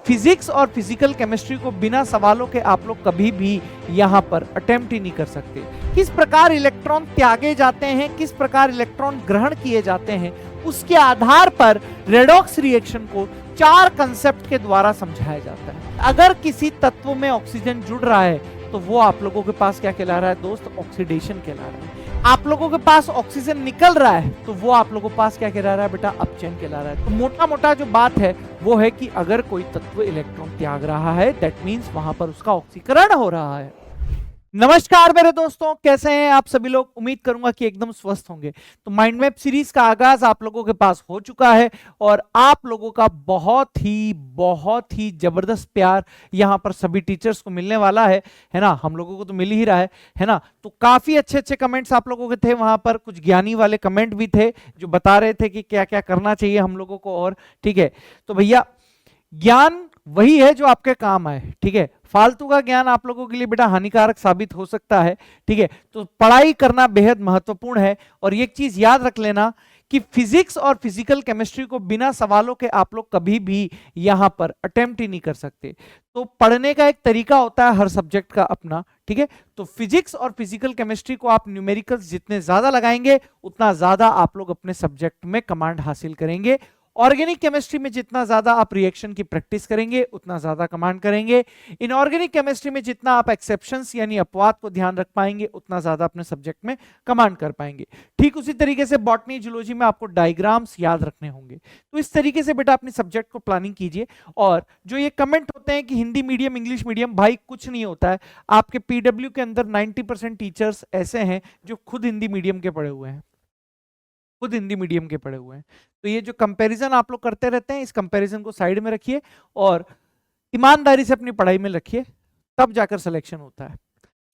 Physics और physical chemistry को बिना सवालों के आप लोग कभी भी यहाँ पर अटेम्प्ट ही नहीं कर सकते। किस प्रकार इलेक्ट्रॉन त्यागे जाते हैं, किस प्रकार इलेक्ट्रॉन ग्रहण किए जाते हैं, उसके आधार पर रेडॉक्स रिएक्शन को 4 कंसेप्ट के द्वारा समझाया जाता है। अगर किसी तत्व में ऑक्सीजन जुड़ रहा है तो वो आप लोगों के पास क्या कहला रहा है दोस्त, ऑक्सीडेशन कहला रहा है। आप लोगों के पास ऑक्सीजन निकल रहा है तो वो आप लोगों के पास क्या कहला रहा है बेटा, अपचयन कहला रहा है। तो मोटा मोटा जो बात है वो है कि अगर कोई तत्व इलेक्ट्रॉन त्याग रहा है दैट मींस वहां पर उसका ऑक्सीकरण हो रहा है। नमस्कार मेरे दोस्तों, कैसे हैं आप सभी लोग। उम्मीद करूंगा कि एकदम स्वस्थ होंगे। तो माइंड मैप सीरीज का आगाज आप लोगों के पास हो चुका है और आप लोगों का बहुत ही जबरदस्त प्यार यहां पर सभी टीचर्स को मिलने वाला है ना। हम लोगों को तो मिल ही रहा है ना। तो काफी अच्छे कमेंट्स आप लोगों के थे वहां पर, कुछ ज्ञानी वाले कमेंट भी थे जो बता रहे थे कि क्या क्या करना चाहिए हम लोगों को। और ठीक है, तो भैया ज्ञान वही है जो आपके काम आए, ठीक है। फालतू का ज्ञान आप लोगों के लिए बेटा हानिकारक साबित हो सकता है, ठीक है। तो पढ़ाई करना बेहद महत्वपूर्ण है। और एक चीज याद रख लेना कि फिजिक्स और फिजिकल केमिस्ट्री को बिना सवालों के आप लोग कभी भी यहां पर अटेम्प्ट ही नहीं कर सकते। तो पढ़ने का एक तरीका होता है हर सब्जेक्ट का अपना, ठीक है। तो फिजिक्स और फिजिकल केमिस्ट्री को आप न्यूमेरिकल्स जितने ज्यादा लगाएंगे उतना ज्यादा आप लोग अपने सब्जेक्ट में कमांड हासिल करेंगे। ऑर्गेनिक केमिस्ट्री में जितना ज्यादा आप रिएक्शन की प्रैक्टिस करेंगे उतना ज्यादा कमांड करेंगे। इनऑर्गेनिक केमिस्ट्री में जितना आप एक्सेप्शंस यानी अपवाद को ध्यान रख पाएंगे उतना ज्यादा अपने सब्जेक्ट में कमांड कर पाएंगे। ठीक उसी तरीके से बॉटनी जूलॉजी में आपको डायग्राम्स याद रखने होंगे। तो इस तरीके से बेटा अपने सब्जेक्ट को प्लानिंग कीजिए। और जो ये कमेंट होते हैं कि हिंदी मीडियम इंग्लिश मीडियम, भाई कुछ नहीं होता है। आपके पीडब्ल्यू के अंदर 90% टीचर्स ऐसे हैं जो खुद हिंदी मीडियम के पढ़े हुए हैं, खुद हिंदी मीडियम के पढ़े हुए हैं। तो ये जो कंपैरिजन आप लोग करते रहते हैं, इस कंपैरिजन को साइड में रखिए और ईमानदारी से अपनी पढ़ाई में रखिए, तब जाकर सिलेक्शन होता है।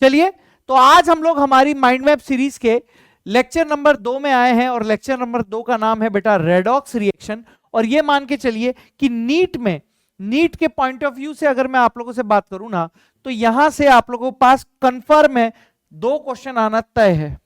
चलिए, तो आज हम लोग हमारी माइंड मैप सीरीज के लेक्चर नंबर 2 में आए हैं और लेक्चर नंबर 2 का नाम है बेटा रेडॉक्स रिएक्शन। और ये मान के चलिए कि नीट के पॉइंट ऑफ व्यू से अगर मैं आप लोगों से बात करूं ना, तो यहां से आप लोगों के पास कंफर्म है 2 क्वेश्चन आना तय है।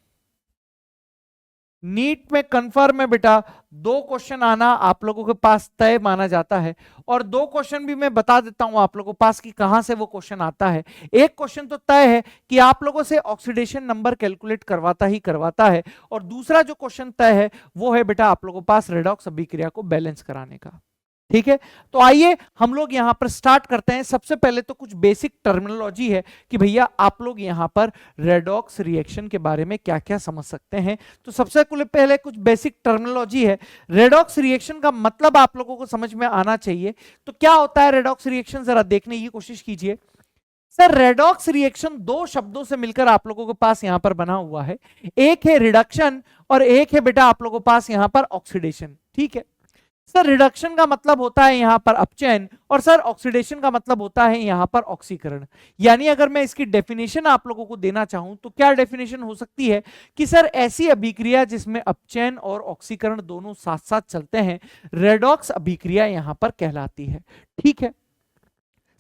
नीट में कंफर्म है बेटा 2 क्वेश्चन आना आप लोगों के पास तय माना जाता है। और 2 क्वेश्चन भी मैं बता देता हूं आप लोगों के पास कि कहां से वो क्वेश्चन आता है। एक क्वेश्चन तो तय है कि आप लोगों से ऑक्सीडेशन नंबर कैलकुलेट करवाता है। और दूसरा जो क्वेश्चन तय है वो है बेटा आप लोगों के पास रेडॉक्स अभिक्रिया को बैलेंस कराने का, ठीक है। तो आइए हम लोग यहां पर स्टार्ट करते हैं। सबसे पहले तो कुछ बेसिक टर्मिनोलॉजी है कि भैया आप लोग यहां पर रेडॉक्स रिएक्शन के बारे में क्या क्या समझ सकते हैं। तो सबसे पहले कुछ बेसिक टर्मिनोलॉजी है। रेडॉक्स रिएक्शन का मतलब आप लोगों को समझ में आना चाहिए। तो क्या होता है रेडॉक्स रिएक्शन, जरा देखने की कोशिश कीजिए। सर रेडॉक्स रिएक्शन 2 शब्दों से मिलकर आप लोगों के पास यहां पर बना हुआ है। एक है रिडक्शन और एक है बेटा आप लोगों के पास यहां पर ऑक्सीडेशन, ठीक है। सर रिडक्शन का मतलब होता है यहां पर अपचयन और सर ऑक्सीडेशन का मतलब होता है यहां पर ऑक्सीकरण। यानी अगर मैं इसकी डेफिनेशन आप लोगों को देना चाहूं तो क्या डेफिनेशन हो सकती है कि सर ऐसी अभिक्रिया जिसमें अपचयन और ऑक्सीकरण दोनों साथ साथ चलते हैं, रेडॉक्स अभिक्रिया यहां पर कहलाती है, ठीक है।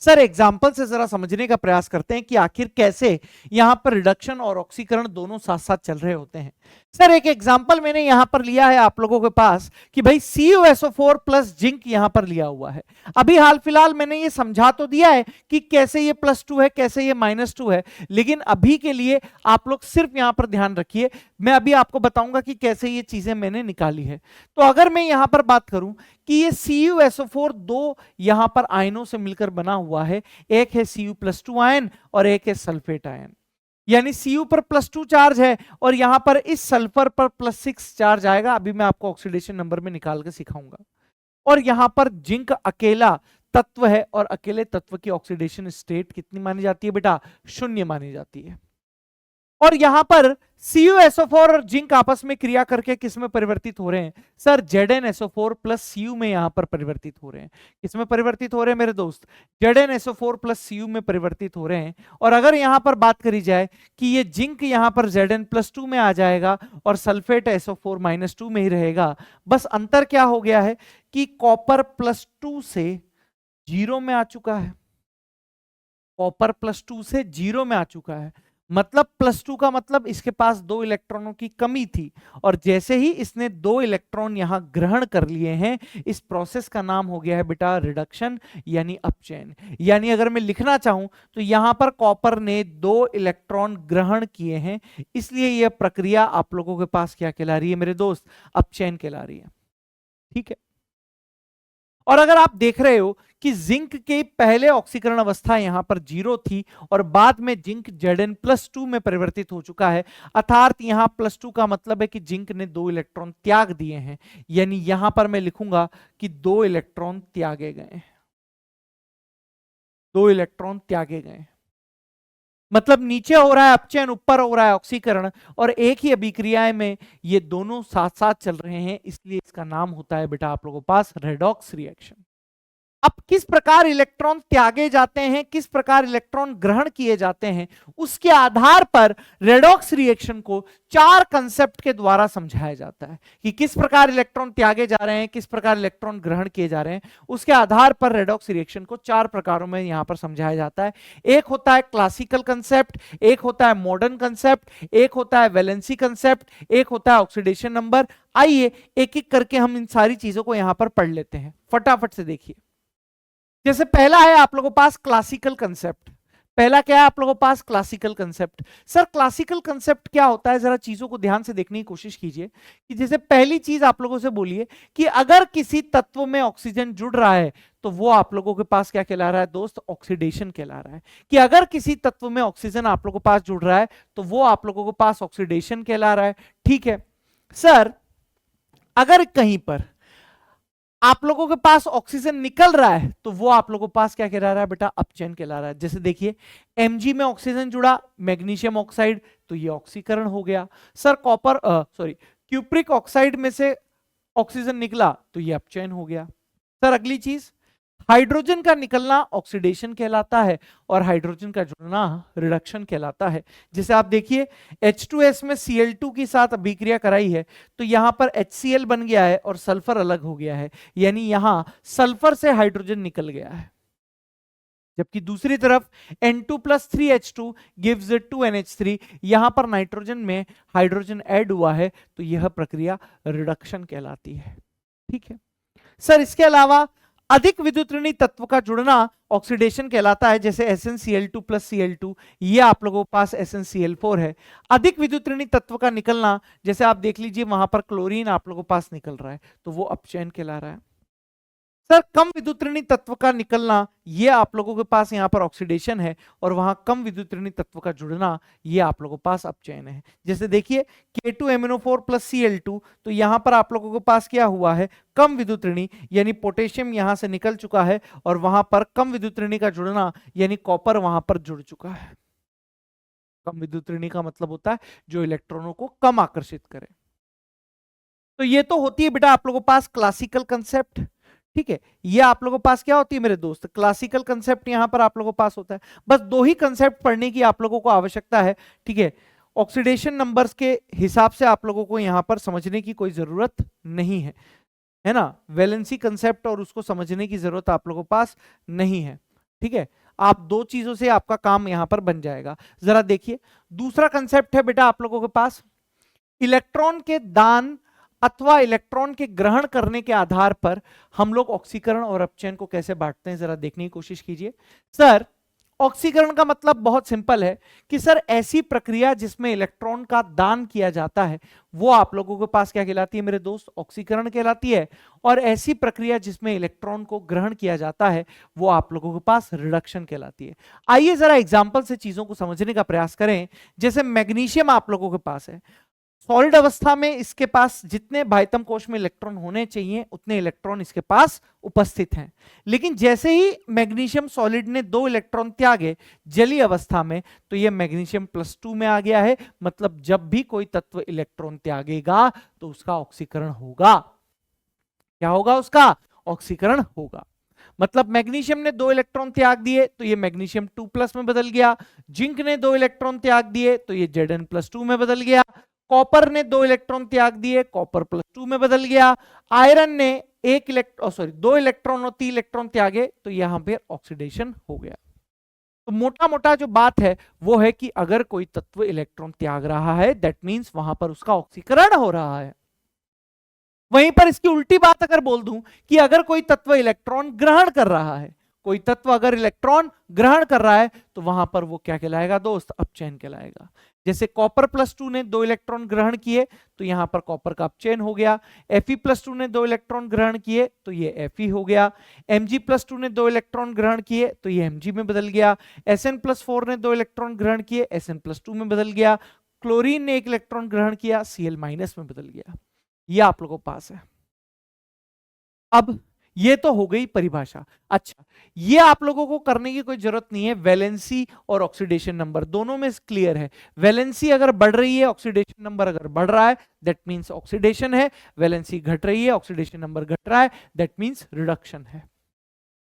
सर एग्जाम्पल से जरा समझने का प्रयास करते हैं कि आखिर कैसे यहां पर रिडक्शन और ऑक्सीकरण दोनों साथ साथ चल रहे होते हैं। सर एक एग्जाम्पल मैंने यहां पर लिया है आप लोगों के पास कि भाई CuSO4 प्लस जिंक यहां पर लिया हुआ है। अभी हाल फिलहाल मैंने ये समझा तो दिया है कि कैसे ये +2 है, कैसे ये -2 है, लेकिन अभी के लिए आप लोग सिर्फ यहां पर ध्यान रखिए। मैं अभी आपको बताऊंगा कि कैसे ये चीजें मैंने निकाली है। तो अगर मैं यहां पर बात करूं कि ये CuSO4 2 यहां पर आयनों से मिलकर बना हुआ है, एक है Cu+2 आयन और एक है सल्फेट आयन। यानी Cu पर +2 चार्ज है और यहां पर इस सल्फर पर +6 चार्ज आएगा। अभी मैं आपको ऑक्सीडेशन नंबर में निकाल के सिखाऊंगा। और यहां पर जिंक अकेला तत्व है और अकेले तत्व की ऑक्सीडेशन स्टेट कितनी मानी जाती है बेटा, 0 मानी जाती है। और यहां पर CuSO4 और जिंक आपस में क्रिया करके किस में परिवर्तित हो रहे हैं, सर ZnSO4 प्लस Cu में यहां पर परिवर्तित हो रहे हैं। किसमें परिवर्तित हो रहे हैं मेरे दोस्त, ZnSO4 प्लस Cu में परिवर्तित हो रहे हैं। और अगर यहां पर बात करी जाए कि ये जिंक यहां पर Zn+2 में आ जाएगा और सल्फेट SO4 -2 में ही रहेगा। बस अंतर क्या हो गया है कि कॉपर +2 से 0 में आ चुका है, कॉपर +2 से 0 में आ चुका है। मतलब +2 का मतलब इसके पास 2 इलेक्ट्रॉनों की कमी थी, और जैसे ही इसने 2 इलेक्ट्रॉन यहां ग्रहण कर लिए हैं, इस प्रोसेस का नाम हो गया है बेटा रिडक्शन यानी अपचयन। यानी अगर मैं लिखना चाहूं तो यहां पर कॉपर ने 2 इलेक्ट्रॉन ग्रहण किए हैं, इसलिए यह प्रक्रिया आप लोगों के पास क्या कहला रही है मेरे दोस्त? अपचयन कहला रही है। ठीक है। और अगर आप देख रहे हो कि जिंक के पहले ऑक्सीकरण अवस्था यहां पर 0 थी और बाद में जिंक Zn+2 में परिवर्तित हो चुका है, अर्थात यहां +2 का मतलब है कि जिंक ने 2 इलेक्ट्रॉन त्याग दिए हैं। यानी यहां पर मैं लिखूंगा कि 2 इलेक्ट्रॉन त्यागे गए, 2 इलेक्ट्रॉन त्यागे गए। मतलब नीचे हो रहा है अपचयन, ऊपर हो रहा है ऑक्सीकरण, और एक ही अभिक्रिया में ये दोनों साथ साथ चल रहे हैं, इसलिए इसका नाम होता है बेटा आप लोगों के पास रेडॉक्स रिएक्शन। अब किस प्रकार इलेक्ट्रॉन त्यागे जाते हैं, किस प्रकार इलेक्ट्रॉन ग्रहण किए जाते हैं, उसके आधार पर रेडॉक्स रिएक्शन को 4 कंसेप्ट के द्वारा समझाया जाता है कि किस प्रकार इलेक्ट्रॉन त्यागे जा रहे हैं, किस प्रकार इलेक्ट्रॉन ग्रहण किए जा रहे हैं। उसके आधार पर रेडॉक्स रिएक्शन को 4 प्रकारों में यहां पर समझाया जाता है। एक होता है क्लासिकल कंसेप्ट, एक होता है मॉडर्न कंसेप्ट, एक होता है वैलेंसी कंसेप्ट, एक होता है ऑक्सीडेशन नंबर। आइए एक एक करके हम इन सारी चीजों को यहां पर पढ़ लेते हैं, फटाफट से देखिए। जैसे पहला है आप लोगों के पास क्लासिकल कंसेप्ट। पहला क्या है आप लोगों के पास? Classical concept. Sir classical concept क्या होता है, जरा चीजों को ध्यान से देखने की कोशिश कीजिए। कि जैसे पहली चीज आप लोगों से बोलिए कि अगर किसी तत्व में ऑक्सीजन जुड़ रहा है तो वो आप लोगों के पास क्या कहला रहा है दोस्त? ऑक्सीडेशन कहला रहा है। कि अगर किसी तत्व में ऑक्सीजन आप लोगों के पास जुड़ रहा है तो वो आप लोगों के पास ऑक्सीडेशन कहला रहा है। ठीक है सर, अगर कहीं पर आप लोगों के पास ऑक्सीजन निकल रहा है तो वो आप लोगों के पास क्या कहला रहा है बेटा? अपचयन कहला रहा है। जैसे देखिए Mg में ऑक्सीजन जुड़ा, मैग्नीशियम ऑक्साइड, तो ये ऑक्सीकरण हो गया। सर क्यूप्रिक ऑक्साइड में से ऑक्सीजन निकला तो ये अपचयन हो गया। सर अगली चीज, हाइड्रोजन का निकलना ऑक्सीडेशन कहलाता है और हाइड्रोजन का जुड़ना रिडक्शन कहलाता है। जैसे आप देखिए H2S में Cl2 के साथ अभिक्रिया कराई है तो यहां पर HCl बन गया है और सल्फर अलग हो गया है, यानी यहां सल्फर से हाइड्रोजन निकल गया है। जबकि दूसरी तरफ N2+3H2 gives it 2NH3, यहां पर नाइट्रोजन में हाइड्रोजन ऐड हुआ है तो यह प्रक्रिया रिडक्शन कहलाती है। ठीक है सर, इसके अलावा अधिक विद्युत ऋणी तत्व का जुड़ना ऑक्सीडेशन कहलाता है। जैसे SnCl2+Cl2, ये आप लोगों के पास SnCl4 है। अधिक विद्युत ऋणी तत्व का निकलना, जैसे आप देख लीजिए वहां पर क्लोरीन आप लोगों के पास निकल रहा है तो वो अपचयन कहला रहा है। सर कम विद्युत ऋणी तत्व का निकलना, ये आप लोगों के पास यहाँ पर ऑक्सीडेशन है, और वहां कम विद्युत ऋणी तत्व का जुड़ना ये आप लोगों के पास अपचयन है। जैसे देखिए K2MnO4+Cl2, तो यहां पर आप लोगों के पास क्या हुआ है? कम विद्युत ऋणी, यानी पोटेशियम यहां से निकल चुका है और वहां पर कम विद्युत ऋणी का जुड़ना, यानी कॉपर वहां पर जुड़ चुका है। कम विद्युत ऋणी का मतलब होता है जो इलेक्ट्रॉनों को कम आकर्षित करे। तो ये तो होती है बेटा आप लोगों के पास क्लासिकल कंसेप्ट। ठीक है, ये आप लोगों के पास क्या होती है मेरे दोस्त? क्लासिकल कंसेप्ट यहां पर आप लोगों के पास होता है। बस 2 ही कंसेप्ट पढ़ने की आप लोगों को आवश्यकता है। ठीक है, ऑक्सीडेशन नंबर्स के हिसाब से आप लोगों को यहां पर समझने की कोई जरूरत नहीं है, है ना? वैलेंसी कंसेप्ट और उसको समझने की जरूरत आप लोगों के पास नहीं है। ठीक है, आप 2 चीजों से आपका काम यहां पर बन जाएगा। जरा देखिए दूसरा कंसेप्ट है बेटा आप लोगों के पास इलेक्ट्रॉन के दान अथवा इलेक्ट्रॉन के ग्रहण करने के आधार पर हम लोग ऑक्सीकरण और अपचयन को कैसे बांटते हैं, जरा देखने की कोशिश कीजिए। सर ऑक्सीकरण का मतलब बहुत सिंपल है कि सर ऐसी प्रक्रिया जिसमें इलेक्ट्रॉन का दान किया जाता है वो आप लोगों के पास क्या कहलाती है मेरे दोस्त? ऑक्सीकरण कहलाती है। और ऐसी प्रक्रिया जिसमें इलेक्ट्रॉन को ग्रहण किया जाता है वो आप लोगों के पास रिडक्शन कहलाती है। आइए जरा एग्जाम्पल से चीजों को समझने का प्रयास करें। जैसे मैग्नीशियम आप लोगों के पास है, सॉलिड अवस्था में इसके पास जितने बाह्यतम कोश में इलेक्ट्रॉन होने चाहिए उतने इलेक्ट्रॉन इसके पास उपस्थित हैं। लेकिन जैसे ही मैग्नीशियम सॉलिड ने 2 इलेक्ट्रॉन त्यागे जलीय अवस्था में तो यह मैग्नीशियम +2 में आ गया है। मतलब जब भी कोई तत्व इलेक्ट्रॉन त्यागेगा तो उसका ऑक्सीकरण होगा। क्या होगा? उसका ऑक्सीकरण होगा। मतलब मैग्नीशियम ने 2 इलेक्ट्रॉन त्याग दिए तो ये मैग्नीशियम 2+ में बदल गया। जिंक ने 2 इलेक्ट्रॉन त्याग दिए तो ये Zn+2 में बदल गया। कॉपर ने 2 इलेक्ट्रॉन त्याग दिए, कॉपर +2 में बदल गया। आयरन ने 2 इलेक्ट्रॉन और 3 इलेक्ट्रॉन त्यागे तो यहां पे ऑक्सीडेशन हो गया। तो मोटा मोटा जो बात है वो है कि अगर कोई तत्व इलेक्ट्रॉन त्याग रहा है दैट मींस वहां पर उसका ऑक्सीकरण हो रहा है। वहीं पर इसकी उल्टी बात अगर बोल दूं कि अगर कोई तत्व इलेक्ट्रॉन ग्रहण कर रहा है, कोई तत्व अगर इलेक्ट्रॉन ग्रहण कर रहा है तो वहां पर वो क्या कहलाएगा दोस्त, अपचयन कहलाएगा। जैसे कॉपर +2 ने 2 इलेक्ट्रॉन ग्रहण किए तो यहां पर कॉपर का अपचयन हो गया। Fe+2 ने 2 इलेक्ट्रॉन ग्रहण किए तो ये Fe हो गया। Mg+2 ने 2 इलेक्ट्रॉन ग्रहण किए तो ये Mg में बदल गया। Sn+4 ने 2 इलेक्ट्रॉन ग्रहण किए, Sn+2 में बदल गया। क्लोरीन ने 1 इलेक्ट्रॉन ग्रहण किया, Cl- में बदल गया। ये आप लोगों के पास है। अब ये तो हो गई परिभाषा। अच्छा, ये आप लोगों को करने की कोई जरूरत नहीं है, वैलेंसी और ऑक्सीडेशन नंबर दोनों में क्लियर है। वैलेंसी अगर बढ़ रही है, ऑक्सीडेशन नंबर अगर बढ़ रहा है दैट मींस ऑक्सीडेशन है। वैलेंसी घट रही है, ऑक्सीडेशन नंबर घट रहा है दैट मींस रिडक्शन है।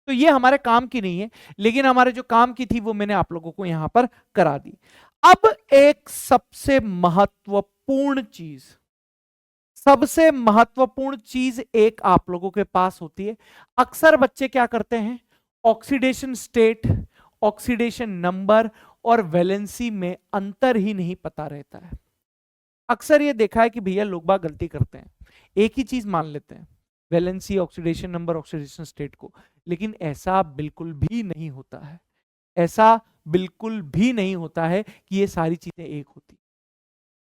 तो ये हमारे काम की नहीं है, लेकिन हमारे जो काम की थी वो मैंने आप लोगों को यहां पर करा दी। अब एक सबसे महत्वपूर्ण चीज, सबसे महत्वपूर्ण चीज एक आप लोगों के पास होती है। अक्सर बच्चे क्या करते हैं, ऑक्सीडेशन स्टेट, ऑक्सीडेशन नंबर और वैलेंसी में अंतर ही नहीं पता रहता है। अक्सर ये देखा है कि भैया लोग बाग गलती करते हैं, एक ही चीज मान लेते हैं, valency, oxidation number, oxidation state को, लेकिन ऐसा बिल्कुल भी नहीं होता है। ऐसा बिल्कुल भी नहीं होता है कि ये सारी चीजें एक होती।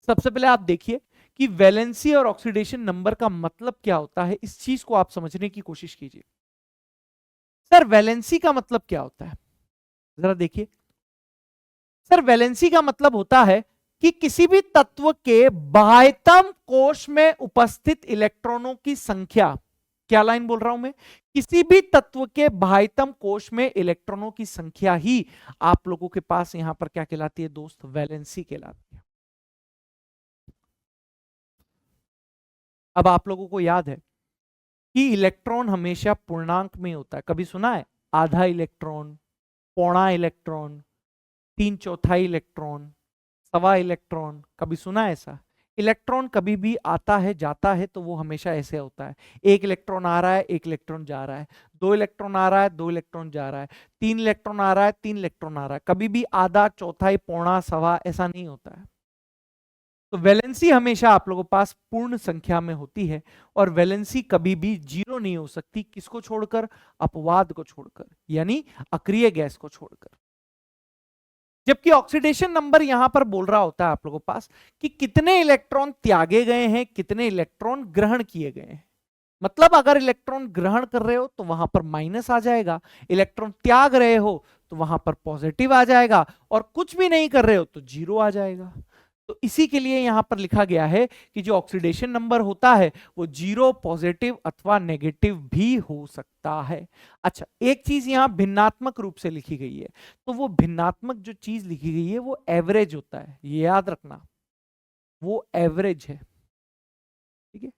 सबसे पहले आप देखिए कि वैलेंसी और ऑक्सीडेशन नंबर का मतलब क्या होता है, इस चीज को आप समझने की कोशिश कीजिए। सर वैलेंसी का मतलब क्या होता है, जरा देखिए। सर वैलेंसी का मतलब होता है कि किसी भी तत्व के बाह्यतम कोश में उपस्थित इलेक्ट्रॉनों की संख्या, क्या लाइन बोल रहा हूं मैं, किसी भी तत्व के बाह्यतम कोश में इलेक्ट्रॉनों की संख्या ही आप लोगों के पास यहां पर क्या कहलाती है दोस्त, वैलेंसी कहलाती है। अब आप लोगों को याद है कि इलेक्ट्रॉन हमेशा पूर्णांक में होता है। कभी सुना है आधा इलेक्ट्रॉन, पौना इलेक्ट्रॉन, 3/4 इलेक्ट्रॉन, सवा इलेक्ट्रॉन, कभी सुना है ऐसा? इलेक्ट्रॉन कभी भी आता है जाता है तो वो हमेशा ऐसे होता है, 1 इलेक्ट्रॉन आ रहा है 1 इलेक्ट्रॉन जा रहा है, 2 इलेक्ट्रॉन आ रहा है 2 इलेक्ट्रॉन जा रहा है, 3 इलेक्ट्रॉन आ रहा है 3 इलेक्ट्रॉन आ रहा है, कभी भी आधा, चौथाई, पौना, सवा ऐसा नहीं होता है। तो वैलेंसी हमेशा आप लोगों के पास पूर्ण संख्या में होती है, और वैलेंसी कभी भी जीरो नहीं हो सकती, किसको छोड़कर, अपवाद को छोड़कर, यानी अक्रिय गैस को छोड़कर। जबकि ऑक्सीडेशन नंबर यहां पर बोल रहा होता है आप लोगों के पास कि कितने इलेक्ट्रॉन त्यागे गए हैं, कितने इलेक्ट्रॉन ग्रहण किए गए हैं। मतलब अगर इलेक्ट्रॉन ग्रहण कर रहे हो तो वहां पर माइनस आ जाएगा, इलेक्ट्रॉन त्याग रहे हो तो वहां पर पॉजिटिव आ जाएगा, और कुछ भी नहीं कर रहे हो तो जीरो आ जाएगा। तो इसी के लिए यहां पर लिखा गया है कि जो ऑक्सीडेशन नंबर होता है वो जीरो, पॉजिटिव अथवा नेगेटिव भी हो सकता है। अच्छा, एक चीज यहां भिन्नात्मक रूप से लिखी गई है, तो वो भिन्नात्मक जो चीज लिखी गई है वो एवरेज होता है, ये याद रखना, वो एवरेज है। ठीक है,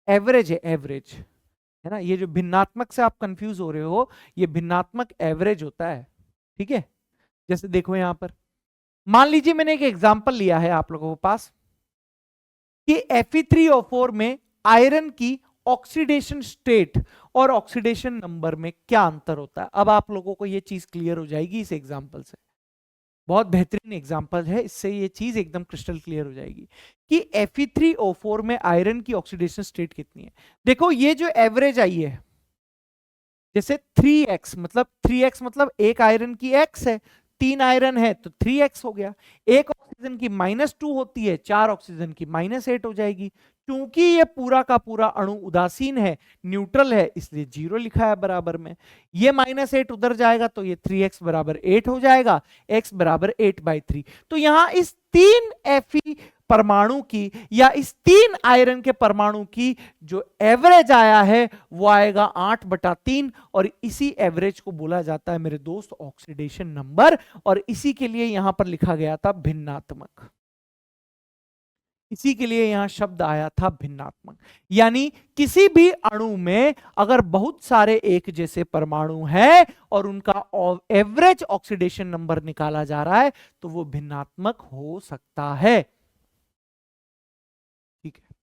एवरेज है, एवरेज है ना। ये जो भिन्नात्मक से आप कंफ्यूज हो रहे हो, ये भिन्नात्मक एवरेज होता है। ठीक है, जैसे देखो यहां पर मान लीजिए मैंने एक एग्जांपल लिया है आप लोगों के पास कि Fe3O4 में आयरन की ऑक्सीडेशन स्टेट और ऑक्सीडेशन नंबर में क्या अंतर होता है। अब आप लोगों को यह चीज क्लियर हो जाएगी इस एग्जांपल से, बहुत बेहतरीन एग्जांपल है, इससे ये चीज एकदम क्रिस्टल क्लियर हो जाएगी कि Fe3O4 में आयरन की ऑक्सीडेशन स्टेट कितनी है। देखो ये जो एवरेज आई है, जैसे 3x मतलब 3x मतलब एक आयरन की x है, 3 आयरन है तो 3x हो गया। एक ऑक्सीजन की -2 होती है, 4 ऑक्सीजन की -8 हो जाएगी। क्योंकि ये पूरा का पूरा अणु उदासीन है, न्यूट्रल है, इसलिए 0 लिखा है बराबर में। ये -8 उधर जाएगा तो ये 3x बराबर 8 हो जाएगा, x बराबर 8/3। तो यहां इस 3 Fe परमाणु की या इस 3 आयरन के परमाणु की जो एवरेज आया है वो आएगा 8/3, और इसी एवरेज को बोला जाता है मेरे दोस्त ऑक्सीडेशन नंबर, और इसी के लिए यहां पर लिखा गया था भिन्नात्मक, इसी के लिए यहां शब्द आया था भिन्नात्मक। यानी किसी भी अणु में अगर बहुत सारे एक जैसे परमाणु हैं और उनका एवरेज ऑक्सीडेशन नंबर निकाला जा रहा है तो वो भिन्नात्मक हो सकता है। ठीक है,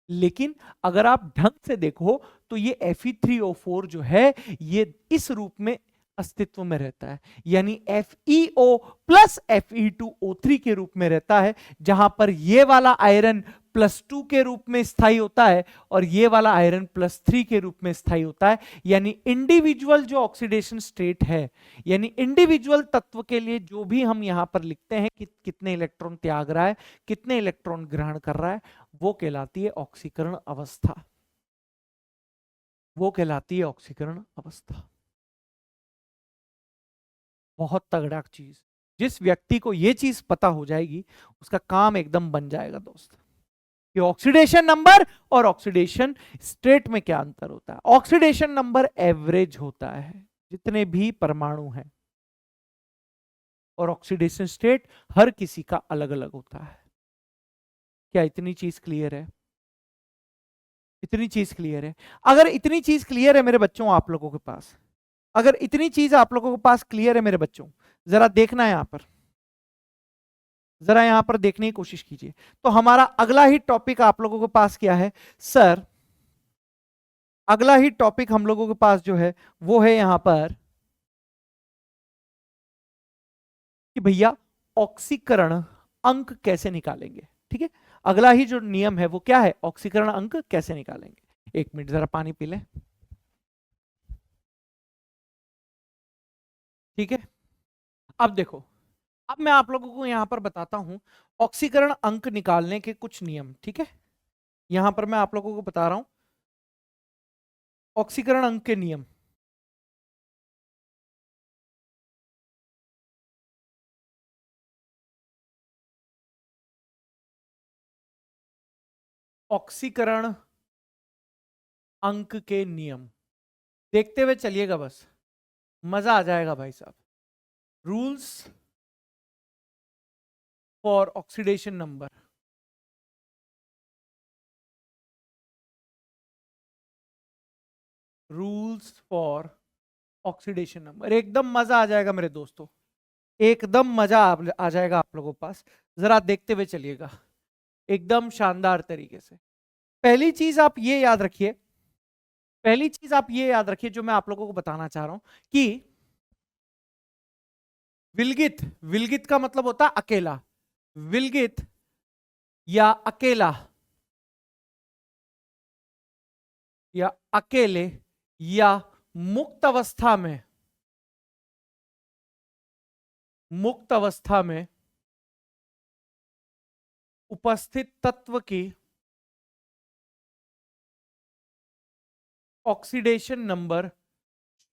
लेकिन अगर आप ढंग से देखो तो ये Fe3O4 जो है ये इस रूप में अस्तित्व में रहता है, यानी FeO प्लस Fe2O3 के रूप में रहता है, जहां पर ये वाला आयरन +2 के रूप में स्थायी होता है और ये वाला आयरन +3 के रूप में स्थायी होता है। यानी इंडिविजुअल जो ऑक्सीडेशन स्टेट है, यानी इंडिविजुअल तत्व के लिए जो भी हम यहां पर लिखते हैं कि कितने इलेक्ट्रॉन त्याग रहा है, कितने इलेक्ट्रॉन ग्रहण कर रहा है, वो कहलाती है ऑक्सीकरण अवस्था। वो कहलाती है ऑक्सीकरण अवस्था। बहुत तगड़ा चीज, जिस व्यक्ति को यह चीज पता हो जाएगी उसका काम एकदम बन जाएगा दोस्त, कि ऑक्सीडेशन नंबर और ऑक्सीडेशन स्टेट में क्या अंतर होता है। ऑक्सीडेशन नंबर एवरेज होता है जितने भी परमाणु हैं, और ऑक्सीडेशन स्टेट हर किसी का अलग अलग होता है। क्या इतनी चीज क्लियर है? इतनी चीज क्लियर है? अगर इतनी चीज क्लियर है मेरे बच्चों आप लोगों के पास, अगर इतनी चीज आप लोगों के पास क्लियर है मेरे बच्चों, जरा देखना है यहां पर, जरा यहां पर देखने की कोशिश कीजिए। तो हमारा अगला ही टॉपिक आप लोगों के पास क्या है सर? अगला ही टॉपिक हम लोगों के पास जो है वो है यहां पर कि भैया ऑक्सीकरण अंक कैसे निकालेंगे। ठीक है, अगला ही जो नियम है वो क्या है, ऑक्सीकरण अंक कैसे निकालेंगे। एक मिनट जरा पानी पी लें। ठीक है, अब देखो, अब मैं आप लोगों को यहां पर बताता हूं ऑक्सीकरण अंक निकालने के कुछ नियम। ठीक है, यहां पर मैं आप लोगों को बता रहा हूं ऑक्सीकरण अंक के नियम। ऑक्सीकरण अंक के नियम देखते हुए चलिएगा, बस मजा आ जाएगा भाई साहब। Rules for oxidation number, rules for oxidation number, एकदम मजा आ जाएगा मेरे दोस्तों, एकदम मजा आ जाएगा आप लोगों के पास। जरा देखते हुए चलिएगा एकदम शानदार तरीके से। पहली चीज आप ये याद रखिए, पहली चीज आप ये याद रखिए जो मैं आप लोगों को बताना चाह रहा हूं कि विलगित, विलगित का मतलब होता है अकेला, विलगित या अकेला या अकेले या मुक्त अवस्था में, मुक्त अवस्था में उपस्थित तत्व की ऑक्सीडेशन नंबर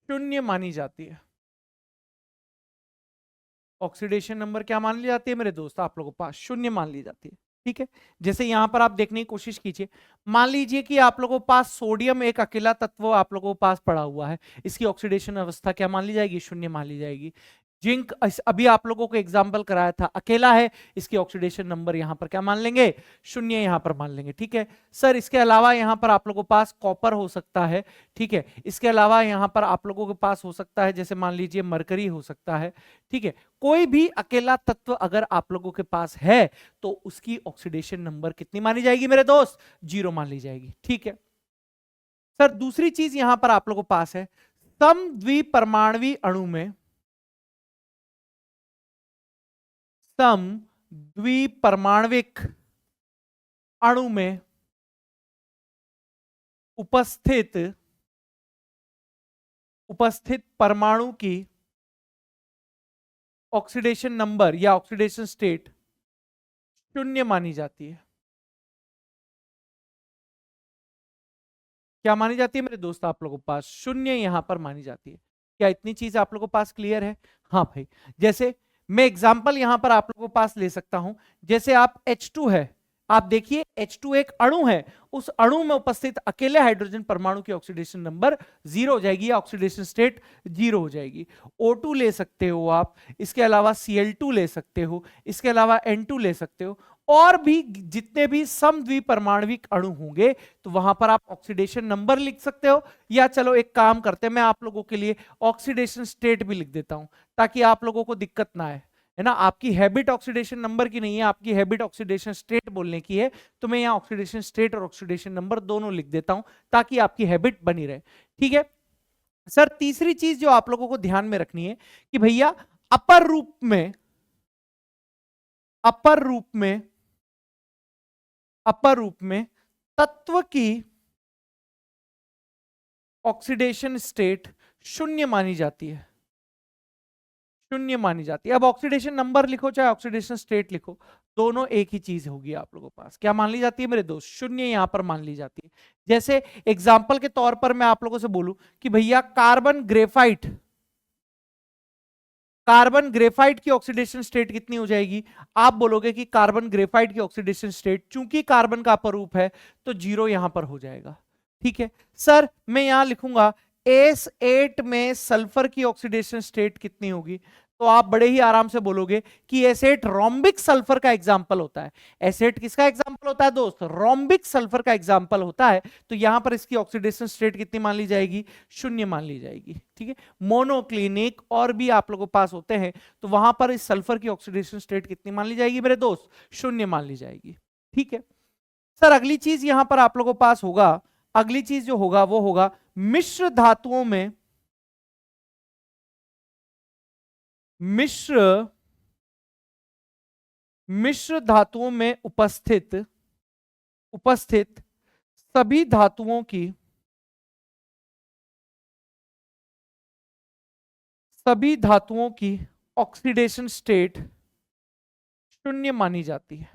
0 मानी जाती है। ऑक्सीडेशन नंबर क्या मान ली जाती है मेरे दोस्त आप लोगों के पास? 0 मान ली जाती है। ठीक है, जैसे यहां पर आप देखने की कोशिश कीजिए, मान लीजिए कि आप लोगों के पास सोडियम एक अकेला तत्व आप लोगों के पास पड़ा हुआ है, इसकी ऑक्सीडेशन अवस्था क्या मान ली जाएगी? 0 मान ली जाएगी। जिंक अभी आप लोगों को एग्जांपल कराया था, अकेला है, इसकी ऑक्सीडेशन नंबर यहां पर क्या मान लेंगे? 0 यहां पर मान लेंगे। ठीक है सर, इसके अलावा यहां पर आप लोगों के पास कॉपर हो सकता है। ठीक है, इसके अलावा यहां पर आप लोगों के पास हो सकता है, जैसे मान लीजिए मरकरी हो सकता है। ठीक है, कोई भी अकेला तत्व अगर आप लोगों के पास है तो उसकी ऑक्सीडेशन नंबर कितनी मानी जाएगी मेरे दोस्त? 0 मान ली जाएगी। ठीक है सर, दूसरी चीज यहां पर आप लोगों के पास है, समद्विपरमाणवी अणु में, समद्विपरमाणविक अणु में उपस्थित परमाणु की ऑक्सीडेशन नंबर या ऑक्सीडेशन स्टेट 0 मानी जाती है। क्या मानी जाती है मेरे दोस्त आप लोगों के पास? 0 यहां पर मानी जाती है। क्या इतनी चीज आप लोगों के पास क्लियर है? हाँ भाई, जैसे मैं एग्जांपल यहां पर आप लोगों के पास ले सकता हूं, जैसे आप H2 है, आप देखिए H2 एक अणु है, उस अणु में उपस्थित अकेले हाइड्रोजन परमाणु की ऑक्सीडेशन नंबर 0 हो जाएगी या ऑक्सीडेशन स्टेट 0 हो जाएगी। O2 ले सकते हो आप, इसके अलावा Cl2 ले सकते हो, इसके अलावा N2 ले सकते हो, और भी जितने भी समद्विपरमाणविक अणु होंगे तो वहां पर आप ऑक्सीडेशन नंबर लिख सकते हो, या चलो एक काम करते हैं, मैं आप लोगों के लिए ऑक्सीडेशन स्टेट भी लिख देता हूं ताकि आप लोगों को दिक्कत ना आए, है ना। आपकी हैबिट ऑक्सीडेशन नंबर की नहीं है, आपकी हैबिट ऑक्सीडेशन स्टेट बोलने की है, तो मैं यहां ऑक्सीडेशन स्टेट और ऑक्सीडेशन नंबर दोनों लिख देता हूं ताकि आपकी हैबिट बनी रहे। ठीक है, सर तीसरी चीज जो आप लोगों को ध्यान में रखनी है कि भैया अपर रूप में अपर रूप में अपर रूप में तत्व की ऑक्सीडेशन स्टेट शून्य मानी जाती है, शून्य मानी जाती है। अब ऑक्सीडेशन नंबर लिखो चाहे ऑक्सीडेशन स्टेट लिखो, दोनों एक ही चीज होगी आप लोगों के पास। क्या मान ली जाती है मेरे दोस्त? शून्य यहां पर मान ली जाती है। जैसे एग्जाम्पल के तौर पर मैं आप लोगों से बोलूं कि भैया कार्बन ग्रेफाइट की ऑक्सीडेशन स्टेट कितनी हो जाएगी? आप बोलोगे कि कार्बन ग्रेफाइट की ऑक्सीडेशन स्टेट, चूंकि कार्बन का अपरूप है तो 0 यहां पर हो जाएगा। ठीक है सर, मैं यहां लिखूंगा S8 में सल्फर की ऑक्सीडेशन स्टेट कितनी होगी? तो आप बड़े ही आराम से बोलोगे कि S8 रोम्बिक सल्फर का एग्जाम्पल होता है। S8 किसका एग्जाम्पल होता है दोस्त? रोम्बिक सल्फर का एग्जाम्पल होता है। तो यहां पर इसकी ऑक्सीडेशन स्टेट कितनी मान ली जाएगी? शून्य मान ली जाएगी। ठीक है, मोनोक्लिनिक और भी आप लोगों के पास होते हैं, तो वहां पर इस सल्फर की ऑक्सीडेशन स्टेट कितनी मान ली जाएगी मेरे दोस्त? शून्य मान ली जाएगी। ठीक है सर, अगली चीज यहां पर आप लोगों के पास होगा, अगली चीज जो होगा वो होगा मिश्र धातुओं में मिश्र मिश्र धातुओं में उपस्थित सभी धातुओं की ऑक्सीडेशन स्टेट शून्य मानी जाती है,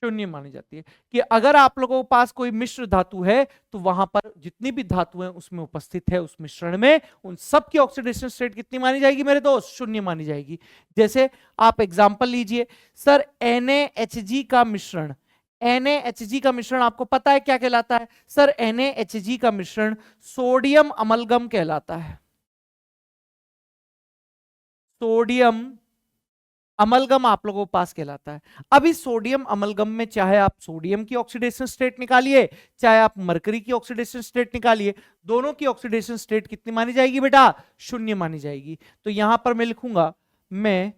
शून्य मानी जाती है। कि अगर आप लोगों के पास कोई मिश्र धातु है तो वहां पर जितनी भी धातुएं उसमें उपस्थित है उस मिश्रण में, उन सब की ऑक्सीडेशन स्टेट कितनी मानी जाएगी मेरे दोस्त? शून्य मानी जाएगी। जैसे आप एग्जांपल लीजिए सर, NaHg का मिश्रण, NaHg का मिश्रण आपको पता है क्या कहलाता है? सर NaHg का मिश्रण सोडियम अमलगम कहलाता है। सोडियम अमलगम आप लोगों के पास कहलाता है। अब इस सोडियम अमलगम में चाहे आप सोडियम की ऑक्सीडेशन स्टेट निकालिए चाहे आप मरकरी की ऑक्सीडेशन स्टेट निकालिए, दोनों की ऑक्सीडेशन स्टेट कितनी मानी जाएगी बेटा? शून्य मानी जाएगी। तो यहां पर मैं लिखूंगा, मैं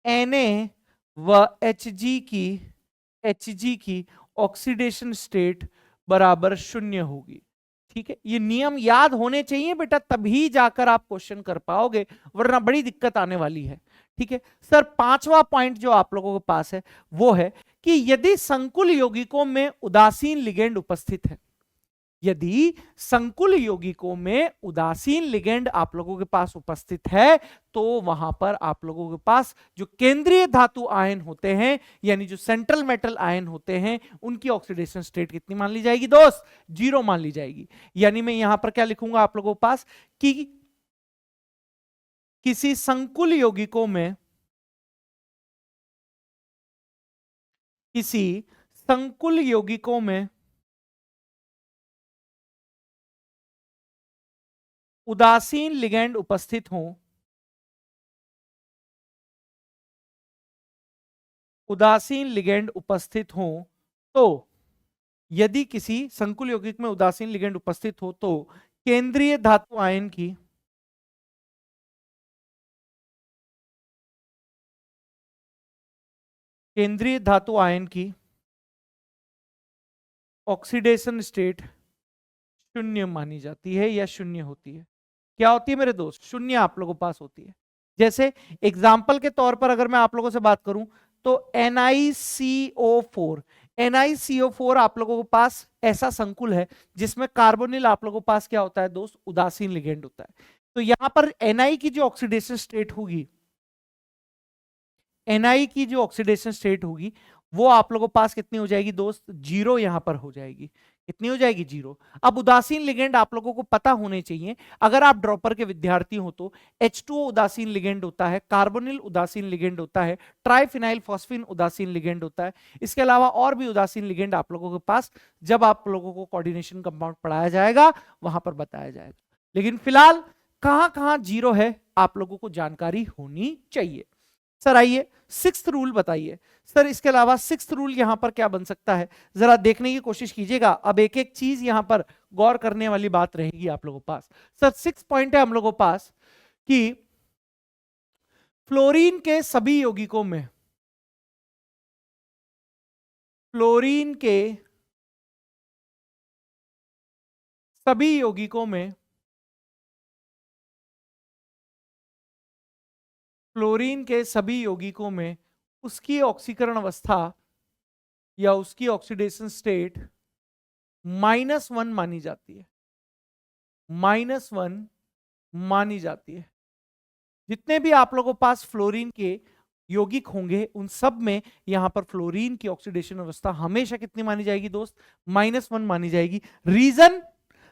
Na व Hg की ऑक्सीडेशन स्टेट बराबर शून्य होगी। ठीक है, ये नियम याद होने चाहिए बेटा, तभी जाकर आप क्वेश्चन कर पाओगे, वरना बड़ी दिक्कत आने वाली है। ठीक है सर, पांचवा पॉइंट जो आप लोगों के पास है वो है कि यदि संकुल यौगिकों में उदासीन लिगेंड उपस्थित है, यदि संकुल यौगिकों में उदासीन लिगेंड आप लोगों के पास उपस्थित है, तो वहां पर आप लोगों के पास जो केंद्रीय धातु आयन होते हैं, यानी जो सेंट्रल मेटल आयन होते हैं, उनकी ऑक्सीडेशन स्टेट कितनी मान ली जाएगी दोस्त? 0 मान ली जाएगी। यानी मैं यहां पर क्या लिखूंगा आप लोगों के पास कि किसी संकुल यौगिकों में उदासीन लिगेंड उपस्थित हो, उदासीन लिगेंड उपस्थित हो, तो यदि किसी संकुल यौगिक में उदासीन लिगेंड उपस्थित हो तो केंद्रीय धातु आयन की केंद्रीय धातु आयन की ऑक्सीडेशन स्टेट शून्य मानी जाती है या शून्य होती है। क्या होती है मेरे दोस्त? शून्य आप लोगों के पास होती है। जैसे एग्जाम्पल के तौर पर अगर मैं आप लोगों से बात करूं तो NiCO4, NiCO4 आप लोगों के पास ऐसा संकुल है जिसमें कार्बोनिल आप लोगों के पास क्या होता है दोस्त? उदासीन लिगेंड होता है। तो यहां पर Na की जो ऑक्सीडेशन स्टेट होगी, Na की जो ऑक्सीडेशन स्टेट होगी वो आप लोगों के पास कितनी हो जाएगी दोस्त? 0 यहां पर हो जाएगी। कितनी हो जाएगी? 0। अब उदासीन लिगेंड आप लोगों को पता होने चाहिए, अगर आप ड्रॉपर के विद्यार्थी हो तो H2O उदासीन लिगेंड होता है, कार्बोनिल उदासीन लिगेंड होता है, ट्राइफिनाइल फॉस्फिन उदासीन लिगेंड होता है। इसके अलावा और भी उदासीन लिगेंड आप लोगों के पास जब आप लोगों को कोऑर्डिनेशन कंपाउंड पढ़ाया जाएगा वहां पर बताया जाएगा। लेकिन फिलहाल कहां कहां 0 है आप लोगों को जानकारी होनी चाहिए। सर आइए सिक्स्थ रूल बताइए। सर इसके अलावा सिक्स्थ रूल यहां पर क्या बन सकता है, जरा देखने की कोशिश कीजिएगा। अब एक एक चीज यहां पर गौर करने वाली बात रहेगी आप लोगों के पास। सर सिक्स पॉइंट है हम लोगों के पास कि फ्लोरीन के सभी यौगिकों में, फ्लोरीन के सभी यौगिकों में फ्लोरीन के सभी यौगिकों में उसकी ऑक्सीकरण अवस्था या उसकी ऑक्सीडेशन स्टेट -1 मानी जाती है, -1 मानी जाती है। जितने भी आप लोगों के पास फ्लोरीन के यौगिक होंगे उन सब में यहां पर फ्लोरीन की ऑक्सीडेशन अवस्था हमेशा कितनी मानी जाएगी दोस्त? -1 मानी जाएगी। रीजन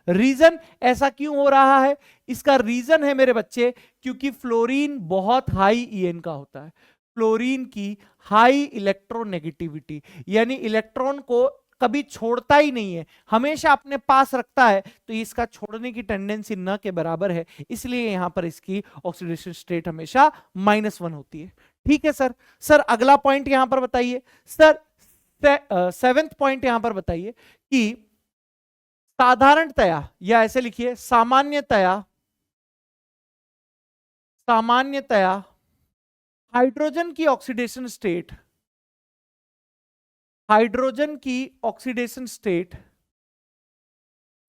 रीजन ऐसा क्यों हो रहा है? इसका रीजन है मेरे बच्चे, क्योंकि फ्लोरीन बहुत हाई ईएन का होता है। फ्लोरीन की हाई इलेक्ट्रोनेगेटिविटी, यानी इलेक्ट्रॉन को कभी छोड़ता ही नहीं है, हमेशा अपने पास रखता है, तो इसका छोड़ने की टेंडेंसी न के बराबर है, इसलिए यहां पर इसकी ऑक्सीडेशन स्टेट हमेशा -1 होती है। ठीक है सर। सर अगला पॉइंट यहां पर बताइए सर, 7th पॉइंट यहां पर बताइए कि साधारणतया, या ऐसे लिखिए सामान्यतया, सामान्यतया हाइड्रोजन की ऑक्सीडेशन स्टेट, हाइड्रोजन की ऑक्सीडेशन स्टेट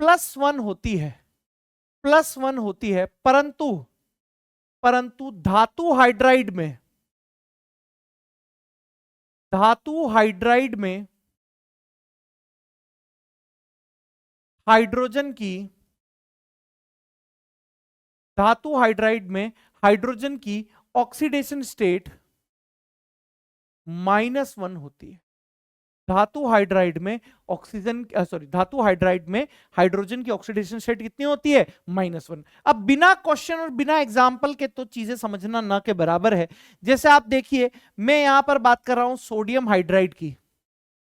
+1 होती है, +1 होती है, परंतु परंतु धातु हाइड्राइड में, धातु हाइड्राइड में हाइड्रोजन की, धातु हाइड्राइड में हाइड्रोजन की ऑक्सीडेशन स्टेट -1 होती है। धातु हाइड्राइड में ऑक्सीजन, सॉरी, धातु हाइड्राइड में हाइड्रोजन की ऑक्सीडेशन स्टेट कितनी होती है? -1। अब बिना क्वेश्चन और बिना एग्जांपल के तो चीजें समझना ना के बराबर है। जैसे आप देखिए, मैं यहां पर बात कर रहा हूं सोडियम हाइड्राइड की,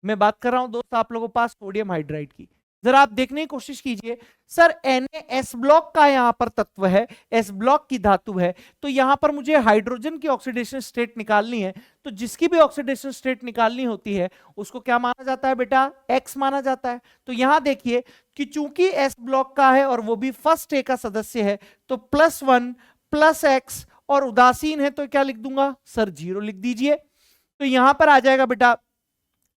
मैं बात कर रहा हूं दोस्त आप लोगों के पास सोडियम हाइड्राइड की। जरा आप देखने की कोशिश कीजिए, सर Na ब्लॉक का यहां पर तत्व है, S ब्लॉक की धातु है, तो यहां पर मुझे हाइड्रोजन की ऑक्सीडेशन स्टेट निकालनी है, तो जिसकी भी ऑक्सीडेशन स्टेट निकालनी होती है उसको क्या माना जाता है बेटा? X माना जाता है। तो यहां देखिए कि चूंकि S ब्लॉक का है और वो भी फर्स्ट ए का सदस्य है, तो +1 +X, और उदासीन है तो क्या लिख दूंगा सर? 0 लिख दीजिए। तो यहां पर आ जाएगा बेटा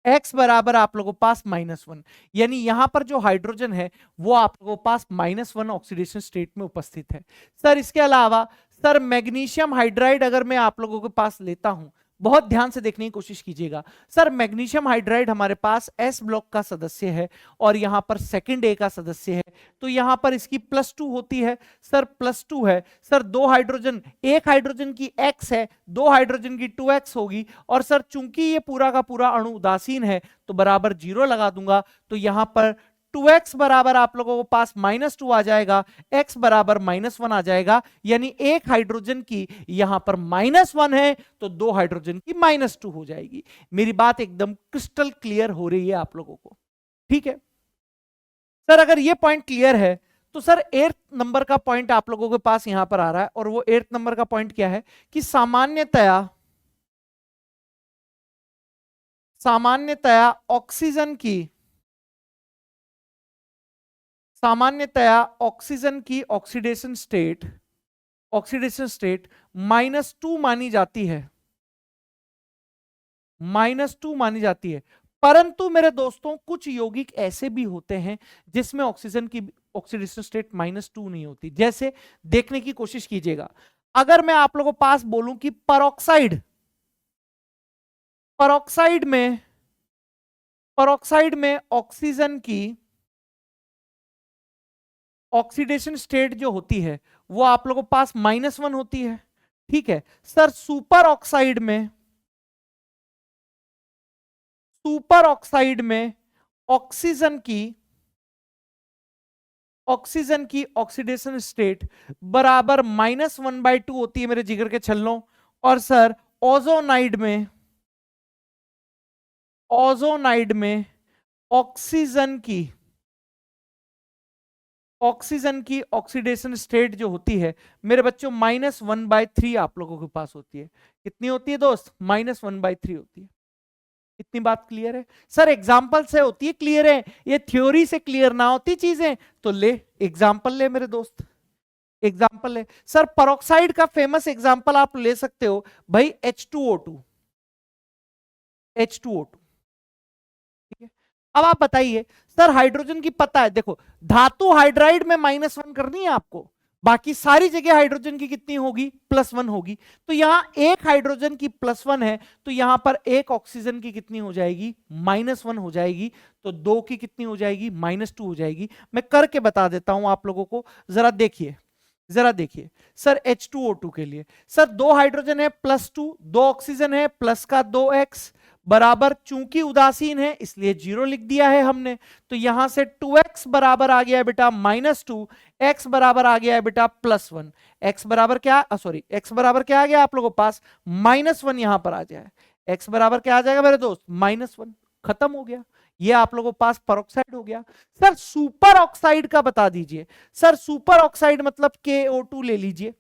x बराबर आप लोगों के पास -1, यानी यहां पर जो हाइड्रोजन है वो आप लोगों के पास -1 ऑक्सीडेशन स्टेट में उपस्थित है। सर इसके अलावा सर मैग्नीशियम हाइड्राइड अगर मैं आप लोगों के पास लेता हूं, बहुत ध्यान से देखने की कोशिश कीजिएगा। सर मैग्नीशियम हाइड्राइड हमारे पास S ब्लॉक का सदस्य है और यहां पर सेकंड ए का सदस्य है, तो यहां पर इसकी +2 होती है। सर +2 है, सर दो हाइड्रोजन, एक हाइड्रोजन की X है, दो हाइड्रोजन की 2X होगी, और सर चूंकि ये पूरा का पूरा अणु उदासीन है तो बराबर 0 लगा दूंगा, तो यहां पर 2x बराबर आप लोगों के पास -2 आ जाएगा, x बराबर -1 आ जाएगा, यानी एक हाइड्रोजन की यहां पर -1 है तो दो हाइड्रोजन की -2 हो जाएगी। मेरी बात एकदम क्रिस्टल क्लियर हो रही है आप लोगों को? ठीक है सर, अगर ये पॉइंट क्लियर है तो सर 8th नंबर का पॉइंट आप लोगों के पास यहां पर आ रहा है, और वो 8th नंबर का पॉइंट क्या है कि सामान्यतया, सामान्यतया ऑक्सीजन की, सामान्यतया ऑक्सीजन की ऑक्सीडेशन स्टेट, ऑक्सीडेशन स्टेट -2 मानी जाती है, -2 मानी जाती है। परंतु मेरे दोस्तों कुछ यौगिक ऐसे भी होते हैं जिसमें ऑक्सीजन की ऑक्सीडेशन स्टेट -2 नहीं होती। जैसे देखने की कोशिश कीजिएगा, अगर मैं आप लोगों के पास बोलूं कि परऑक्साइड, परऑक्साइड में, परऑक्साइड में ऑक्सीजन की ऑक्सीडेशन स्टेट जो होती है वो आप लोगों के पास -1 होती है। ठीक है सर, सुपर ऑक्साइड में, सुपर ऑक्साइड में ऑक्सीजन की, ऑक्सीजन की ऑक्सीडेशन स्टेट बराबर -1/2 होती है मेरे जिगर के छल्लों। और सर ओजोनाइड में, ओजोनाइड में ऑक्सीजन की, ऑक्सीजन की ऑक्सीडेशन स्टेट जो होती है मेरे बच्चों -1/3 आप लोगों के पास होती है। कितनी होती है दोस्त? -1/3 होती है। इतनी बात क्लियर है? सर एग्जाम्पल से होती है क्लियर है, ये थ्योरी से क्लियर ना होती चीजें तो ले एग्जाम्पल ले मेरे दोस्त, एग्जाम्पल ले। सर परऑक्साइड का फेमस एग्जाम्पल आप ले सकते हो भाई H2O2, H2O2। ठीक है, अब आप बताइए सर, हाइड्रोजन की पता है, देखो धातु हाइड्राइड में -1 करनी है आपको, बाकी सारी जगह हाइड्रोजन की कितनी होगी, +1 होगी। तो यहां एक हाइड्रोजन की +1 है, तो यहां पर एक ऑक्सीजन की कितनी हो जाएगी, -1 हो जाएगी। तो दो की कितनी हो जाएगी, -2 हो जाएगी। मैं करके बता देता हूं आप लोगों को, जरा देखिए, जरा देखिए सर। H2O2 के लिए सर दो हाइड्रोजन है +2, दो ऑक्सीजन है प्लस का 2x बराबर, चूंकि उदासीन है इसलिए 0 लिख दिया है हमने। तो यहां से 2x बराबर आ गया है बेटा -2, x बराबर आ गया है बेटा +1। x बराबर क्या, सॉरी x बराबर क्या आ गया आप लोगों के पास, -1 यहां पर आ जाए। x बराबर क्या आ जाएगा मेरे दोस्त, -1। खत्म हो गया, ये आप लोगों के पास परऑक्साइड हो गया। सर सुपर ऑक्साइड का बता दीजिए। सर सुपर ऑक्साइड मतलब KO2 ले लीजिए,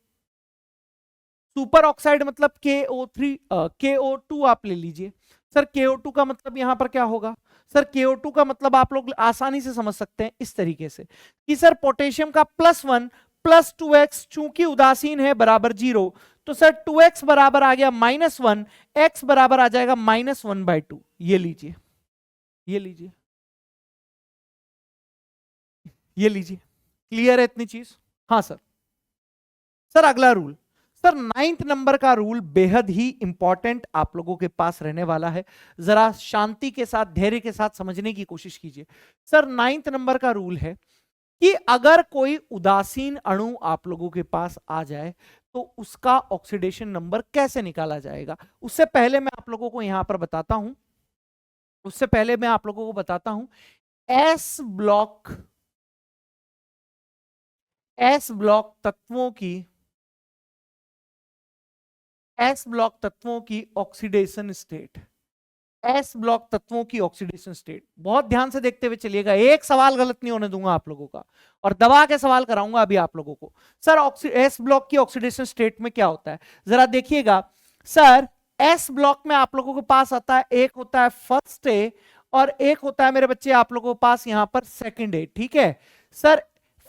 सुपर ऑक्साइड मतलब KO2 आप ले लीजिए। सर KO2 का मतलब यहां पर क्या होगा, सर KO2 का मतलब आप लोग आसानी से समझ सकते हैं इस तरीके से कि सर पोटेशियम का +1 + 2x चूंकि उदासीन है बराबर 0, तो सर 2x बराबर आ गया -1, x बराबर आ जाएगा -1/2। ये लीजिए, ये लीजिए, ये लीजिए। क्लियर है इतनी चीज? हाँ सर। सर अगला रूल, सर 9th नंबर का रूल बेहद ही इंपॉर्टेंट आप लोगों के पास रहने वाला है। जरा शांति के साथ, धैर्य के साथ समझने की कोशिश कीजिए। सर 9th नंबर का रूल है कि अगर कोई उदासीन अणु आप लोगों के पास आ जाए तो उसका ऑक्सीडेशन नंबर कैसे निकाला जाएगा। उससे पहले मैं आप लोगों को यहां पर बताता हूं, उससे पहले मैं आप लोगों को बताता हूं एस ब्लॉक, एस ब्लॉक तत्वों की, एस ब्लॉक तत्वों की ऑक्सीडेशन स्टेट, एस ब्लॉक तत्वों की ऑक्सीडेशन स्टेट। बहुत ध्यान से देखते हुए चलिएगा, एक सवाल गलत नहीं होने दूंगा आप लोगों का, और दबा के सवाल कराऊंगा अभी आप लोगों को। सर एस ब्लॉक की ऑक्सीडेशन स्टेट में क्या होता है, जरा देखिएगा। सर एस ब्लॉक में आप लोगों के पास आता है, एक होता है फर्स्ट ए और एक होता है मेरे बच्चे आप लोगों के पास यहां पर सेकंड ए। ठीक है सर,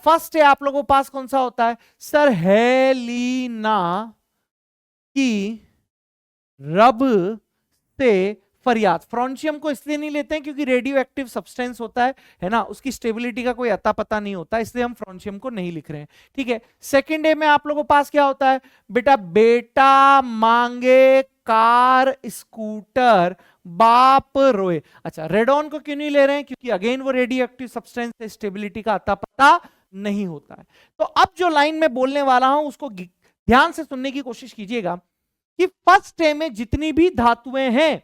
फर्स्ट ए आप लोगों के पास कौन सा होता है, सर हेलिना की रब से फरियाद। फ्रॉन्शियम को इसलिए नहीं लेते हैं क्योंकि रेडियो एक्टिव सब्सटेंस होता है ना, उसकी स्टेबिलिटी का कोई अता पता नहीं होता, इसलिए हम फ्रॉन्शियम को नहीं लिख रहे हैं। ठीक है, सेकंड ए में आप लोगों के पास क्या होता है बेटा, बेटा मांगे कार स्कूटर बाप रोए। अच्छा, रेडॉन को क्यों नहीं ले रहे हैं, क्योंकि अगेन वो रेडियो एक्टिव सब्सटेंस है, स्टेबिलिटी का अता पता नहीं होता है। तो अब जो लाइन में बोलने वाला हूं उसको ध्यान से सुनने की कोशिश कीजिएगा कि फर्स्ट ए में जितनी भी धातुएं हैं,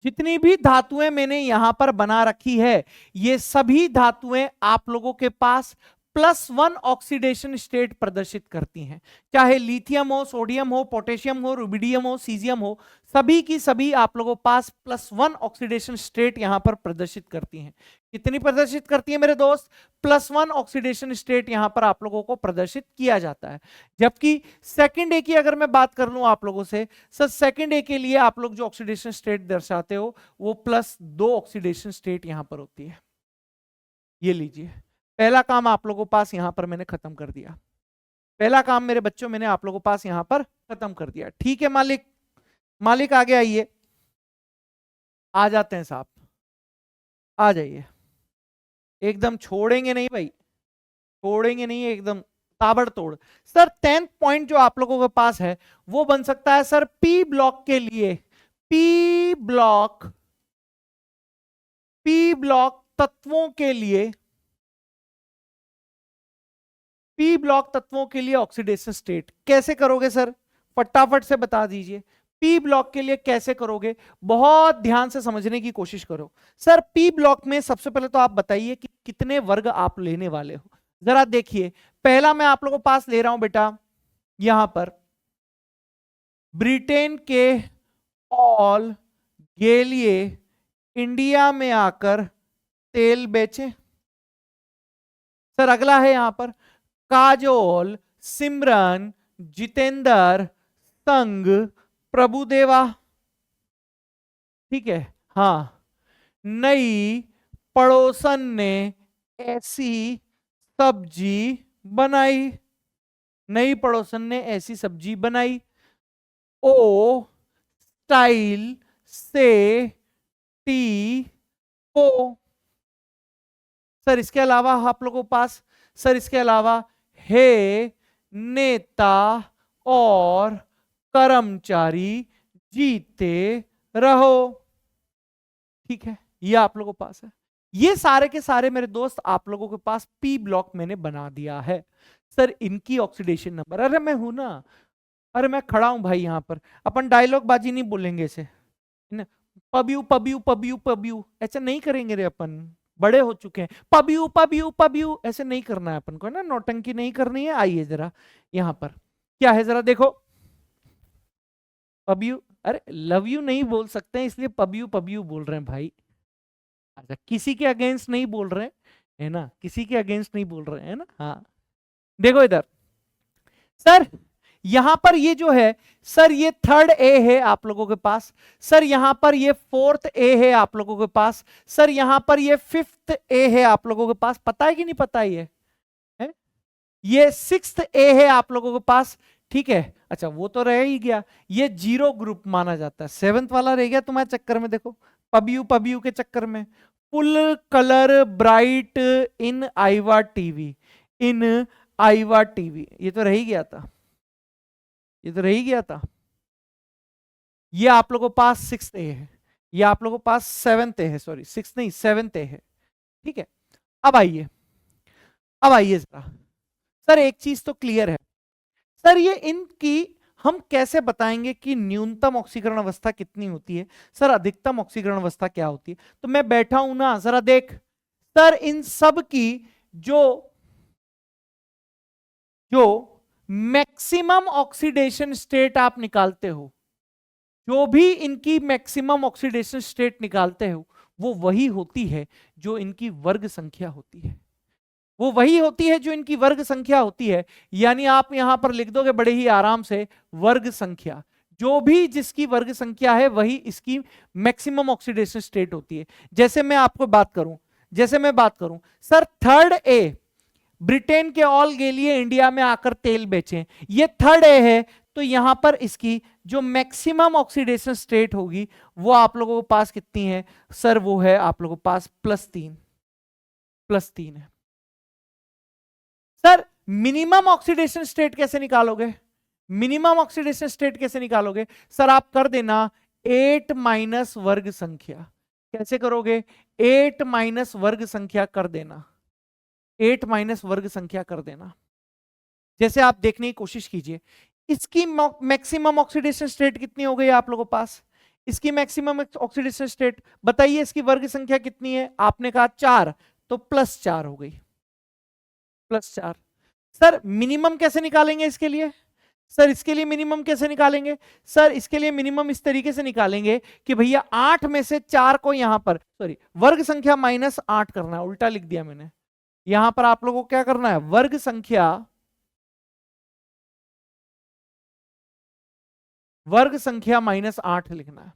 जितनी भी धातुएं मैंने यहां पर बना रखी है, ये सभी धातुएं आप लोगों के पास +1 ऑक्सीडेशन स्टेट प्रदर्शित करती हैं। चाहे लिथियम हो, सोडियम हो, पोटेशियम हो, रुबिडियम हो, सीजियम हो, सभी की सभी आप लोगों के पास +1 ऑक्सीडेशन स्टेट यहां पर प्रदर्शित करती हैं। कितनी प्रदर्शित करती है मेरे दोस्त, +1 ऑक्सीडेशन स्टेट यहां पर आप लोगों को प्रदर्शित किया जाता है। जबकि सेकंड ए की अगर मैं बात कर लूं आप लोगों से, सर सेकंड ए के लिए आप लोग जो ऑक्सीडेशन स्टेट दर्शाते हो वो +2 ऑक्सीडेशन स्टेट यहां पर होती है। ये लीजिए, पहला काम आप लोगों के पास यहां पर मैंने खत्म कर दिया, पहला काम मेरे बच्चों मैंने आप लोगों के पास यहां पर खत्म कर दिया। ठीक है मालिक, मालिक आगे आइए, आ जाते हैं साहब, आ जाइए। एकदम छोड़ेंगे नहीं भाई, छोड़ेंगे नहीं एकदम ताबड़तोड़। सर 10th पॉइंट जो आप लोगों के पास है वो बन सकता है सर पी ब्लॉक के लिए, पी ब्लॉक, पी ब्लॉक तत्वों के लिए, पी ब्लॉक तत्वों के लिए ऑक्सीडेशन स्टेट कैसे करोगे सर, फटाफट से बता दीजिए। पी ब्लॉक के लिए कैसे करोगे, बहुत ध्यान से समझने की कोशिश करो। सर पी ब्लॉक में सबसे पहले तो आप बताइए कि कितने वर्ग आप लेने वाले हो। जरा देखिए, पहला मैं आप लोगों के पास ले रहा हूं बेटा, यहां पर ब्रिटेन के ऑल गेलिए इंडिया में आकर तेल बेचे। सर अगला है यहां पर काजोल, सिमरन, जितेंद्र, संग, प्रभुदेवा। ठीक है, हाँ, नई पड़ोसन ने ऐसी सब्जी बनाई, नई पड़ोसन ने ऐसी सब्जी बनाई। ओ स्टाइल से टी ओ सर इसके अलावा आप लोगों के पास, सर इसके अलावा हे नेता और कर्मचारी जीते रहो। ठीक है, ये आप लोगों के पास है। ये सारे के सारे मेरे दोस्त आप लोगों के पास पी ब्लॉक मैंने बना दिया है। सर इनकी ऑक्सीडेशन नंबर, अरे मैं हूं ना, अरे मैं खड़ा हूं भाई यहां पर। अपन डायलॉग बाजी नहीं बोलेंगे इसे, पब्यू पब्यू पब्यू पब्यू ऐसे नहीं करेंगे रे, अपन बड़े हो चुके हैं। पब्यू पब्यू पब्यू ऐसे नहीं करना है अपन को ना, नौटंकी नहीं करनी है। आइए जरा यहां पर क्या है जरा देखो, पब्यू, अरे लव यू नहीं बोल सकते हैं इसलिए पब्यू पब्यू बोल रहे हैं भाई। अच्छा किसी के अगेंस्ट नहीं बोल रहे है ना, किसी के अगेंस्ट नहीं बोल रहे हैं ना। हाँ देखो इधर सर, यहां पर ये जो है सर ये थर्ड ए है आप लोगों के पास, सर यहां पर ये फोर्थ ए है आप लोगों के पास, सर यहां पर ये फिफ्थ ए है आप लोगों के पास। पता है कि नहीं पता है? ये सिक्स्थ ए है आप लोगों के पास। ठीक है, अच्छा वो तो रह ही गया, ये जीरो ग्रुप माना जाता है। सेवेंथ वाला रह गया तुम्हारे चक्कर में, देखो पब्यू पब्यू के चक्कर में। Full colour bright in Aiwa TV, in Aiwa TV, ये तो रह ही गया था, ये तो रह ही गया था। ये आप लोगों के पास सिक्स्थ ए है, ये आप लोगों के पास सेवेंथ ए है, सॉरी सिक्स नहीं सेवेंथ ए है। ठीक है, अब आइए, अब आइए जरा सर एक चीज तो क्लियर है सर, ये इनकी हम कैसे बताएंगे कि न्यूनतम ऑक्सीकरण अवस्था कितनी होती है, सर अधिकतम ऑक्सीकरण अवस्था क्या होती है। तो मैं बैठा हूं ना, जरा देख सर इन सब की जो जो मैक्सिमम ऑक्सीडेशन स्टेट आप निकालते हो, जो भी इनकी मैक्सिमम ऑक्सीडेशन स्टेट निकालते हो, वो वही होती है जो इनकी वर्ग संख्या होती है, वो वही होती है जो इनकी वर्ग संख्या होती है। यानी आप यहां पर लिख दोगे बड़े ही आराम से, वर्ग संख्या, जो भी जिसकी वर्ग संख्या है वही इसकी मैक्सिमम ऑक्सीडेशन स्टेट होती है। जैसे मैं आपको बात करूं, जैसे मैं बात करूं सर थर्ड ए, ब्रिटेन के ऑल के लिए इंडिया में आकर तेल बेचें, ये थर्ड ए है, तो यहां पर इसकी जो मैक्सिमम ऑक्सीडेशन स्टेट होगी वो आप लोगों के पास कितनी है सर, वो है आप लोगों के पास +3, +3 है। सर मिनिमम ऑक्सीडेशन स्टेट कैसे निकालोगे, मिनिमम ऑक्सीडेशन स्टेट कैसे निकालोगे सर, आप कर देना 8 माइनस वर्ग संख्या। कैसे करोगे, 8 माइनस वर्ग संख्या कर देना, 8 माइनस वर्ग संख्या कर देना। जैसे आप देखने की कोशिश कीजिए, इसकी मैक्सिमम ऑक्सीडेशन स्टेट कितनी हो गई आप लोगों के पास, इसकी मैक्सिमम ऑक्सीडेशन स्टेट बताइए, इसकी वर्ग संख्या कितनी है, आपने कहा 4, तो +4 हो गई, +4। सर मिनिमम कैसे निकालेंगे इसके लिए, सर इसके लिए मिनिमम कैसे निकालेंगे, सर इसके लिए मिनिमम इस तरीके से निकालेंगे कि भैया 8 में से 4 को यहां पर, सॉरी वर्ग संख्या -8 करना है, उल्टा लिख दिया मैंने। यहां पर आप लोगों को क्या करना है, वर्ग संख्या, वर्ग संख्या -8 लिखना है।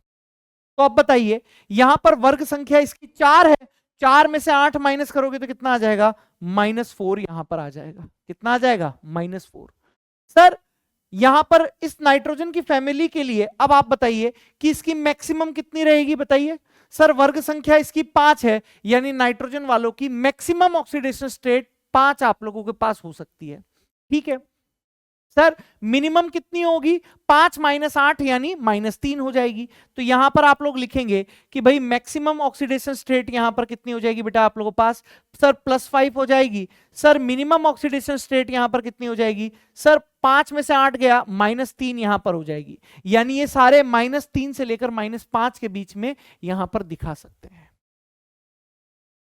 तो अब बताइए यहां पर वर्ग संख्या इसकी 4 है, 4 में से 8 माइनस करोगे तो कितना आ जाएगा, -4 यहां पर आ जाएगा, कितना आ जाएगा, -4। सर यहां पर इस नाइट्रोजन की फैमिली के लिए अब आप बताइए कि इसकी मैक्सिमम कितनी रहेगी, बताइए सर, वर्ग संख्या इसकी 5 है, यानी नाइट्रोजन वालों की मैक्सिमम ऑक्सीडेशन स्टेट 5 आप लोगों के पास हो सकती है। ठीक है सर, मिनिमम कितनी होगी, 5 - 8 यानी -3 हो जाएगी। तो यहां पर आप लोग लिखेंगे कि भाई मैक्सिमम ऑक्सीडेशन स्टेट यहां पर कितनी हो जाएगी बेटा आप लोगों के पास, सर +5 हो जाएगी। सर मिनिमम ऑक्सीडेशन स्टेट यहां पर कितनी हो जाएगी, सर 5 में से 8 गया, -3 यहां पर हो जाएगी। यानी ये सारे -3 से लेकर -5 के बीच में यहां पर दिखा सकते हैं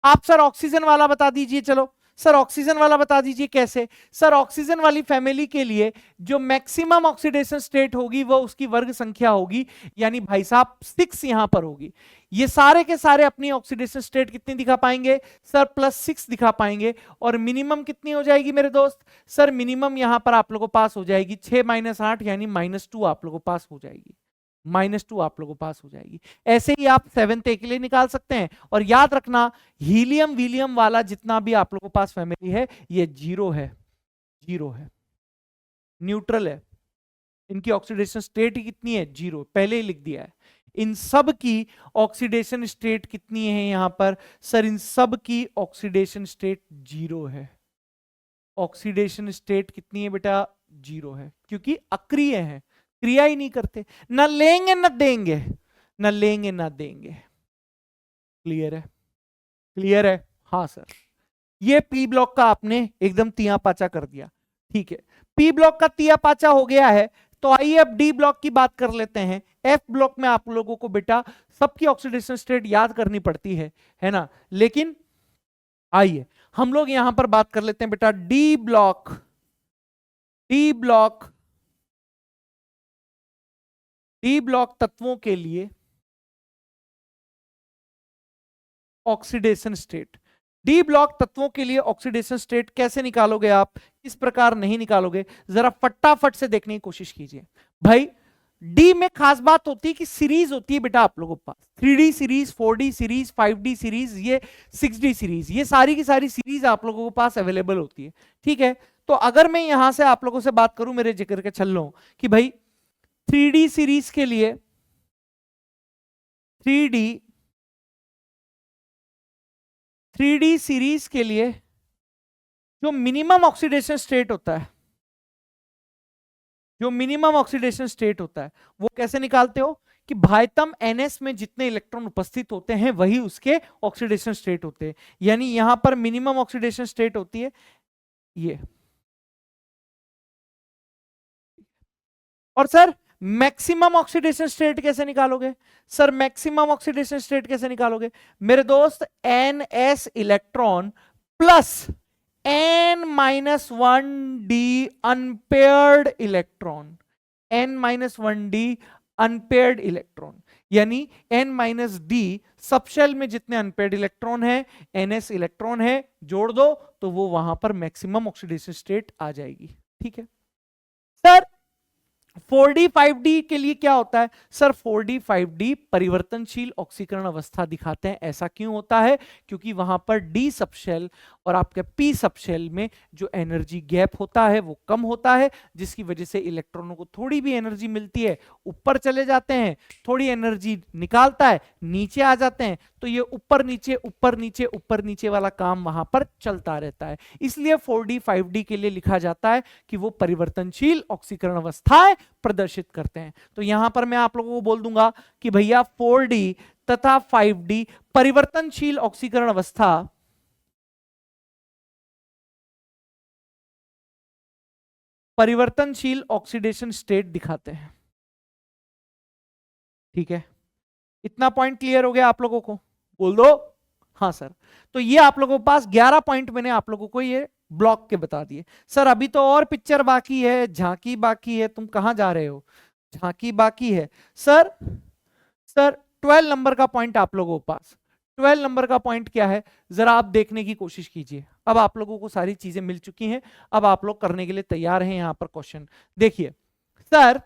आप। सर ऑक्सीजन वाला बता दीजिए, चलो सर ऑक्सीजन वाला बता दीजिए कैसे। सर ऑक्सीजन वाली फैमिली के लिए जो मैक्सिमम ऑक्सीडेशन स्टेट होगी वो उसकी वर्ग संख्या होगी, यानी भाई साहब 6 यहां पर होगी। ये सारे के सारे अपनी ऑक्सीडेशन स्टेट कितनी दिखा पाएंगे सर, +6 दिखा पाएंगे। और मिनिमम कितनी हो जाएगी मेरे दोस्त, सर मिनिमम यहां पर आप लोगों को पास हो जाएगी 6 - 8 यानी -2 आप लोगों को पास हो जाएगी, -2 आप लोगों को पास हो जाएगी। ऐसे ही आप 7th ए के लिए निकाल सकते हैं। और याद रखना हीलियम वीलियम वाला जितना भी आप लोगों के पास फैमिली है ये 0 है, 0 है, न्यूट्रल है, इनकी ऑक्सीडेशन स्टेट ही कितनी है, 0, पहले ही लिख दिया है। इन सब की ऑक्सीडेशन स्टेट कितनी है यहां पर? सर इन सब की ऑक्सीडेशन स्टेट 0 है। ऑक्सीडेशन स्टेट कितनी है बेटा? 0 है, क्योंकि अक्रिय है, क्रिया ही नहीं करते, ना लेंगे ना देंगे, ना लेंगे ना देंगे। क्लियर है? क्लियर है? हाँ सर। ये पी ब्लॉक का आपने एकदम तिया पाचा कर दिया। ठीक है, पी ब्लॉक का तिया पाचा हो गया है, तो आइए अब डी ब्लॉक की बात कर लेते हैं। एफ ब्लॉक में आप लोगों को बेटा सबकी ऑक्सीडेशन स्टेट याद करनी पड़ती है ना, लेकिन आइए हम लोग यहां पर बात कर लेते हैं बेटा D block. D block, D block तत्वों के लिए ऑक्सीडेशन स्टेट। डी ब्लॉक तत्वों के लिए ऑक्सीडेशन स्टेट कैसे निकालोगे आप? इस प्रकार नहीं निकालोगे, जरा फटाफट से देखने की कोशिश कीजिए। भाई डी में खास बात होती है कि सीरीज होती है बेटा आप लोगों के पास, 3D series, 4D series, 5D series, ये 6D सीरीज, ये सारी की सारी सीरीज आप लोगों के पास अवेलेबल होती है। ठीक है, तो अगर मैं यहां से आप लोगों से बात करूं मेरे जिक्र के छल्लों कि भाई 3D सीरीज के लिए 3D सीरीज के लिए जो मिनिमम ऑक्सीडेशन स्टेट होता है, जो मिनिमम ऑक्सीडेशन स्टेट होता है वो कैसे निकालते हो कि भाइतम NS में जितने इलेक्ट्रॉन उपस्थित होते हैं वही उसके ऑक्सीडेशन स्टेट होते हैं। यानी यहां पर मिनिमम ऑक्सीडेशन स्टेट होती है ये। और सर मैक्सिमम ऑक्सीडेशन स्टेट कैसे निकालोगे? सर मैक्सिमम ऑक्सीडेशन स्टेट कैसे निकालोगे मेरे दोस्त? NS electron plus n-1d unpaired electron, n-1d unpaired electron, यानी n-d सबशेल में जितने अनपेयर्ड इलेक्ट्रॉन है, NS इलेक्ट्रॉन है, जोड़ दो तो वो वहां पर मैक्सिमम ऑक्सीडेशन स्टेट आ जाएगी। ठीक है सर, 4D 5D के लिए क्या होता है? सर 4D 5D परिवर्तनशील ऑक्सीकरण अवस्था दिखाते हैं। ऐसा क्यों होता है? क्योंकि वहां पर D सबशेल और आपके P सबशेल में जो एनर्जी गैप होता है वो कम होता है, जिसकी वजह से इलेक्ट्रॉनों को थोड़ी भी एनर्जी मिलती है ऊपर चले जाते हैं, थोड़ी एनर्जी निकालता है नीचे आ जाते हैं, तो ये ऊपर नीचे ऊपर नीचे ऊपर नीचे वाला काम वहां पर चलता रहता है। इसलिए 4D 5D के लिए लिखा जाता है कि वो परिवर्तनशील ऑक्सीकरण अवस्थाएं प्रदर्शित करते हैं। तो यहां पर मैं आप लोगों को बोल दूंगा कि भैया 4D तथा 5D परिवर्तनशील ऑक्सीकरण अवस्था, परिवर्तनशील ऑक्सीडेशन स्टेट दिखाते हैं। ठीक है, इतना पॉइंट क्लियर हो गया आप लोगों को? बोल दो हाँ सर। तो ये आप लोगों के पास 11 पॉइंट मैंने आप लोगों को ये ब्लॉक के बता दिए। सर अभी तो और पिक्चर बाकी है, झांकी बाकी है, तुम कहां जा रहे हो? झांकी बाकी है सर। सर 12 नंबर का पॉइंट आप लोगों के पास, 12 नंबर का पॉइंट क्या है जरा आप देखने की कोशिश कीजिए। अब आप लोगों को सारी चीजें मिल चुकी हैं, अब आप लोग करने के लिए तैयार हैं। यहां पर क्वेश्चन देखिए सर,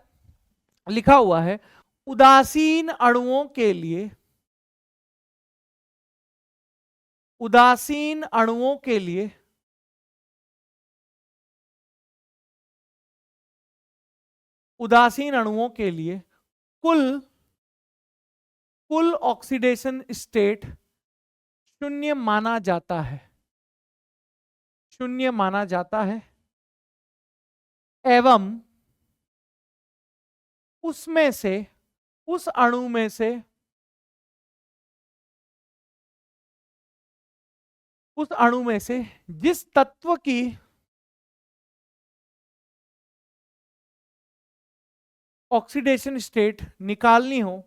लिखा हुआ है उदासीन अणुओं के लिए, उदासीन अणुओं के लिए उदासीन अणुओं के लिए कुल कुल ऑक्सीडेशन स्टेट शून्य माना जाता है, शून्य माना जाता है, एवं उसमें से, उस अणु में से, उस अणु में से जिस तत्व की ऑक्सीडेशन स्टेट निकालनी हो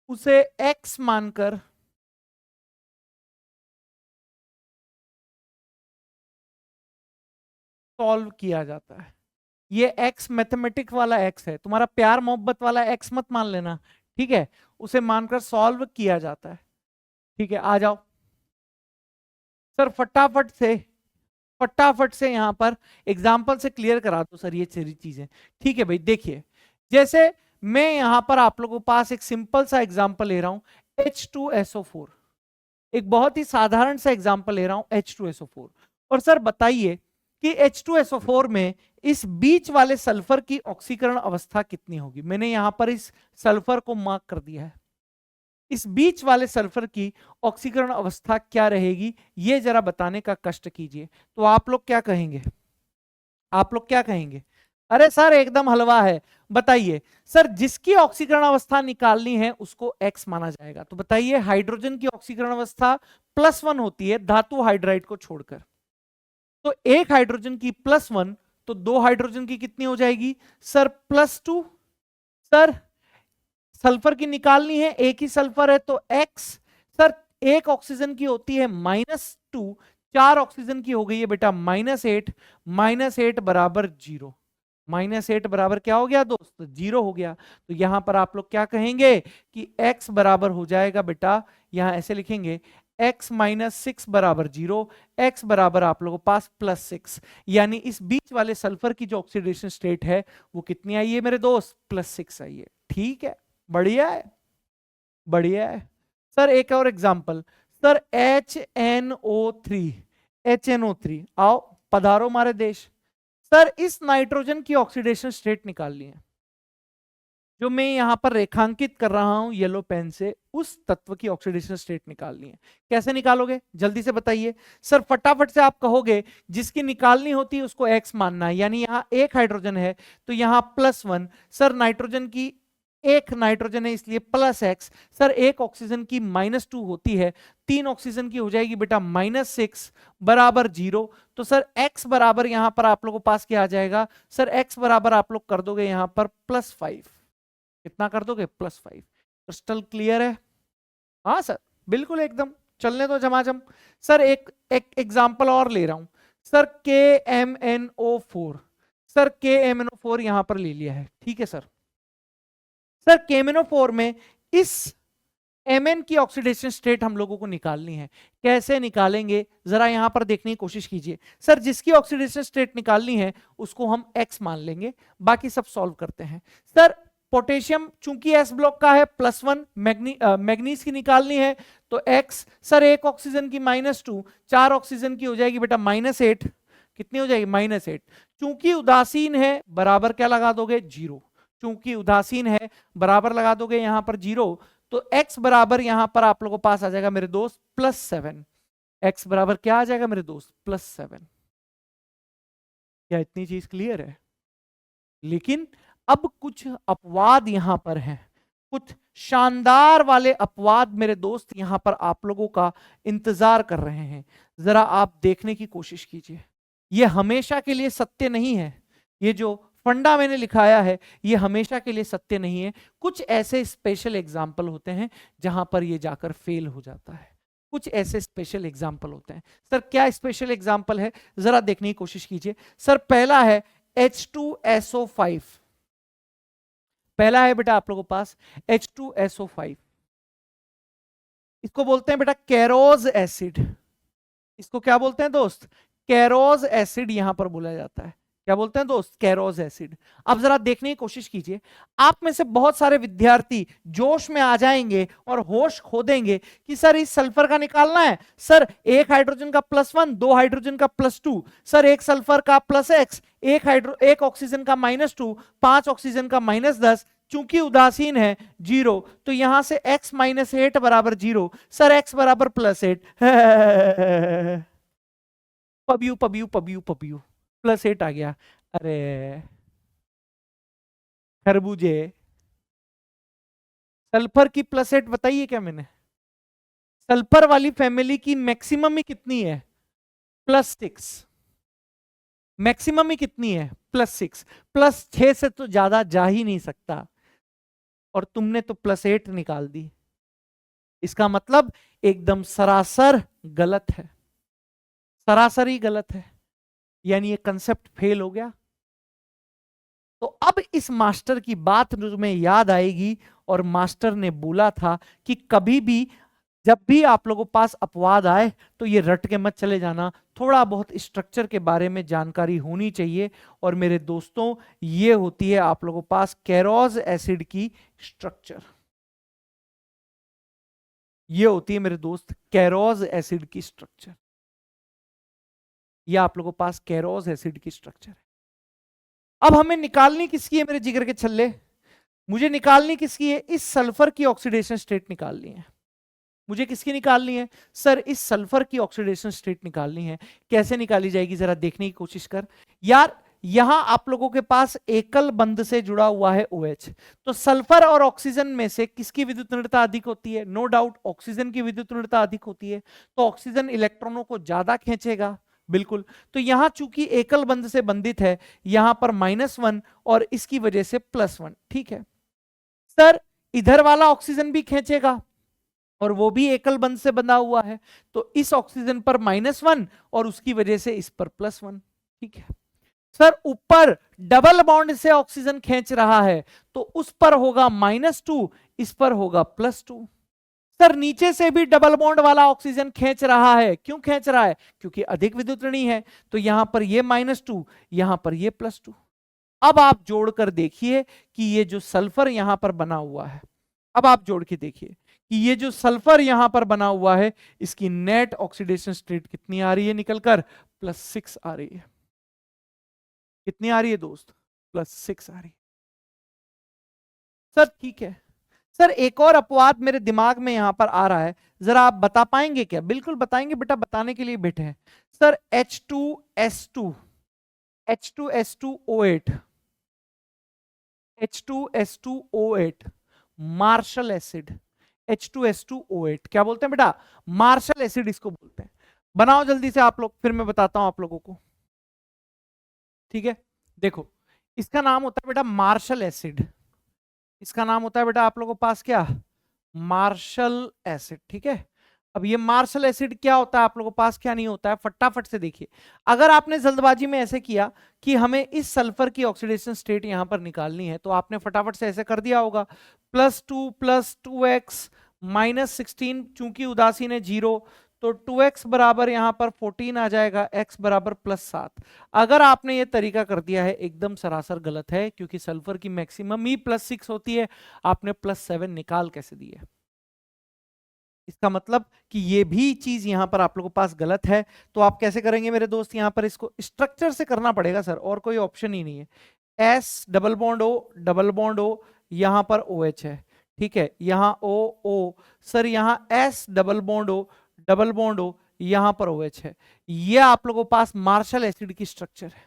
उसे X मानकर सॉल्व किया जाता है। ये X मैथमेटिक वाला X है, तुम्हारा प्यार मोहब्बत वाला X मत मान लेना, ठीक है? उसे मानकर सॉल्व किया जाता है। ठीक है, आ जाओ सर फटाफट से यहां पर एग्जाम्पल से क्लियर करा दो सर ये सारी चीजें। ठीक है भाई, देखिए जैसे मैं यहां पर आप लोगों के पास एक सिंपल सा एग्जाम्पल ले रहा हूं H2SO4, एक बहुत ही साधारण सा एग्जाम्पल ले रहा हूं H2SO4। और सर बताइए कि H2SO4 में इस बीच वाले सल्फर की ऑक्सीकरण अवस्था कितनी होगी। मैंने यहां पर इस सल्फर को मार्क कर दिया है। इस बीच वाले सल्फर की ऑक्सीकरण अवस्था क्या रहेगी, यह जरा बताने का कष्ट कीजिए। तो आप लोग क्या कहेंगे, आप लोग क्या कहेंगे? अरे सर एकदम हलवा है। बताइए सर, जिसकी ऑक्सीकरण अवस्था निकालनी है उसको X माना जाएगा। तो बताइए, हाइड्रोजन की ऑक्सीकरण अवस्था +1 होती है धातु हाइड्राइड को छोड़कर। तो एक हाइड्रोजन की +1, तो दो हाइड्रोजन की कितनी हो जाएगी सर? +2। सर सल्फर की निकालनी है, एक ही सल्फर है तो X। सर एक ऑक्सीजन की होती है -2, 4 ऑक्सीजन की हो गई है बेटा -8। -8 बराबर 0। -8 बराबर क्या हो गया दोस्त? 0 हो गया। तो यहां पर आप लोग क्या कहेंगे कि X बराबर हो जाएगा बेटा, यहां ऐसे लिखेंगे X -6 बराबर 0, X बराबर आप लोगों के पास +6। यानी इस बीच वाले सल्फर की जो ऑक्सीडेशन स्टेट है वो कितनी आई है मेरे दोस्त? +6 आई है। ठीक है, बढ़िया है, बढ़िया है। सर एक और एग्जांपल, सर HNO3, HNO3 आओ पधारो हमारे देश। सर इस नाइट्रोजन की ऑक्सीडेशन स्टेट निकालनी है, जो मैं यहां पर रेखांकित कर रहा हूं येलो पेन से, उस तत्व की ऑक्सीडेशन स्टेट निकालनी है। कैसे निकालोगे जल्दी से बताइए। सर फटाफट से आप कहोगे जिसकी निकालनी होती है उसको X मानना है, यानी यहां एक हाइड्रोजन है तो यहां +1। सर नाइट्रोजन की एक नाइट्रोजन है इसलिए +X। सर एक ऑक्सीजन की -2 होती है, 3 ऑक्सीजन की हो जाएगी बेटा -6 बराबर 0। तो सर X बराबर यहां पर आप लोगों के पास क्या आ जाएगा? सर X बराबर आप लोग कर दोगे यहां पर +5। कितना कर दोगे? +5। क्रिस्टल क्लियर है? हाँ सर बिल्कुल एकदम, चलने दो झमाझम। सर एक एग्जांपल और ले रहा हूं। सर KMNO4, सर KMNO4 यहां पर ले लिया है, ठीक है सर। सर KMNO4 में इस Mn की ऑक्सीडेशन स्टेट हम लोगों को निकालनी है। कैसे निकालेंगे जरा यहां पर देखने की कोशिश कीजिए। सर जिसकी ऑक्सीडेशन स्टेट निकालनी है उसको हम X मान लेंगे, बाकी सब सॉल्व करते हैं। सर पोटेशियम चूंकि S ब्लॉक का है +1, मैग्नीज की निकालनी है तो X। सर एक ऑक्सीजन की -2, 4 ऑक्सीजन की हो जाएगी बेटा -8। कितनी हो जाएगी? -8। चूंकि उदासीन है बराबर क्या लगा दोगे? 0। चूंकि उदासीन है बराबर लगा दोगे यहां पर 0। तो X बराबर यहां पर आप लोगों के पास आ जाएगा मेरे दोस्त +7। X बराबर क्या आ जाएगा मेरे दोस्त? +7। क्या इतनी चीज क्लियर है? लेकिन अब कुछ अपवाद यहां पर हैं, कुछ शानदार वाले अपवाद मेरे दोस्त यहां पर आप लोगों का इंतजार कर रहे हैं। जरा आप देखने की कोशिश कीजिए। यह हमेशा के लिए सत्य नहीं है, ये जो फंडा मैंने लिखाया है ये हमेशा के लिए सत्य नहीं है। कुछ ऐसे स्पेशल एग्जाम्पल होते हैं जहां पर ये जाकर फेल हो जाता है। कुछ ऐसे स्पेशल एग्जाम्पल होते हैं। सर क्या स्पेशल एग्जाम्पल है जरा देखने की कोशिश कीजिए। सर पहला है H2SO5। पहला है बेटा आप लोगों के पास H2SO5, इसको बोलते हैं बेटा केरोज एसिड। इसको क्या बोलते हैं दोस्त? केरोज एसिड यहां पर बोला जाता है। क्या बोलते हैं दोस्त? केरोज एसिड। अब जरा देखने की कोशिश कीजिए, आप में से बहुत सारे विद्यार्थी जोश में आ जाएंगे और होश खो देंगे कि सर इस सल्फर का निकालना है। सर एक हाइड्रोजन का +1, दो हाइड्रोजन का +2, सर एक सल्फर का +X, एक ऑक्सीजन का -2, 5 ऑक्सीजन का -10। चूंकि उदासीन है 0, तो यहां से X -8 बराबर 0। सर X बराबर +8 पबियू पबियू पबियू पबियू +8 आ गया। अरे खरबूजे, सल्फर की +8 बताइए क्या मैंने? सल्फर वाली फैमिली की मैक्सिमम ही कितनी है? +6। मैक्सिमम ही कितनी है? +6। +6 से तो ज्यादा जा ही नहीं सकता, और तुमने तो +8 निकाल दी। इसका मतलब एकदम सरासर गलत है, सरासर ही गलत है, यानी ये कंसेप्ट फेल हो गया। तो अब इस मास्टर की बात तुम्हें याद आएगी, और मास्टर ने बोला था कि कभी भी जब भी आप लोगों के पास अपवाद आए तो ये रट के मत चले जाना, थोड़ा बहुत स्ट्रक्चर के बारे में जानकारी होनी चाहिए। और मेरे दोस्तों ये होती है आप लोगों के पास केरोज एसिड की स्ट्रक्चर। ये होती है मेरे दोस्त केरोज एसिड की स्ट्रक्चर। ये आप लोगों के पास केरोज एसिड की स्ट्रक्चर है। अब हमें निकालनी किसकी है मेरे जिगर के छल्ले? मुझे निकालनी किसकी है? इस सल्फर की ऑक्सीडेशन स्टेट निकालनी है। मुझे किसकी निकालनी है सर? इस सल्फर की ऑक्सीडेशन स्टेट निकालनी है। कैसे निकाली जाएगी जरा देखने की कोशिश कर यार। यहां आप लोगों के पास एकल बंध से जुड़ा हुआ है OH, तो सल्फर और ऑक्सीजन में से किसकी विद्युत ऋणता अधिक होती है? नो डाउट ऑक्सीजन की विद्युत ऋणता अधिक होती है, तो ऑक्सीजन इलेक्ट्रॉनों को ज्यादा खींचेगा, बिल्कुल। तो यहां चूंकि एकल बंध से बंधित है, यहां पर -1 और इसकी वजह से +1, ठीक है सर। इधर वाला ऑक्सीजन भी खींचेगा और वो भी एकल बंध से बंधा हुआ है, तो इस ऑक्सीजन पर -1 और उसकी वजह से इस पर +1, ठीक है सर। ऊपर डबल बॉन्ड से ऑक्सीजन खींच रहा है, तो उस पर होगा -2, इस पर होगा +2। सर नीचे से भी डबल बॉन्ड वाला ऑक्सीजन खींच रहा है, क्यों खींच रहा है? क्योंकि अधिक विद्युत ऋणी है, तो यहां पर ये -2, यहां पर ये +2। अब आप जोड़कर देखिए कि ये जो सल्फर यहां पर बना हुआ है, अब आप जोड़ के देखिए कि ये जो सल्फर यहां पर बना हुआ है, इसकी नेट ऑक्सीडेशन स्टेट कितनी आ रही है निकलकर? +6 आ रही है। कितनी आ रही है दोस्त? +6 आ रही है। सर ठीक है सर, एक और अपवाद मेरे दिमाग में यहां पर आ रहा है, जरा आप बता पाएंगे क्या? बिल्कुल बताएंगे बेटा, बताने के लिए बैठे हैं sir. H2S2 H2S2O8 H2S2O8 martial acid, H2S2O8 क्या बोलते हैं बेटा? मार्शल एसिड इसको बोलते हैं। बनाओ जल्दी से आप लोग, फिर मैं बताता हूं आप लोगों को, ठीक है। देखो इसका नाम होता है बेटा मार्शल एसिड, इसका नाम होता है बेटा आप लोगों के पास क्या? मार्शल एसिड, ठीक है। अब ये मार्शल एसिड क्या होता है आप लोगों के पास, क्या नहीं होता है, फटाफट से देखिए। अगर आपने जल्दबाजी में ऐसे किया कि हमें इस सल्फर की ऑक्सीडेशन स्टेट यहां पर निकालनी है, तो आपने फटाफट से ऐसे कर दिया होगा, +2 + 2x -16, चूंकि उदासीन है 0, तो 2x बराबर यहां पर 14 आ जाएगा, x बराबर +7। अगर आपने ये तरीका कर दिया है, एकदम सरासर गलत है, क्योंकि सल्फर की मैक्सिमम ही +6 होती है। आपने +7 निकाल कैसे दी है? इसका मतलब कि ये भी चीज यहां पर आप लोगों के पास गलत है। तो आप कैसे करेंगे मेरे दोस्त? यहां पर इसको स्ट्रक्चर से करना पड़ेगा सर, और कोई ऑप्शन ही नहीं है। S double bond O double bond O, यहां पर OH है, ठीक है, यहां O O, सर यहां S double bond O double bond O, यहां पर OH है। ये आप लोगों के पास मार्शल एसिड की स्ट्रक्चर है।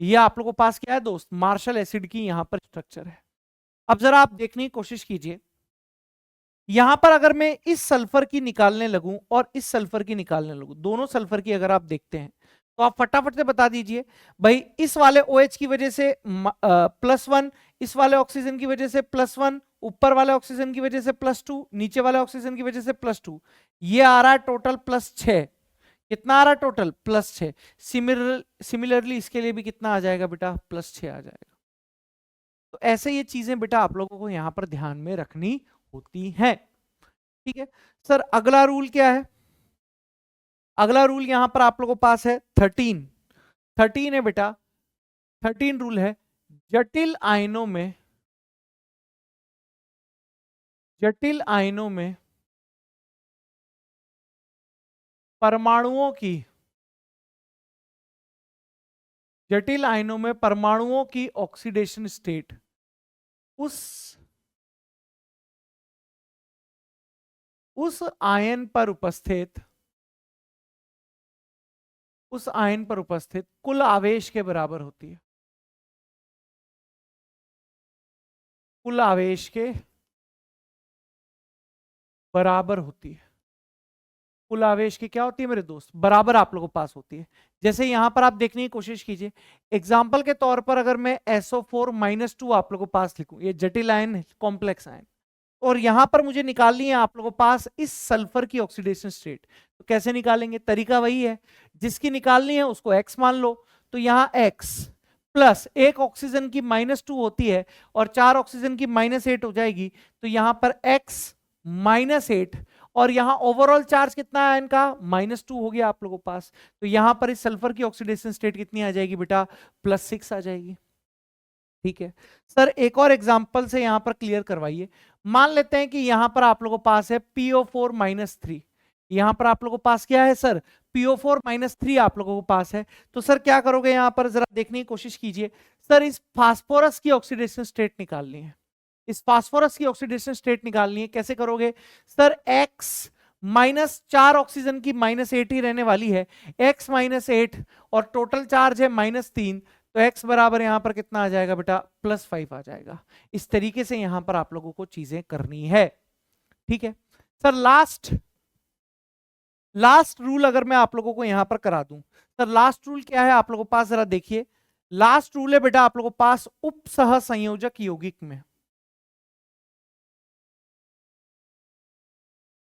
ये आप लोगों के पास क्या है दोस्त? मार्शल एसिड की यहां पर स्ट्रक्चर है। अब जरा आप देखने की कोशिश कीजिए, यहां पर अगर मैं इस सल्फर की निकालने लगूं और इस सल्फर की निकालने लगूं, दोनों सल्फर की अगर आप देखते हैं, तो आप फटाफट से बता दीजिए भाई। इस वाले OH की वजह से +1, इस वाले ऑक्सीजन की वजह से +1, ऊपर वाले ऑक्सीजन की वजह से +2, नीचे वाले ऑक्सीजन की वजह से +2, ये आ रहा है टोटल +6। कितना आ रहा है टोटल? +6। सिमिलरली इसके लिए भी कितना आ जाएगा बेटा? +6 आ जाएगा। तो ऐसे ये चीजें बेटा आप लोगों को यहां पर ध्यान में रखनी होती हैं, ठीक है सर। अगला रूल क्या है? अगला रूल यहां पर आप लोगों के पास है 13 है बेटा। 13 रूल है, जटिल आयनों में, जटिल आयनों में परमाणुओं की, जटिल आयनों में परमाणुओं की ऑक्सीडेशन स्टेट उस आयन पर उपस्थित, उस आयन पर उपस्थित कुल आवेश के बराबर होती है। कुल आवेश के बराबर होती है। कुल आवेश की क्या होती है मेरे दोस्त? बराबर आप लोगों के पास होती है। जैसे यहां पर आप देखने की कोशिश कीजिए, एग्जाम्पल के तौर पर अगर मैं SO4 - 2 आप लोगों के पास लिखूं, ये जटिल आयन, कॉम्प्लेक्स आयन, और यहां पर मुझे निकालनी है आप लोगों के पास इस सल्फर की ऑक्सीडेशन स्टेट, तो कैसे निकालेंगे? तरीका वही है, जिसकी निकालनी है उसको x मान लो। तो यहां x प्लस एक ऑक्सीजन की -2 होती है और 4 ऑक्सीजन की -8 हो जाएगी, तो यहां पर x -8, और यहां ओवरऑल चार्ज कितना है इनका? -2 हो गया आप लोगों के पास। तो यहां पर इस सल्फर की ऑक्सीडेशन स्टेट कितनी आ जाएगी बेटा? +6 आ जाएगी, ठीक है सर। एक और एग्जांपल से यहां पर क्लियर करवाइए। मान लेते हैं कि यहां पर आप लोगों के पास है PO4 - 3, यहां पर आप लोगों को पास क्या है सर, PO4 -3 आप लोगों को पास है। तो सर क्या करोगे यहां पर, जरा देखने की कोशिश कीजिए। सर इस फास्फोरस की ऑक्सीडेशन स्टेट निकालनी है, इस फास्फोरस की ऑक्सीडेशन स्टेट निकालनी है। कैसे करोगे सर, x -4 ऑक्सीजन की -8 ही रहने वाली है, x -8 और टोटल चार्ज है -3, तो x बराबर यहां पर कितना आ जाएगा बेटा, +5 आ जाएगा। इस तरीके से यहां पर आप लोगों को चीजें करनी है, ठीक है। सर लास्ट रूल अगर मैं आप लोगों को यहां पर करा दूं, सर लास्ट रूल क्या है आप लोगों के पास, जरा देखिए। लास्ट रूल है बेटा आप लोगों के पास उप सह संयोजक यौगिक में,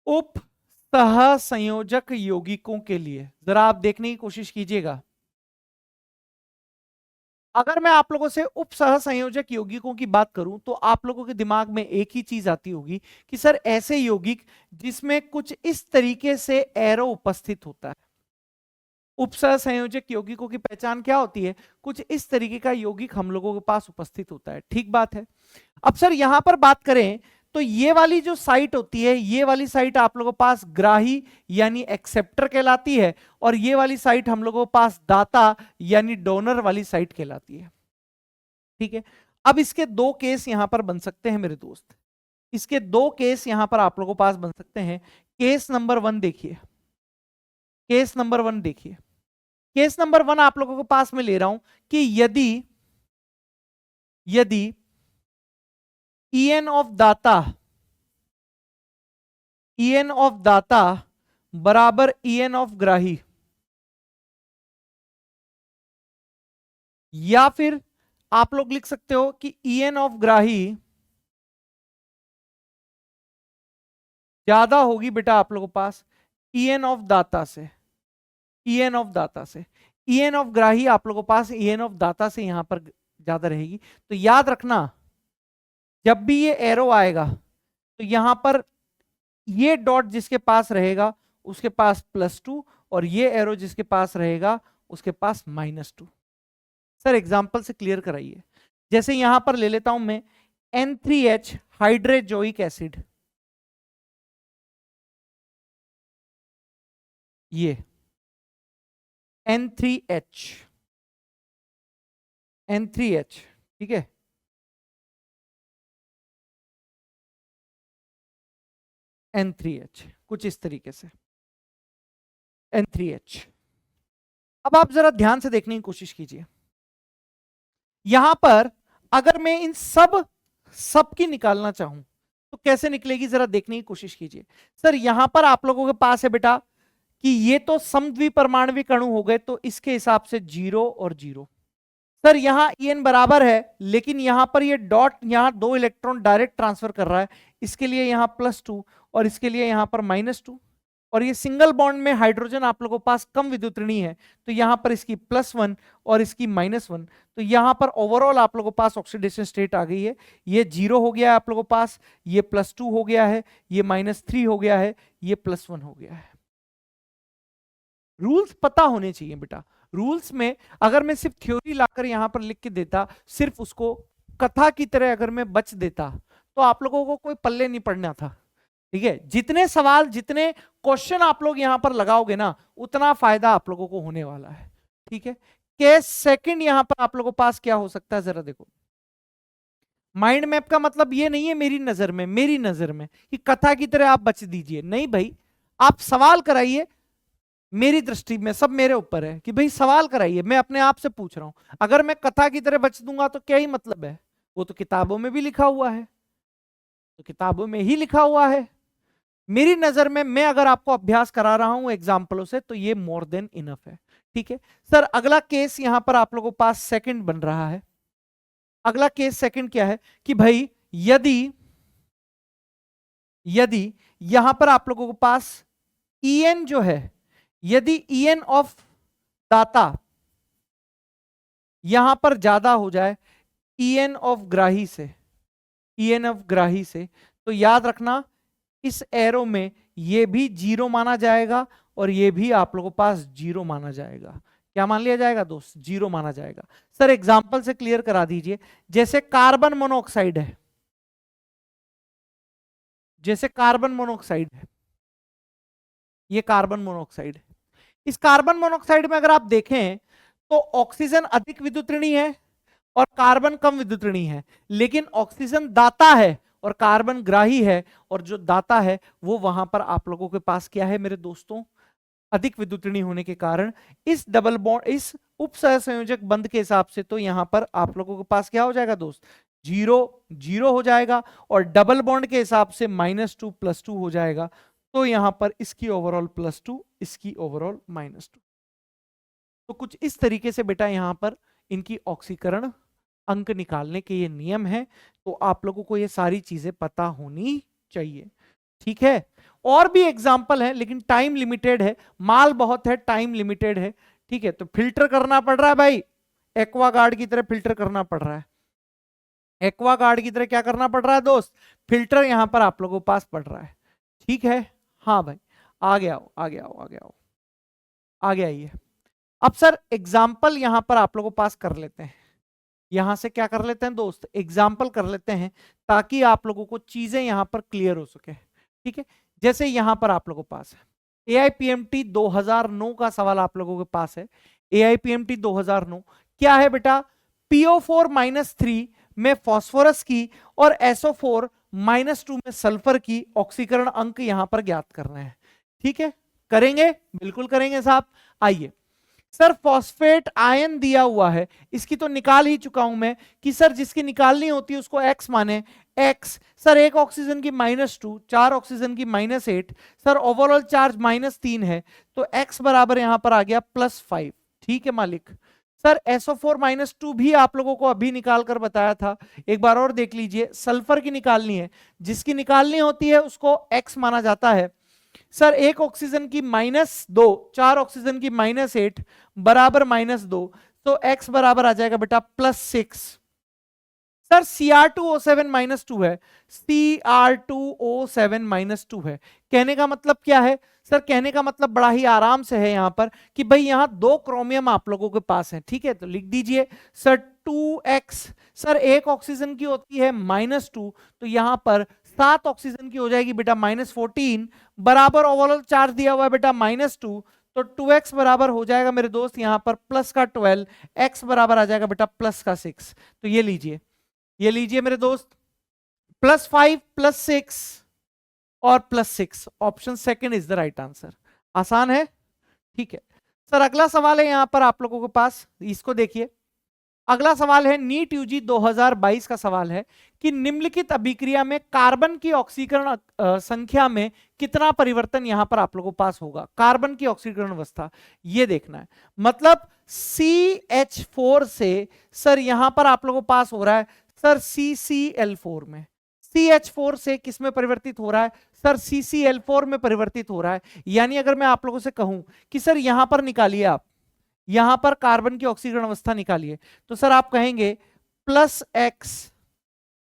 उप सह संयोजक यौगिकों के लिए जरा आप देखने की कोशिश कीजिएगा। अगर मैं आप लोगों से उप सह संयोजक यौगिकों की बात करूं तो आप लोगों के दिमाग में एक ही चीज आती होगी कि सर ऐसे यौगिक जिसमें कुछ इस तरीके से एरो उपस्थित होता है। उपसह संयोजक यौगिकों की पहचान क्या होती है, कुछ इस तरीके का यौगिक हम लोगों के पास उपस्थित होता है, ठीक बात है। अब सर यहां पर बात करें तो ये वाली जो साइट होती है, ये वाली साइट आप लोगों के पास ग्राही यानी एक्सेप्टर कहलाती है, और ये वाली साइट हम लोगों के पास दाता यानी डोनर वाली साइट कहलाती है, ठीक है। अब इसके दो केस यहां पर बन सकते हैं मेरे दोस्त, इसके दो केस यहां पर आप लोगों के पास बन सकते हैं। केस नंबर 1 देखिए, केस नंबर 1 देखिए। केस नंबर 1 आप लोगों के पास में ले रहा हूं कि यदि यदि En ऑफ दाता, En ऑफ दाता बराबर En ऑफ ग्राही, या फिर आप लोग लिख सकते हो कि En ऑफ ग्राही ज्यादा होगी बेटा आप लोगों के पास En ऑफ दाता से, En ऑफ दाता से। En ऑफ ग्राही आप लोगों के पास En ऑफ दाता से यहां पर ज्यादा रहेगी। तो याद रखना जब भी ये एरो आएगा तो यहां पर ये डॉट जिसके पास रहेगा उसके पास +2, और ये एरो जिसके पास रहेगा उसके पास -2। सर एग्जांपल से क्लियर कराइए। जैसे यहां पर ले लेता हूं मैं N3H हाइड्रोजोइक एसिड, ये N3H, N3H, ठीक है। N3H कुछ इस तरीके से N3H। अब आप जरा ध्यान से देखने की कोशिश कीजिए, यहां पर अगर मैं इन सब की निकालना चाहूं तो कैसे निकलेगी, जरा देखने की कोशिश कीजिए। सर यहां पर आप लोगों के पास है बेटा कि ये तो समद्विपरमाणविक अणु हो गए, तो इसके हिसाब से 0 और 0। सर यहां En बराबर है, लेकिन यहां पर ये डॉट यहां 2 इलेक्ट्रॉन डायरेक्ट ट्रांसफर कर रहा है, इसके लिए यहां +2 और इसके लिए यहां पर -2। और ये सिंगल बॉन्ड में हाइड्रोजन आप लोगों के पास कम विद्युत ऋणी है, तो यहां पर इसकी +1 और इसकी -1, तो यहां पर ओवरऑल आप लोगों के पास ऑक्सीडेशन स्टेट आ गई है। ये 0 हो गया है आप लोगों के पास, ये +2 हो गया है, ये -3 हो गया है, ये +1 हो गया है। रूल्स पता होने चाहिए बेटा। रूल्स में अगर मैं सिर्फ थ्योरी लाकर यहां पर लिख के देता, सिर्फ उसको कथा की तरह अगर मैं बच देता, तो आप लोगों को कोई पल्ले नहीं पड़ना था, ठीक है। जितने सवाल, जितने क्वेश्चन आप लोग यहां पर लगाओगे ना, उतना फायदा आप लोगों को होने वाला है, ठीक है। केस सेकंड यहां पर आप लोगों के पास क्या हो सकता है, जरा देखो। माइंड मैप का मतलब ये नहीं है मेरी नजर में, मेरी नजर में कि कथा की तरह आप बच दीजिए, नहीं भाई। आप सवाल कराइए, मेरी दृष्टि में सब मेरे ऊपर है कि भाई सवाल कराइए, मैं अपने आप से पूछ रहा हूं। अगर मैं कथा की तरह बच दूंगा तो क्या ही मतलब है, वो तो किताबों में भी लिखा हुआ है, तो किताबों में ही लिखा हुआ है। मेरी नजर में मैं अगर आपको अभ्यास करा रहा हूं एग्जाम्पलों से, तो ये मोर देन इनफ है, ठीक है। सर अगला केस यहां पर आप लोगों के पास सेकंड बन रहा है। अगला केस सेकंड क्या है कि भाई यदि यदि यहां पर आप लोगों के पास En जो है, यदि En ऑफ दाता यहां पर ज्यादा हो जाए En ऑफ ग्राही से, En ऑफ ग्राही से, तो याद रखना इस एरो में ये भी 0 माना जाएगा और ये भी आप लोगों के पास 0 माना जाएगा। क्या मान लिया जाएगा दोस्त, 0 माना जाएगा। सर एग्जांपल से क्लियर करा दीजिए। जैसे कार्बन मोनोऑक्साइड है, जैसे कार्बन मोनोऑक्साइड है, ये कार्बन मोनोऑक्साइड। इस कार्बन मोनोऑक्साइड में अगर आप देखें तो ऑक्सीजन अधिक विद्युतऋणी है और कार्बन कम विद्युतऋणी है, लेकिन ऑक्सीजन दाता है और कार्बन ग्राही है, और जो दाता है वो वहां पर आप लोगों के पास क्या है मेरे दोस्तों, अधिक विद्युतऋणी होने के कारण इस डबल बॉन्ड, इस उप सहसंयोजक बंध के हिसाब से तो यहां पर आप लोगों के पास क्या हो जाएगा दोस्त, 0 हो जाएगा, और डबल बॉन्ड के हिसाब से -2 +2 हो जाएगा। तो यहां पर इसकी ओवरऑल +2, इसकी ओवरऑल -2। तो कुछ इस तरीके से बेटा यहां पर इनकी ऑक्सीकरण अंक निकालने के ये नियम है। तो आप लोगों को ये सारी चीजें पता होनी चाहिए, ठीक है। और भी एग्जाम्पल है लेकिन टाइम लिमिटेड है, माल बहुत है, टाइम लिमिटेड है, ठीक है। तो फिल्टर करना पड़ रहा है भाई, एक्वागार्ड की तरह फिल्टर करना पड़ रहा है, एक्वागार्ड की तरह क्या करना पड़ रहा है दोस्त, फिल्टर यहां पर आप लोगों के पास पड़ रहा है, ठीक है। हाँ भाई, आगे आओ आगे आओ आगे आओ, आगे आइए। अब सर एग्जाम्पल यहां पर आप लोगों के पास कर लेते हैं, यहां से क्या कर लेते हैं दोस्त, एग्जाम्पल कर लेते हैं, ताकि आप लोगों को चीजें यहां पर क्लियर हो सके, ठीक है। जैसे यहां पर आप लोगों के पास है AIPMT 2009 का सवाल आप लोगों के पास है। AIPMT 2009 क्या है बेटा, PO4-3 में फास्फोरस की और SO4-2 में सल्फर की ऑक्सीकरण अंक यहां पर ज्ञात करना है, ठीक है। करेंगे, बिल्कुल करेंगे साहब। आइए सर, फॉस्फेट आयन दिया हुआ है, इसकी तो निकाल ही चुका हूं मैं कि सर जिसकी निकालनी होती है उसको x माने, x सर एक ऑक्सीजन की -2, 4 ऑक्सीजन की -8, सर ओवरऑल चार्ज -3 है, तो x बराबर यहां पर आ गया +5, ठीक है मालिक। सर SO4-2 भी आप लोगों को अभी निकाल कर बताया था, एक बार और देख लीजिए, सल्फर की निकालनी है, जिसकी निकालनी होती है उसको x माना जाता है। सर एक ऑक्सीजन की -2, 4 ऑक्सीजन की -8 बराबर -2, तो x बराबर आ जाएगा बेटा +6। सर Cr2O7-2 है, Cr2O7-2 है, कहने का मतलब क्या है सर, कहने का मतलब बड़ा ही आराम से है यहां पर कि भाई यहां 2 क्रोमियम आप लोगों के पास है, ठीक है। तो लिख दीजिए सर 2x, सर एक ऑक्सीजन की होती है -2, तो यहां पर 7 ऑक्सीजन की हो जाएगी बेटा -14, बराबर ओवरऑल चार्ज दिया हुआ है बेटा -2, तो 2x बराबर हो जाएगा मेरे दोस्त यहां पर प्लस का 12, x बराबर आ जाएगा बेटा प्लस का 6। तो ये लीजिए, ये लीजिए मेरे दोस्त, +5 +6 और +6, option second is the right answer. आसान है, ठीक है। सर अगला सवाल है यहां पर आप लोगों के पास, इसको देखिए। अगला सवाल है नीट यूजी 2022 का सवाल है कि निम्नलिखित अभिक्रिया में कार्बन की ऑक्सीकरण संख्या में कितना परिवर्तन यहां पर आप लोगों के पास होगा, कार्बन की ऑक्सीकरण अवस्था ये देखना है। मतलब CH4 से सर यहां पर आप लोगों के पास हो रहा है सर CCl4 में, CH4 से किस में परिवर्तित हो रहा है सर, CCl4 में परिवर्तित हो रहा है। यानी अगर मैं आप लोगों से कहूं कि सर यहां पर निकालिए, आप यहां पर कार्बन की ऑक्सीकरण अवस्था निकालिए, तो सर आप कहेंगे +x,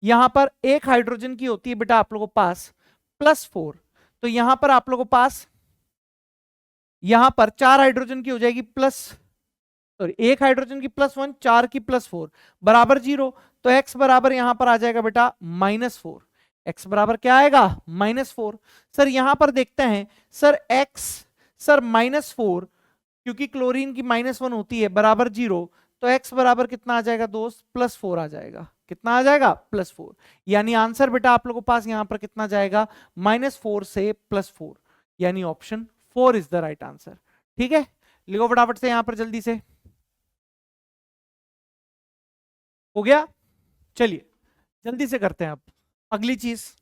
यहां पर एक हाइड्रोजन की होती है बेटा आप लोगों के पास +4, तो यहां पर आप लोगों के पास यहां पर 4 हाइड्रोजन की हो जाएगी एक हाइड्रोजन की +1, 4 की +4 बराबर 0, तो x बराबर यहां पर आ जाएगा बेटा -4, x बराबर क्या आएगा -4। सर यहां पर देखते हैं सर x सर -4, क्योंकि क्लोरीन की -1 होती है बराबर 0, तो x बराबर कितना आ जाएगा दोस्त +4 आ जाएगा, कितना आ जाएगा +4। यानी आंसर बेटा आप लोगों के पास यहां पर कितना जाएगा -4 से +4, यानी option 4 is the right answer, ठीक है। लिखो फटाफट से यहां पर जल्दी से, हो गया। चलिए जल्दी से करते हैं अब अगली चीज,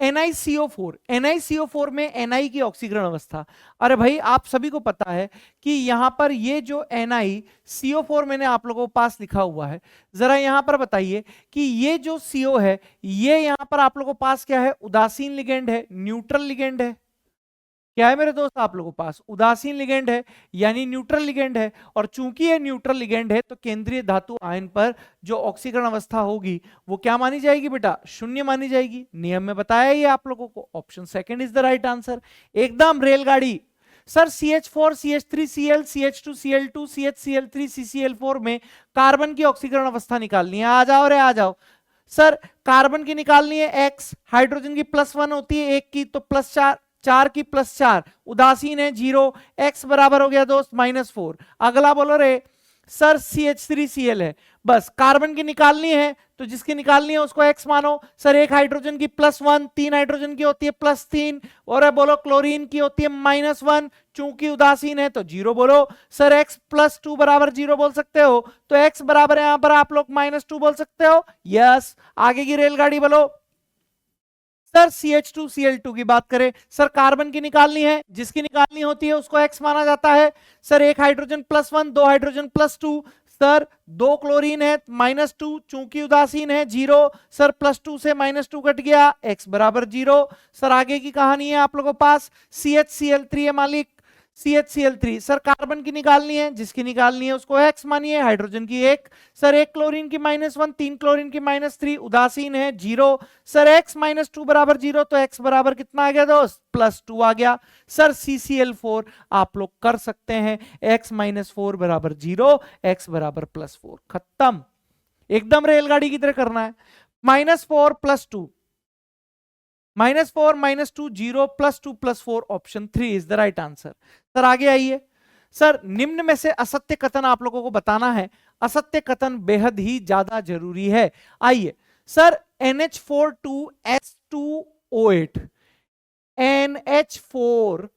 NiCO4, NiCO4 में Ni की ऑक्सीकरण अवस्था। अरे भाई आप सभी को पता है कि यहां पर ये जो NiCO4 मैंने आप लोगों के पास लिखा हुआ है, जरा यहां पर बताइए कि ये जो CO है, ये यहां पर आप लोगों के पास क्या है, उदासीन लिगेंड है, न्यूट्रल लिगेंड है, क्या है मेरे दोस्त आप लोगों के पास उदासीन लिगेंड है, यानी न्यूट्रल लिगेंड है। और चूंकि ये न्यूट्रल लिगेंड है तो केंद्रीय धातु आयन पर जो ऑक्सीकरण अवस्था होगी वो क्या मानी जाएगी बेटा, शून्य मानी जाएगी। नियम में बताया ये आप लोगों को, option second is the right answer, एकदम रेलगाड़ी। Sir CH4 CH3Cl CH2 Cl2 CHCl3 CCl4 में कार्बन की ऑक्सीकरण अवस्था निकालनी है, आ जाओ रे आ जाओ। सर कार्बन की निकालनी है x, हाइड्रोजन की +1 होती है एक की, तो +4 4 की +4, उदासीन है 0, x बराबर हो गया दोस्त -4। अगला बोलो रे सर CH3Cl है, बस कार्बन की निकालनी है, तो जिसकी निकालनी है उसको x मानो। सर एक हाइड्रोजन की +1, 3 हाइड्रोजन की होती है +3, और बोलो क्लोरीन की होती है -1, चूंकि उदासीन है तो 0 बोलो। सर x +2 बराबर 0 बोल सकते हो, तो x बराबर यहां पर आप लोग -2 बोल सकते हो। यस, आगे की रेलगाड़ी बोलो। सर CH2Cl2 की बात करें, सर कार्बन की निकालनी है, जिसकी निकालनी होती है उसको x माना जाता है। सर एक हाइड्रोजन +1, 2 हाइड्रोजन +2, सर 2 क्लोरीन है -2, चूंकि उदासीन है 0। सर +2 से -2 कट गया, x बराबर 0। सर आगे की कहानी है आप लोगों के पास, CHCl3 है मालिक, CHCl3। सर कार्बन की निकालनी है, जिसकी निकालनी है उसको x मानिए, हाइड्रोजन की 1। सर एक क्लोरीन की -1, 3 क्लोरीन की -3, उदासीन है 0। सर x -2 बराबर 0, तो x बराबर कितना आ गया दोस्त, +2 आ गया। सर CCl4 आप लोग कर सकते हैं, x -4 बराबर 0, x बराबर +4, खत्म। एकदम रेलगाड़ी की तरह करना है। -4 +2, -4 -2 0, +2 +4, option 3 is the right answer. Sir आगे आइए। सर निम्न में से असत्य कथन आप लोगों को बताना है, असत्य कथन बेहद ही ज्यादा जरूरी है। आइए sir, NH4 2S2O8, NH4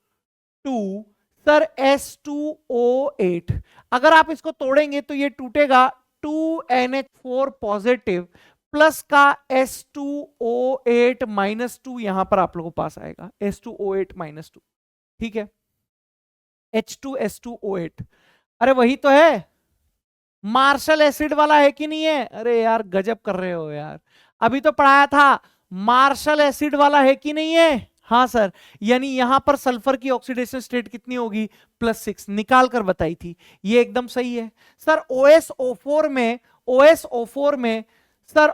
2 sir S2O8, अगर आप इसको तोड़ेंगे तो ये टूटेगा, 2NH4 पॉजिटिव प्लस का S2O8 -2 यहां पर आप लोगों को पास आएगा, S2O8 -2, ठीक है। H2S2O8, अरे वही तो है, मार्शल एसिड वाला है कि नहीं है? अरे यार गजब कर रहे हो यार, अभी तो पढ़ाया था, मार्शल एसिड वाला है कि नहीं है? हाँ सर, यानी यहां पर सल्फर की ऑक्सीडेशन स्टेट कितनी होगी, +6, निकाल कर बताई थी, ये एकदम सही है। सर OSO4 में सर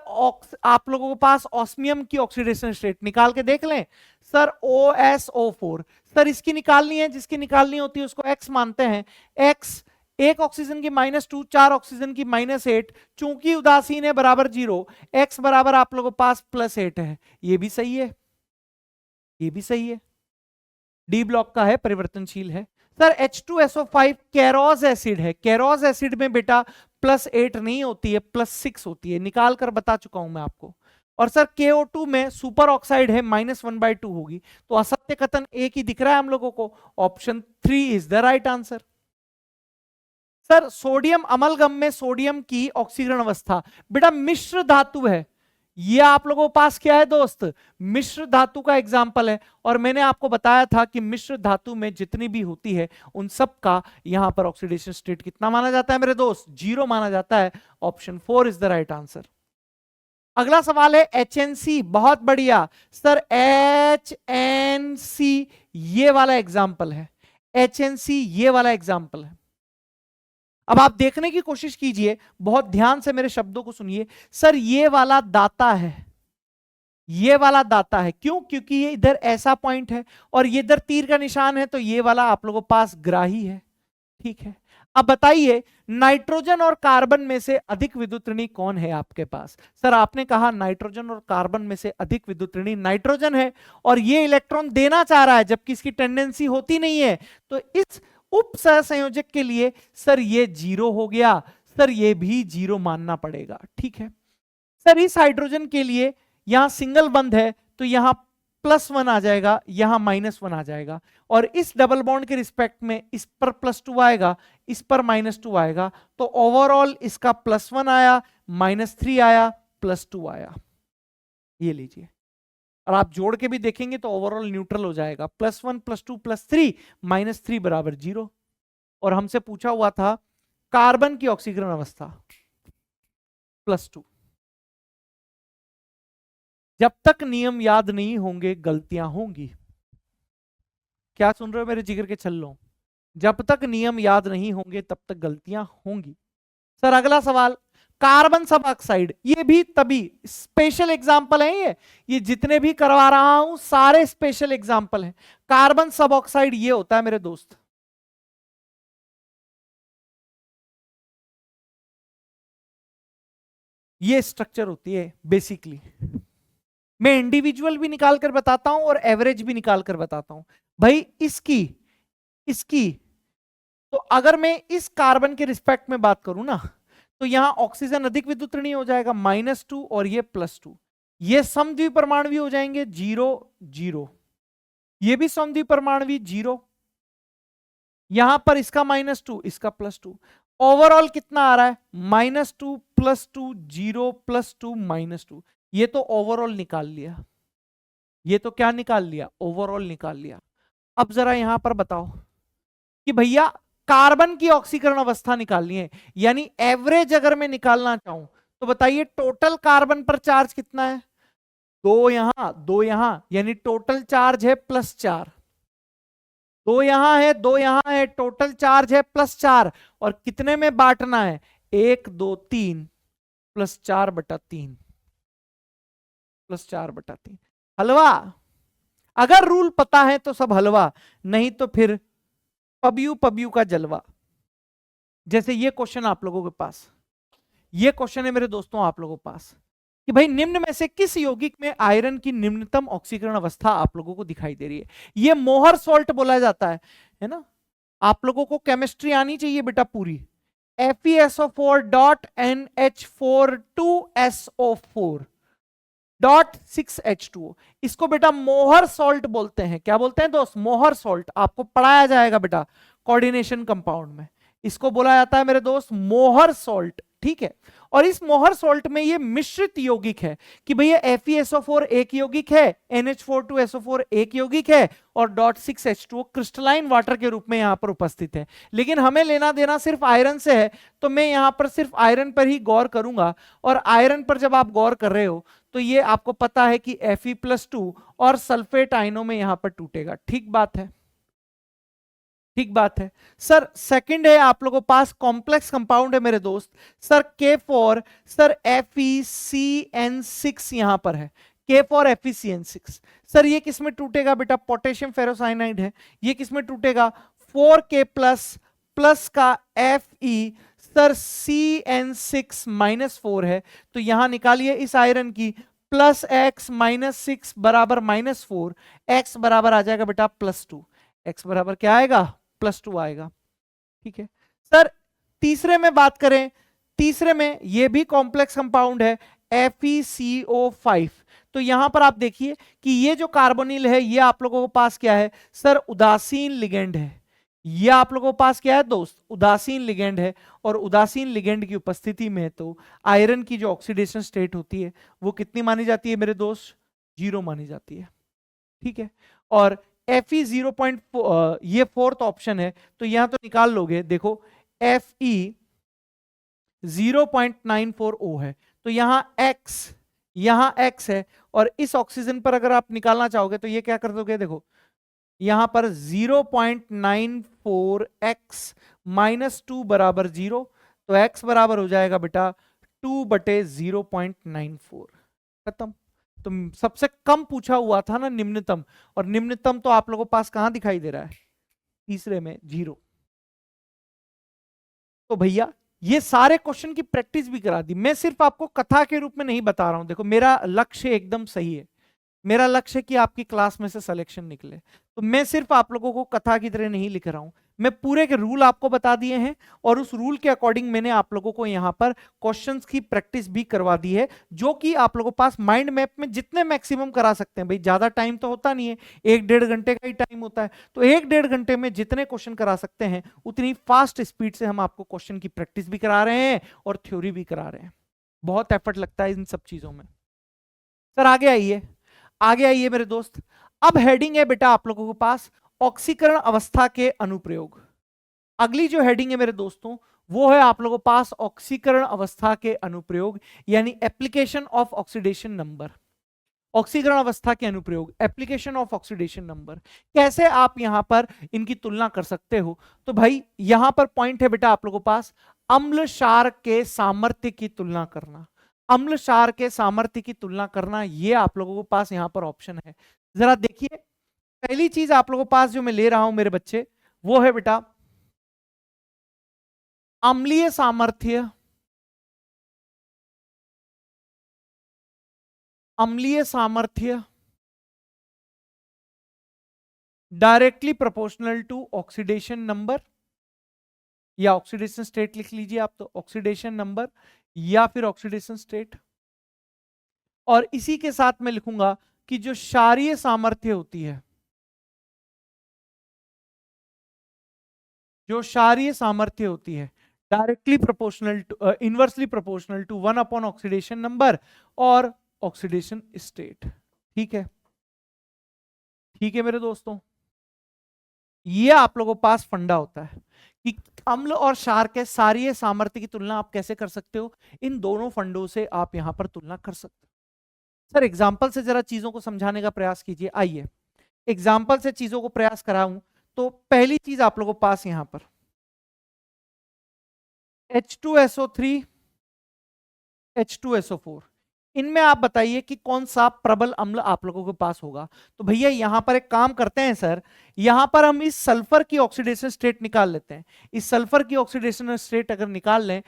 आप लोगों के पास ऑस्मियम की ऑक्सीडेशन स्टेट निकाल के देख लें। सर OSO4, सर इसकी निकालनी है, जिसकी निकालनी होती है उसको x मानते हैं। x, एक ऑक्सीजन की -2, 4 ऑक्सीजन की -8, चूंकि उदासीन है बराबर 0, x बराबर आप लोगों के पास +8 है, ये भी सही है, ये भी सही है, डी ब्लॉक का है, परिवर्तनशील है। सर H2SO5 कैरोज एसिड है, कैरोज एसिड में बेटा +8 नहीं होती है, +6 होती है, निकाल कर बता चुका हूं मैं आपको। और सर KO2 में सुपर ऑक्साइड है, -1/2 होगी, तो असत्य कथन एक ही दिख रहा है हम लोगों को, option 3 is the right answer. Sir sodium amalgam में सोडियम की ऑक्सीकरण अवस्था बेटा मिश्र धातु है, ये आप लोगों के पास क्या है दोस्त, मिश्र धातु का एग्जाम्पल है। और मैंने आपको बताया था कि मिश्र धातु में जितनी भी होती है उन सब का यहां पर ऑक्सीडेशन स्टेट कितना माना जाता है मेरे दोस्त, 0 माना जाता है, option 4 is the right answer. अगला सवाल है HNC, बहुत बढ़िया सर, HNC ये वाला एग्जाम्पल है, HNC ये वाला एग्जाम्पल है। अब आप देखने की कोशिश कीजिए, बहुत ध्यान से मेरे शब्दों को सुनिए। सर ये वाला दाता है, ये वाला दाता है, क्यों? क्योंकि ये इधर ऐसा पॉइंट है और ये इधर तीर का निशान है, तो ये वाला आप लोगों के पास ग्राही है, ठीक है। अब बताइए नाइट्रोजन और कार्बन में से अधिक विद्युत ऋणी कौन है आपके पास? सर आपने कहा नाइट्रोजन और कार्बन में से अधिक विद्युत ऋणी नाइट्रोजन है, और ये इलेक्ट्रॉन देना चाह रहा है जबकि इसकी टेंडेंसी होती नहीं है, तो इस उप सहसंयोजक के लिए सर ये 0 हो गया, सर ये भी 0 मानना पड़ेगा, ठीक है। सर इस हाइड्रोजन के लिए यहां सिंगल बंद है, तो यहां +1 आ जाएगा, यहां -1 आ जाएगा, और इस डबल बॉन्ड के रिस्पेक्ट में इस पर +2 आएगा, इस पर -2 आएगा, तो ओवरऑल इसका +1 आया, -3 आया, +2 आया, ये लीजिए। और आप जोड़ के भी देखेंगे तो ओवरऑल न्यूट्रल हो जाएगा, +1 +2 +3, -3 बराबर 0। और हमसे पूछा हुआ था कार्बन की ऑक्सीकरण अवस्था, +2। जब तक नियम याद नहीं होंगे गलतियां होंगी, क्या सुन रहे हो मेरे जिगर के छल्लों? जब तक नियम याद नहीं होंगे तब तक गलतियां होंगी। सर अगला सवाल, कार्बन सब ऑक्साइड, ये भी तभी स्पेशल एग्जाम्पल है, ये जितने भी करवा रहा हूं सारे स्पेशल एग्जाम्पल हैं। कार्बन सब ऑक्साइड ये होता है मेरे दोस्त, ये स्ट्रक्चर होती है बेसिकली, मैं इंडिविजुअल भी निकाल कर बताता हूं और एवरेज भी निकाल कर बताता हूं। भाई इसकी इसकी तो अगर मैं इस कार्बन के रिस्पेक्ट में बात करूं ना, तो यहां ऑक्सीजन अधिक विद्युत ऋणी हो जाएगा -2 और ये +2। ये समद्विपरमाणु हो जाएंगे 0 0। ये भी समद्विपरमाणु 0। यहां पर इसका -2 इसका +2। ओवरऑल कितना आ रहा है? -2 +2 0 +2 -2। ये तो ओवरऑल निकाल लिया। ये तो क्या निकाल लिया? ओवरऑल निकाल लिया। अब जरा यहां पर बताओ कि भैया कार्बन की ऑक्सीकरण अवस्था निकालनी है, यानी एवरेज अगर मैं निकालना चाहूं तो बताइए टोटल कार्बन पर चार्ज कितना है? 2 यहां, यानी टोटल चार्ज है +4। 2 यहां है, 2 यहां है, टोटल चार्ज है +4। और कितने में बांटना है? 1 2 3 +4/3 +4/3। हलवा। अगर रूल पता है तो सब हलवा, नहीं तो फिर पबियू पबियू का जलवा। जैसे ये क्वेश्चन आप लोगों के पास, ये क्वेश्चन है मेरे दोस्तों आप लोगों के पास कि भाई निम्न में से किस यौगिक में आयरन की निम्नतम ऑक्सीकरण अवस्था आप लोगों को दिखाई दे रही है? ये मोहर सॉल्ट बोला जाता है ना? आप लोगों को केमिस्ट्री आनी चाहिए बेटा पूरी। FeSO4.NH42SO4.6H2O, इसको बेटा मोहर सॉल्ट बोलते हैं। क्या बोलते हैं दोस्त? मोहर सॉल्ट। आपको पढ़ाया जाएगा बेटा कोऑर्डिनेशन कंपाउंड में। इसको बोला जाता है मेरे दोस्त मोहर सॉल्ट, ठीक है। और इस मोहर सॉल्ट में ये मिश्रित यौगिक है कि भैया FeSO4 एक यौगिक है, NH42SO4 एक यौगिक है और .6H2O क्रिस्टलाइन वाटर के रूप में यहां पर उपस्थित है। लेकिन हमें लेना देना सिर्फ आयरन से है, तो मैं यहां पर सिर्फ आयरन पर ही गौर करूंगा। और आयरन पर जब आप गौर कर रहे हो तो ये आपको पता है कि Fe+2 और सल्फेट आयनों में यहां पर टूटेगा। ठीक बात है, ठीक बात है सर। सेकंड है आप लोगों के पास कॉम्प्लेक्स कंपाउंड है मेरे दोस्त, सर K4, सर FeCN6 यहां पर है, K4 FeCN6। सर ये किसमें टूटेगा बेटा? पोटेशियम फेरोसाइनाइड है। ये किसमें टूटेगा? 4K प्लस का Fe, सर CN6 -4 है, तो यहां निकालिए इस आयरन की +x -6 बराबर -4, x बराबर आ जाएगा बेटा +2। x बराबर क्या आएगा? +2 आएगा, ठीक है सर। तीसरे में बात करें, तीसरे में ये भी कॉम्प्लेक्स कंपाउंड है FeCO5। तो यहां पर आप देखिए कि ये जो कार्बोनिल है ये आप लोगों के पास क्या है सर? उदासीन लिगेंड है। ये आप लोगों के पास क्या है दोस्त? उदासीन लिगेंड है। और उदासीन लिगेंड की उपस्थिति में तो आयरन की जो ऑक्सीडेशन स्टेट होती है वो कितनी मानी जाती है मेरे दोस्त? 0 मानी जाती है, ठीक है। और Fe 0.4 ये फोर्थ ऑप्शन है, तो यहां तो निकाल लोगे। देखो Fe 0.94O है, तो यहां x है। और इस ऑक्सीजन पर अगर आप निकालना चाहोगे तो ये क्या कर दोगे? देखो यहां पर 0.94x -2 बराबर 0, तो x बराबर हो जाएगा बेटा 2/0.94। खत्म। तो सबसे कम पूछा हुआ था ना निम्नतम, और निम्नतम तो आप लोगों के पास कहां दिखाई दे रहा है? तीसरे में 0। तो भैया ये सारे क्वेश्चन की प्रैक्टिस भी करा दी। मैं सिर्फ आपको कथा के रूप में नहीं बता रहा हूं। देखो मेरा लक्ष्य एकदम सही है, मेरा लक्ष्य है कि आपकी क्लास में से सिलेक्शन निकले। तो मैं सिर्फ आप लोगों को कथा की तरह नहीं लिख रहा हूं, मैं पूरे के रूल आपको बता दिए हैं और उस रूल के अकॉर्डिंग मैंने आप लोगों को यहां पर क्वेश्चंस की प्रैक्टिस भी करवा दी है, जो कि आप लोगों के पास माइंड मैप में जितने मैक्सिमम करा सकते हैं। भाई ज्यादा टाइम तो होता नहीं है, 1-1.5 घंटे का ही टाइम होता है, तो 1-1.5 घंटे में जितने क्वेश्चन करा सकते हैं उतनी फास्ट स्पीड से हम आपको क्वेश्चन की प्रैक्टिस भी करा रहे हैं और थ्योरी भी करा रहे हैं। बहुत एफर्ट लगता है इन सब चीजों में। सर आगे आइए, आगे आइए मेरे दोस्त। अब हेडिंग है बेटा आप लोगों के पास ऑक्सीकरण अवस्था के अनुप्रयोग। अगली जो हेडिंग है मेरे दोस्तों वो है आप लोगों के पास ऑक्सीकरण अवस्था के अनुप्रयोग, यानी एप्लीकेशन ऑफ ऑक्सीडेशन नंबर। ऑक्सीकरण अवस्था के अनुप्रयोग, एप्लीकेशन ऑफ ऑक्सीडेशन नंबर, कैसे आप यहां पर इनकी तुलना कर सकते हो? तो भाई यहां पर पॉइंट है बेटा आप लोगों के पास अम्ल क्षार के सामर्थ्य की तुलना करना। अम्ल क्षार के सामर्थ्य की तुलना करना, ये आप लोगों के पास यहां पर ऑप्शन है। जरा देखिए पहली चीज आप लोगों के पास जो मैं ले रहा हूं मेरे बच्चे, वो है बेटा अम्लीय सामर्थ्य अम्लीय सामर्थ्य directly proportional to oxidation number, या ऑक्सीडेशन स्टेट लिख लीजिए आप, तो ऑक्सीडेशन नंबर या फिर ऑक्सीडेशन स्टेट। और इसी के साथ मैं लिखूंगा कि जो क्षारीय सामर्थ्य होती है, जो क्षारीय सामर्थ्य होती है directly proportional to inversely proportional to 1 upon oxidation number और ऑक्सीडेशन स्टेट। ठीक है, ठीक है मेरे दोस्तों, ये आप लोगों के पास फंडा होता है कि अम्ल और क्षार के क्षारीय सामर्थ्य की तुलना आप कैसे कर सकते हो। इन दोनों फंडों से आप यहां पर तुलना कर सकते हो। सर एग्जाम्पल से जरा चीजों को समझाने का प्रयास कीजिए। आइए एग्जाम्पल से चीजों को प्रयास कराऊं। तो पहली चीज आप लोगों के पास यहां पर H2SO3 H2SO4, इनमें आप बताइए कि कौन सा प्रबल अम्ल आप लोगों के पास होगा। तो भैया यहां पर एक काम करते हैं सर, यहां पर हम इस सल्फर की ऑक्सीडेशन स्टेट निकाल लेते हैं। इस सल्फर की ऑक्सीडेशन स्टेट अगर निकाल लें,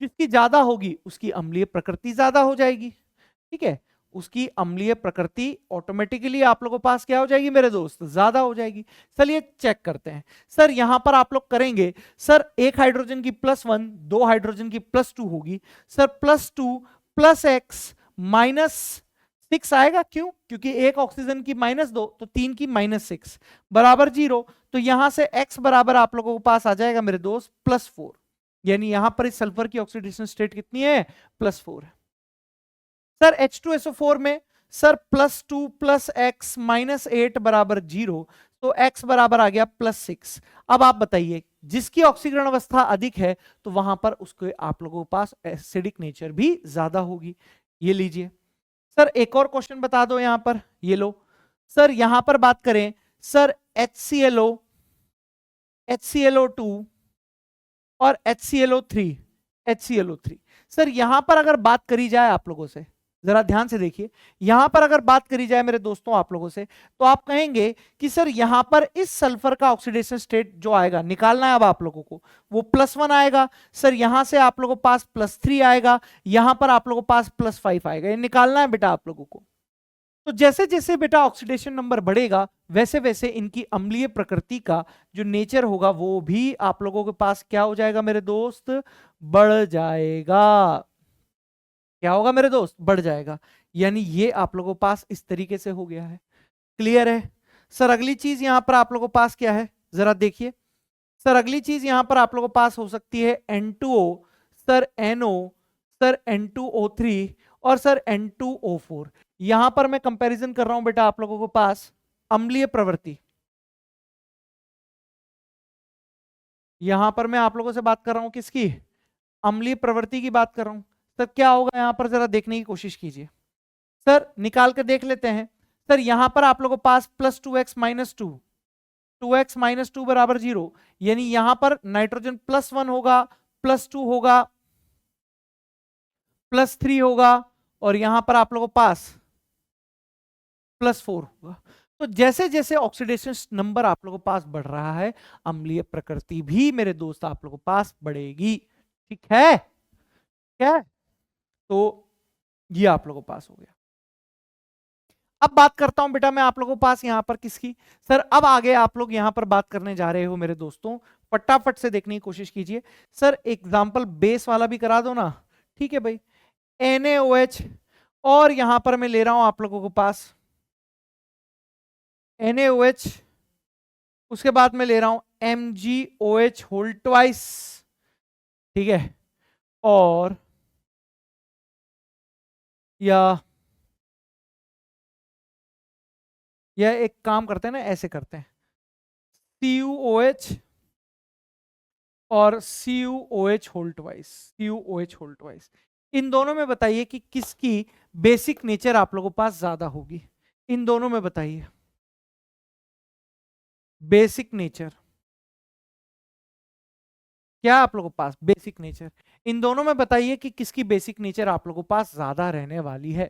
जिसकी ज्यादा होगी उसकी अम्लीय प्रकृति ज्यादा हो जाएगी। ठीक है, उसकी अम्लीय प्रकृति ऑटोमेटिकली आप लोगों के पास क्या हो जाएगी मेरे दोस्त, ज्यादा हो जाएगी। चलिए चेक करते हैं। सर यहां पर आप लोग करेंगे, सर एक हाइड्रोजन की +1, दो हाइड्रोजन की +2 होगी। सर +2 + x -6 आएगा। क्यों? क्योंकि एक ऑक्सीजन की -2 तो 3 की -6 बराबर 0। तो यहां से x बराबर आप लोगों के पास आ जाएगा मेरे दोस्त +4, यानी यहां पर इस सल्फर की ऑक्सीडेशन स्टेट कितनी है, +4 है। सर H2SO4 में सर +2 + x -8 बराबर 0, तो x बराबर आ गया +6। अब आप बताइए, जिसकी ऑक्सीकरण अवस्था अधिक है तो वहां पर उसके आप लोगों के पास एसिडिक नेचर भी ज्यादा होगी। ये लीजिए सर, एक और क्वेश्चन बता दो यहां पर, ये लो सर। यहां पर बात करें सर HClO, HClO2 और HClO3 सर यहां पर अगर बात करी जाए आप लोगों से, जरा ध्यान से देखिए, यहां पर अगर बात करी जाए मेरे दोस्तों आप लोगों से, तो आप कहेंगे कि सर यहां पर इस सल्फर का ऑक्सीडेशन स्टेट जो आएगा, निकालना है अब आप लोगों को, वो +1 आएगा। सर यहां से आप लोगों के पास +3 आएगा, यहां पर आप लोगों के पास +5 आएगा। ये निकालना है बेटा आप लोगों को। तो जैसे जैसे बेटा ऑक्सीडेशन नंबर बढ़ेगा, वैसे वैसे इनकी अम्लीय प्रकृति का जो नेचर होगा वो भी आप लोगों के पास क्या हो जाएगा मेरे दोस्त, बढ़ जाएगा। क्या होगा मेरे दोस्त, बढ़ जाएगा। यानी ये आप लोगों के पास इस तरीके से हो गया है। क्लियर है? सर अगली चीज यहां पर आप लोगों के पास क्या है, जरा देखिए। सर अगली चीज यहां पर आप लोगों के पास हो सकती है N2O, sir NO, sir N2O3 और सर N2O4। यहां पर मैं कंपैरिजन कर रहा हूं बेटा आप लोगों के पास अम्लीय प्रवृत्ति। यहां पर मैं आप लोगों से बात कर रहा हूं किसकी, अम्लीय प्रवृत्ति की बात कर रहा हूं। सर क्या होगा यहां पर, जरा देखने की कोशिश कीजिए। सर निकाल कर देख लेते हैं। सर यहां पर आप लोगों के पास +2x -2, 2x -2 बराबर 0, यानी यहां पर नाइट्रोजन +1 होगा, +2 होगा, +3 होगा, और यहां पर आप लोगों के पास +4 होगा। तो जैसे जैसे ऑक्सीडेशन नंबर आप लोगों के पास बढ़ रहा है, अम्लीय प्रकृति भी मेरे दोस्त आप लोगों के पास बढ़ेगी। ठीक है? क्या है? तो ये आप लोगों के पास हो गया। अब बात करता हूं बेटा मैं आप लोगों के पास यहां पर किसकी। सर अब आगे आप लोग यहां पर बात करने जा रहे हो मेरे दोस्तों, फटाफट से देखने की कोशिश कीजिए। सर एग्जाम्पल बेस वाला भी करा दो ना। ठीक है भाई, NaOH, और यहां पर मैं ले रहा हूं आप लोगों के पास NaOH, उसके बाद मैं ले रहा हूं MgOH होल ट्वाइस। ठीक है, और या एक काम करते हैं ना, ऐसे करते हैं CuOH और CuOH whole twice, CuOH whole twice. इन दोनों में बताइए कि किसकी बेसिक नेचर आप लोगों के पास ज्यादा होगी। इन दोनों में बताइए बेसिक नेचर, क्या आप लोगों के पास बेसिक नेचर, इन दोनों में बताइए कि किसकी बेसिक नेचर आप लोगों के पास ज्यादा रहने वाली है।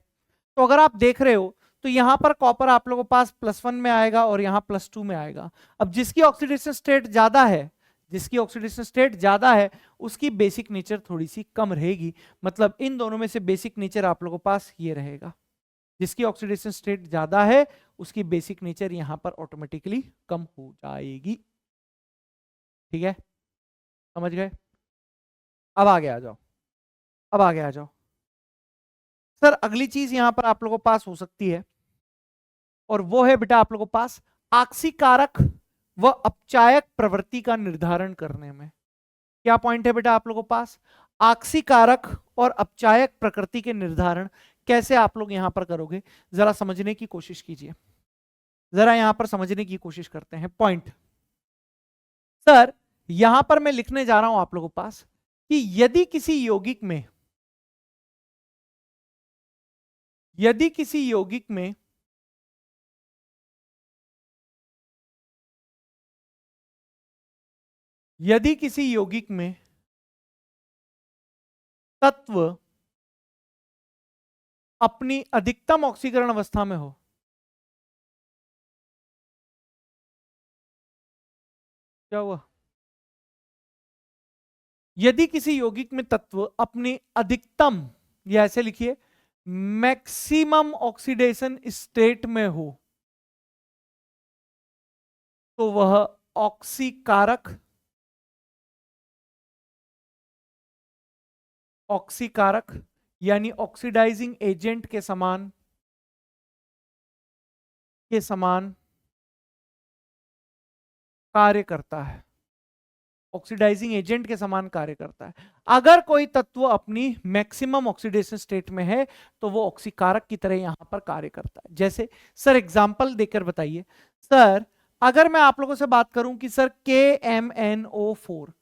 तो अगर आप देख रहे हो तो यहां पर कॉपर आप लोगों के पास +1 में आएगा और यहां +2 में आएगा। अब जिसकी ऑक्सीडेशन स्टेट ज्यादा है, जिसकी ऑक्सीडेशन स्टेट ज्यादा है उसकी बेसिक नेचर थोड़ी सी कम रहेगी। मतलब इन दोनों में से बेसिक नेचर आप लोगों के पास ये रहेगा। जिसकी ऑक्सीडेशन स्टेट ज्यादा है उसकी बेसिक नेचर यहां पर ऑटोमेटिकली कम हो जाएगी। ठीक है, समझ गए? अब आगे आ जाओ, अब आगे आ जाओ सर। अगली चीज यहां पर आप लोगों के पास हो सकती है और वो है बेटा आप लोगों के पास आक्सीकारक व अपचायक प्रवृत्ति का निर्धारण करने में। क्या पॉइंट है बेटा आप लोगों के पास? आक्सीकारक और अपचायक प्रकृति के निर्धारण कैसे आप लोग यहां पर करोगे, जरा समझने की कोशिश कीजिए। जरा यहां पर समझने की कोशिश करते हैं पॉइंट। सर यहां पर मैं लिखने जा रहा हूं आप लोगों के पास कि यदि किसी यौगिक में, यदि किसी यौगिक में यदि किसी यौगिक में तत्व अपनी अधिकतम ऑक्सीकरण अवस्था में हो, क्या हुआ? यदि किसी यौगिक में तत्व अपनी अधिकतम, या ऐसे लिखिए मैक्सिमम ऑक्सीडेशन स्टेट में हो, तो वह ऑक्सीकारक, ऑक्सीकारक यानी ऑक्सीडाइजिंग एजेंट के समान कार्य करता है। ऑक्सीडाइजिंग एजेंट के समान कार्य करता है। अगर कोई तत्व अपनी मैक्सिमम ऑक्सीडेशन स्टेट में है तो वो ऑक्सीकारक की तरह यहां पर कार्य करता है। जैसे सर एग्जांपल देकर बताइए। सर अगर मैं आप लोगों से बात करूं कि सर KMnO4,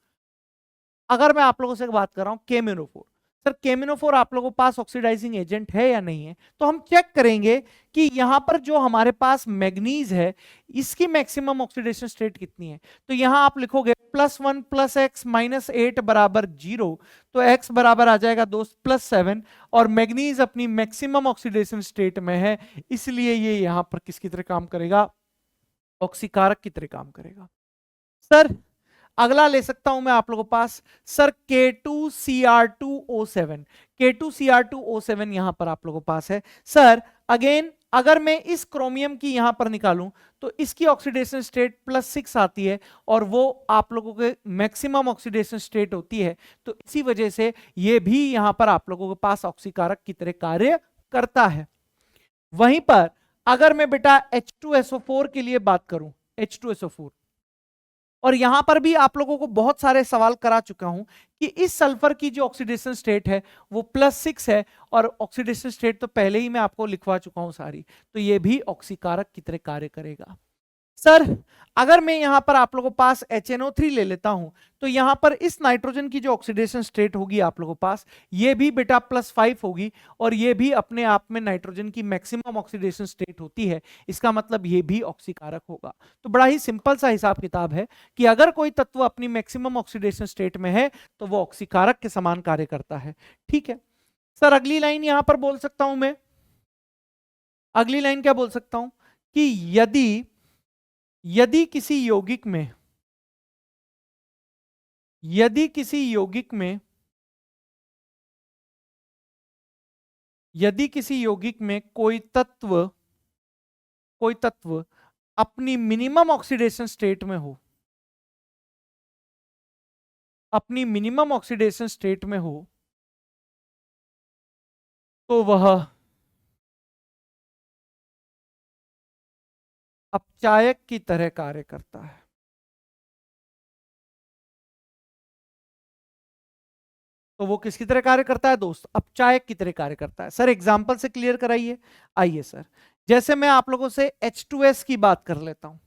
अगर मैं आप लोगों से बात कर रहा हूं KMnO4, सर KMnO4 आप लोगों के पास ऑक्सीडाइजिंग एजेंट है या नहीं है, तो हम चेक करेंगे कि यहां पर जो हमारे पास मैग्नीज है इसकी मैक्सिमम ऑक्सीडेशन स्टेट कितनी है। तो यहां आप लिखोगे +1 + x - 8 बराबर 0, तो x बराबर आ जाएगा दोस्त +7, और मैग्नीज अपनी मैक्सिमम ऑक्सीडेशन स्टेट में है, इसलिए ये यहां पर किसकी तरह काम करेगा? ऑक्सीकारक की तरह काम करेगा। सर अगला ले सकता हूं मैं आप लोगों के पास, सर K2Cr2O7, K2Cr2O7 यहां पर आप लोगों के पास है। सर अगेन अगर मैं इस क्रोमियम की यहां पर निकालूं तो इसकी ऑक्सीडेशन स्टेट +6 आती है और वो आप लोगों के मैक्सिमम ऑक्सीडेशन स्टेट होती है, तो इसी वजह से ये भी यहां पर आप लोगों के पास ऑक्सीकारक की तरह कार्य करता है। वहीं पर अगर मैं बेटा H2SO4 के लिए बात करूं, H2SO4, और यहां पर भी आप लोगों को बहुत सारे सवाल करा चुका हूं कि इस सल्फर की जो ऑक्सीडेशन स्टेट है वो +6 है, और ऑक्सीडेशन स्टेट तो पहले ही मैं आपको लिखवा चुका हूं सारी, तो ये भी ऑक्सीकारक की तरह कार्य करेगा। सर अगर मैं यहां पर आप लोगों के पास HNO3 ले लेता हूं, तो यहां पर इस नाइट्रोजन की जो ऑक्सीडेशन स्टेट होगी आप लोगों के पास, ये भी बेटा +5 होगी, और ये भी अपने आप में नाइट्रोजन की मैक्सिमम ऑक्सीडेशन स्टेट होती है, इसका मतलब ये भी ऑक्सीकारक होगा। तो बड़ा ही सिंपल सा हिसाब किताब है कि अगर कोई तत्व अपनी मैक्सिमम ऑक्सीडेशन स्टेट में है तो वो ऑक्सीकारक के समान कार्य करता है। ठीक है सर, अगली लाइन यहां पर बोल सकता हूं मैं, अगली लाइन क्या बोल सकता हूं कि यदि किसी यौगिक में, यदि किसी यौगिक में, यदि किसी यौगिक में कोई तत्व अपनी मिनिमम ऑक्सीडेशन स्टेट में हो, अपनी मिनिमम ऑक्सीडेशन स्टेट में हो, तो वह अपचायक की तरह कार्य करता है। तो वो किसकी तरह कार्य करता है दोस्त? अपचायक की तरह कार्य करता है। सर एग्जांपल से क्लियर कराइए। आइए सर, जैसे मैं आप लोगों से H2S की बात कर लेता हूं,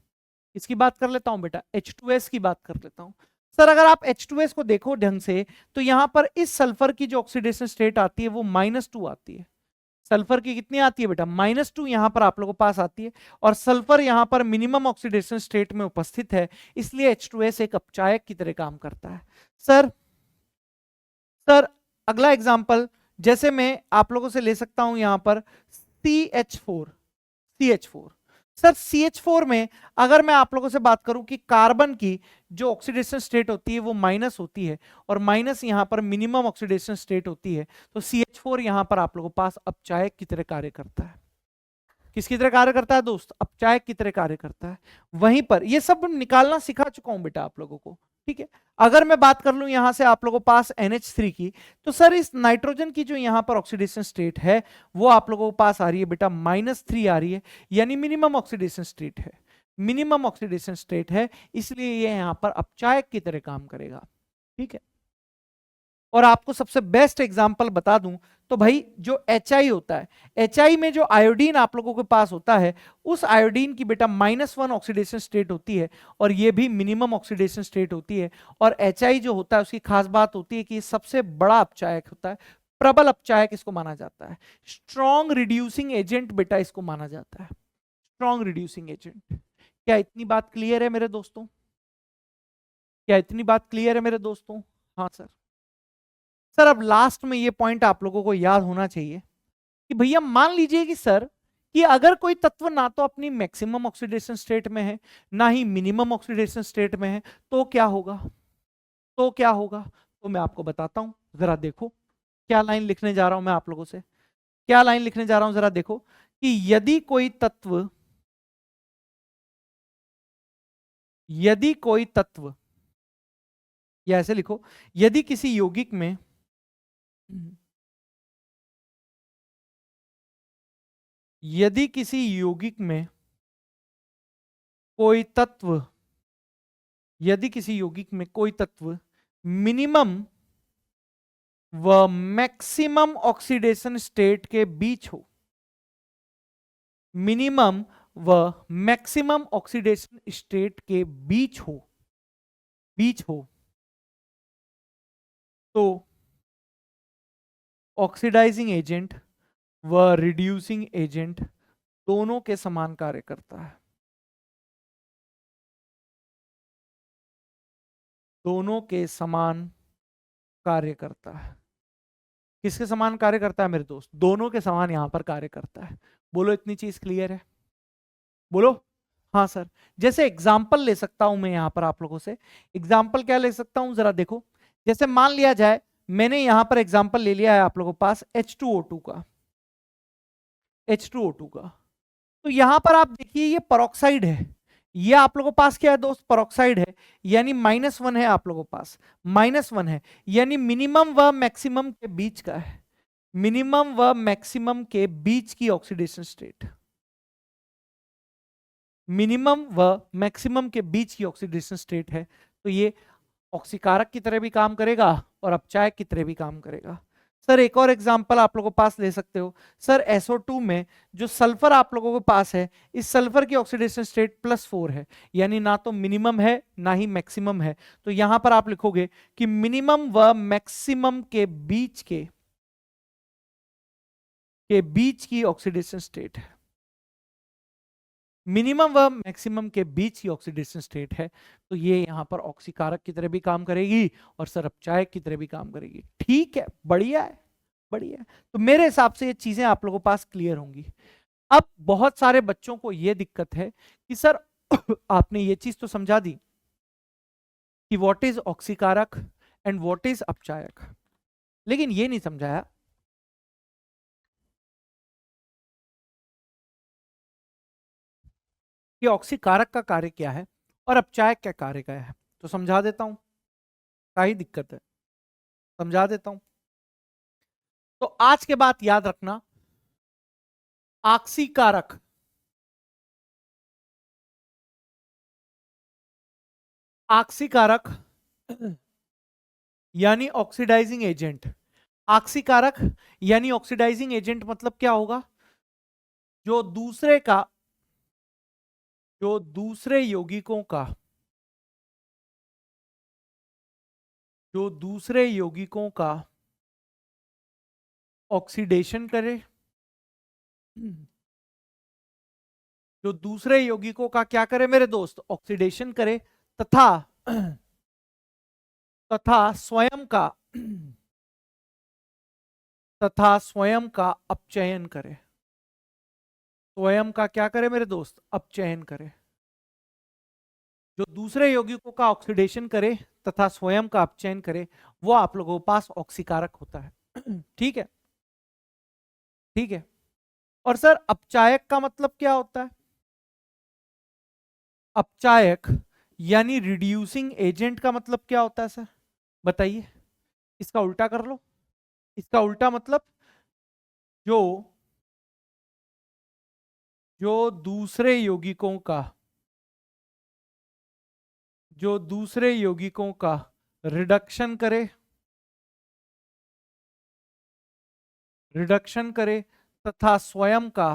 इसकी बात कर लेता हूं बेटा, H2S की बात कर लेता हूं। सर अगर आप H2S को देखो ढंग से, तो यहां पर इस सल्फर की जो ऑक्सीडेशन स्टेट आती है वो -2 आती है। सल्फर की कितनी आती है बेटा? -2 यहां पर आप लोगों के पास आती है, और सल्फर यहां पर मिनिमम ऑक्सीडेशन स्टेट में उपस्थित है, इसलिए H2S एक अपचायक की तरह काम करता है। सर सर अगला एग्जांपल जैसे मैं आप लोगों से ले सकता हूं यहां पर CH4, CH4। सर CH4 में अगर मैं आप लोगों से बात करूं कि कार्बन की जो ऑक्सीडेशन स्टेट होती है वो माइनस होती है, और माइनस यहां पर मिनिमम ऑक्सीडेशन स्टेट होती है, तो CH4 यहां पर आप लोगों के पास अपचायक की तरह कार्य करता है। किसकी तरह कार्य करता है दोस्त? अपचायक की तरह कार्य करता है। वहीं पर ये सब निकालना सिखा चुका हूं बेटा आप लोगों को, ठीक है। अगर मैं बात कर लूं यहां से आप लोगों के पास NH3 की, तो सर इस नाइट्रोजन की जो यहां पर ऑक्सीडेशन स्टेट है वो आप लोगों के पास आ रही है बेटा -3 आ रही है, यानी मिनिमम ऑक्सीडेशन स्टेट है, मिनिमम ऑक्सीडेशन स्टेट है, इसलिए ये यहां पर अपचायक की तरह काम करेगा, ठीक है। और आपको सबसे बेस्ट एग्जांपल बता दूं तो भाई जो HI होता है, HI में जो आयोडीन आप लोगों के पास होता है, उस आयोडीन की बेटा -1 ऑक्सीडेशन स्टेट होती है, और ये भी मिनिमम ऑक्सीडेशन स्टेट होती है। और HI जो होता है उसकी खास बात होती है कि ये सबसे बड़ा अपचायक होता है, प्रबल अपचायक इसको माना जाता है, स्ट्रॉन्ग रिड्यूसिंग एजेंट बेटा इसको माना जाता है, स्ट्रॉन्ग रिड्यूसिंग एजेंट। क्या इतनी बात क्लियर है मेरे दोस्तों? क्या इतनी बात क्लियर है मेरे दोस्तों? हाँ सर। सर अब लास्ट में ये पॉइंट आप लोगों को याद होना चाहिए कि भैया मान लीजिए कि सर कि अगर कोई तत्व ना तो अपनी मैक्सिमम ऑक्सीडेशन स्टेट में है ना ही मिनिमम ऑक्सीडेशन स्टेट में है, तो क्या होगा? तो क्या होगा? तो मैं आपको बताता हूं, जरा देखो क्या लाइन लिखने जा रहा हूं मैं आप लोगों से, क्या लाइन लिखने जा रहा हूं, जरा देखो कि यदि कोई तत्व, या ऐसे लिखो, यदि किसी यौगिक में यदि किसी यौगिक में कोई तत्व, यदि किसी यौगिक में कोई तत्व मिनिमम व मैक्सिमम ऑक्सीडेशन स्टेट के बीच हो, मिनिमम व मैक्सिमम ऑक्सीडेशन स्टेट के बीच हो, तो ऑक्सीडाइजिंग एजेंट व रिड्यूसिंग एजेंट दोनों के समान कार्य करता है, दोनों के समान कार्य करता है। किसके समान कार्य करता है मेरे दोस्त? दोनों के समान यहां पर कार्य करता है। बोलो इतनी चीज क्लियर है? बोलो। हाँ सर। जैसे एग्जाम्पल ले सकता हूं मैं यहां पर आप लोगों से, एग्जाम्पल क्या ले सकता हूं जरा देखो। जैसे मान लिया जाए मैंने यहां पर एग्जाम्पल ले लिया है आप लोगों के पास H2O2 का, H2O2 का। तो यहां पर आप देखिए ये परऑक्साइड है, ये आप लोगों के पास क्या है दोस्त? परऑक्साइड है, यानी -1 है आप लोगों के पास, -1 है, यानी मिनिमम व मैक्सिमम के बीच का है, मिनिमम व मैक्सिमम के बीच की ऑक्सीडेशन स्टेट, मिनिमम व मैक्सिमम के बीच की ऑक्सीडेशन स्टेट है। तो ये ऑक्सीकारक की तरह भी काम करेगा और अपचायक की तरह भी काम करेगा। सर एक और एग्जांपल आप लोगों के पास ले सकते हो, सर SO2 में जो सल्फर आप लोगों के पास है, इस सल्फर की ऑक्सीडेशन स्टेट +4 है, यानी ना तो मिनिमम है ना ही मैक्सिमम है। तो यहां पर आप लिखोगे कि मिनिमम व मैक्सिमम के बीच की ऑक्सीडेशन स्टेट है, मिनिमम व मैक्सिमम के बीच की ऑक्सीडेशन स्टेट है। तो ये यहां पर ऑक्सीकारक की तरह भी काम करेगी और सर अपचायक की तरह भी काम करेगी। ठीक है, बढ़िया है, बढ़िया है। तो मेरे हिसाब से ये चीजें आप लोगों के पास क्लियर होंगी। अब बहुत सारे बच्चों को ये दिक्कत है कि सर आपने ये चीज तो समझा दी कि व्हाट इज ऑक्सीकारक एंड व्हाट इज अपचायक, लेकिन ये नहीं समझाया कि ऑक्सीकारक का कार्य क्या है और अपचायक क्या कार्य का है। तो समझा देता हूं, क्या ही दिक्कत है, समझा देता हूं। तो आज के बाद याद रखना, ऑक्सीकारक, ऑक्सीकारक यानी ऑक्सीडाइजिंग एजेंट, ऑक्सीकारक यानी ऑक्सीडाइजिंग एजेंट मतलब क्या होगा? जो दूसरे का, जो दूसरे यौगिकों का, जो दूसरे यौगिकों का ऑक्सीडेशन करे, जो दूसरे यौगिकों का क्या करे मेरे दोस्त? ऑक्सीडेशन करे, तथा तथा स्वयं का तथा स्वयं का अपचयन करे, स्वयं का क्या करे मेरे दोस्त? अपचयन करे। जो दूसरे यौगिकों का ऑक्सीडेशन करे तथा स्वयं का अपचयन करे, वो आप लोगों के पास ऑक्सीकारक होता है। ठीक है, ठीक है। और सर अपचायक का मतलब क्या होता है? अपचायक यानी रिड्यूसिंग एजेंट का मतलब क्या होता है सर, बताइए? इसका उल्टा कर लो। इसका उल्टा मतलब जो जो दूसरे यौगिकों का जो दूसरे यौगिकों का रिडक्शन करे, तथा स्वयं का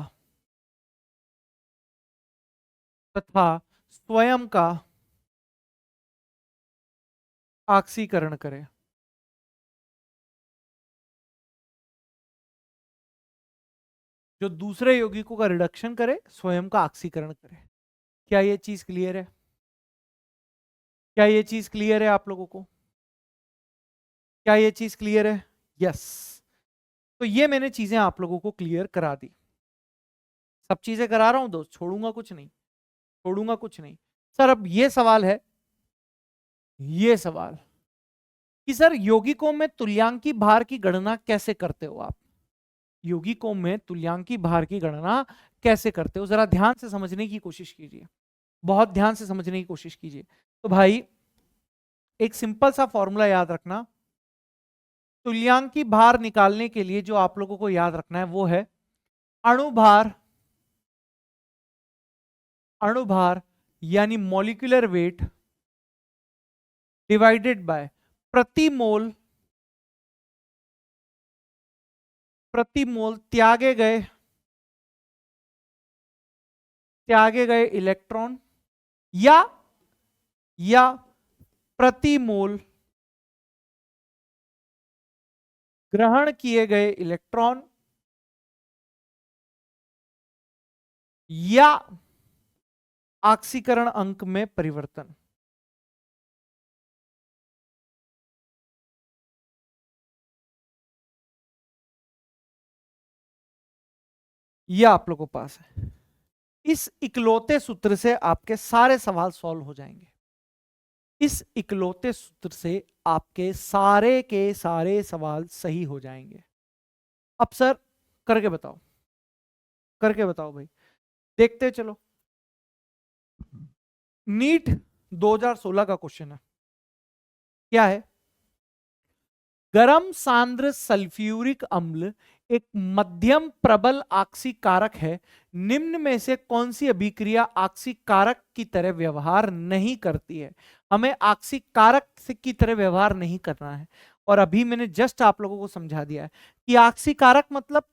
ऑक्सीकरण करे। जो दूसरे यौगिकों का रिडक्शन करे, स्वयं का ऑक्सीकरण करे। क्या ये चीज क्लियर है? क्या ये चीज क्लियर है आप लोगों को? क्या ये चीज क्लियर है? यस। तो ये मैंने चीजें आप लोगों को क्लियर करा दी। सब चीजें करा रहा हूं दोस्त, छोड़ूंगा कुछ नहीं, छोड़ूंगा कुछ नहीं। सर अब ये सवाल है, ये सवाल कि सर यौगिकों में तुल्यांकी भार की गणना कैसे करते हो आप? यौगिकों में तुल्यांकी भार की गणना कैसे करते हो, जरा ध्यान से समझने की कोशिश कीजिए, बहुत ध्यान से समझने की कोशिश कीजिए। तो भाई एक सिंपल सा फॉर्मूला याद रखना, तुल्यांकी भार निकालने के लिए जो आप लोगों को याद रखना है वो है अणुभार, अणुभार यानी मॉलिक्यूलर वेट डिवाइडेड बाय प्रति मोल, प्रति मोल त्यागे गए इलेक्ट्रॉन, या प्रति मोल ग्रहण किए गए इलेक्ट्रॉन, या ऑक्सीकरण अंक में परिवर्तन। यह आप लोगों के पास है। इस इकलौते सूत्र से आपके सारे सवाल सॉल्व हो जाएंगे। इस इकलौते सूत्र से आपके सारे के सारे सवाल सही हो जाएंगे। अब सर करके बताओ, करके बताओ भाई, देखते चलो। नीट 2016 का क्वेश्चन है, क्या है? गरम सांद्र सल्फ्यूरिक अम्ल एक मध्यम प्रबल ऑक्सीकारक है, निम्न में से कौन सी अभिक्रिया ऑक्सीकारक की तरह व्यवहार नहीं करती है? हमें ऑक्सीकारक की तरह व्यवहार नहीं करना है। और अभी मैंने जस्ट आप लोगों को समझा दिया है कि ऑक्सीकारक मतलब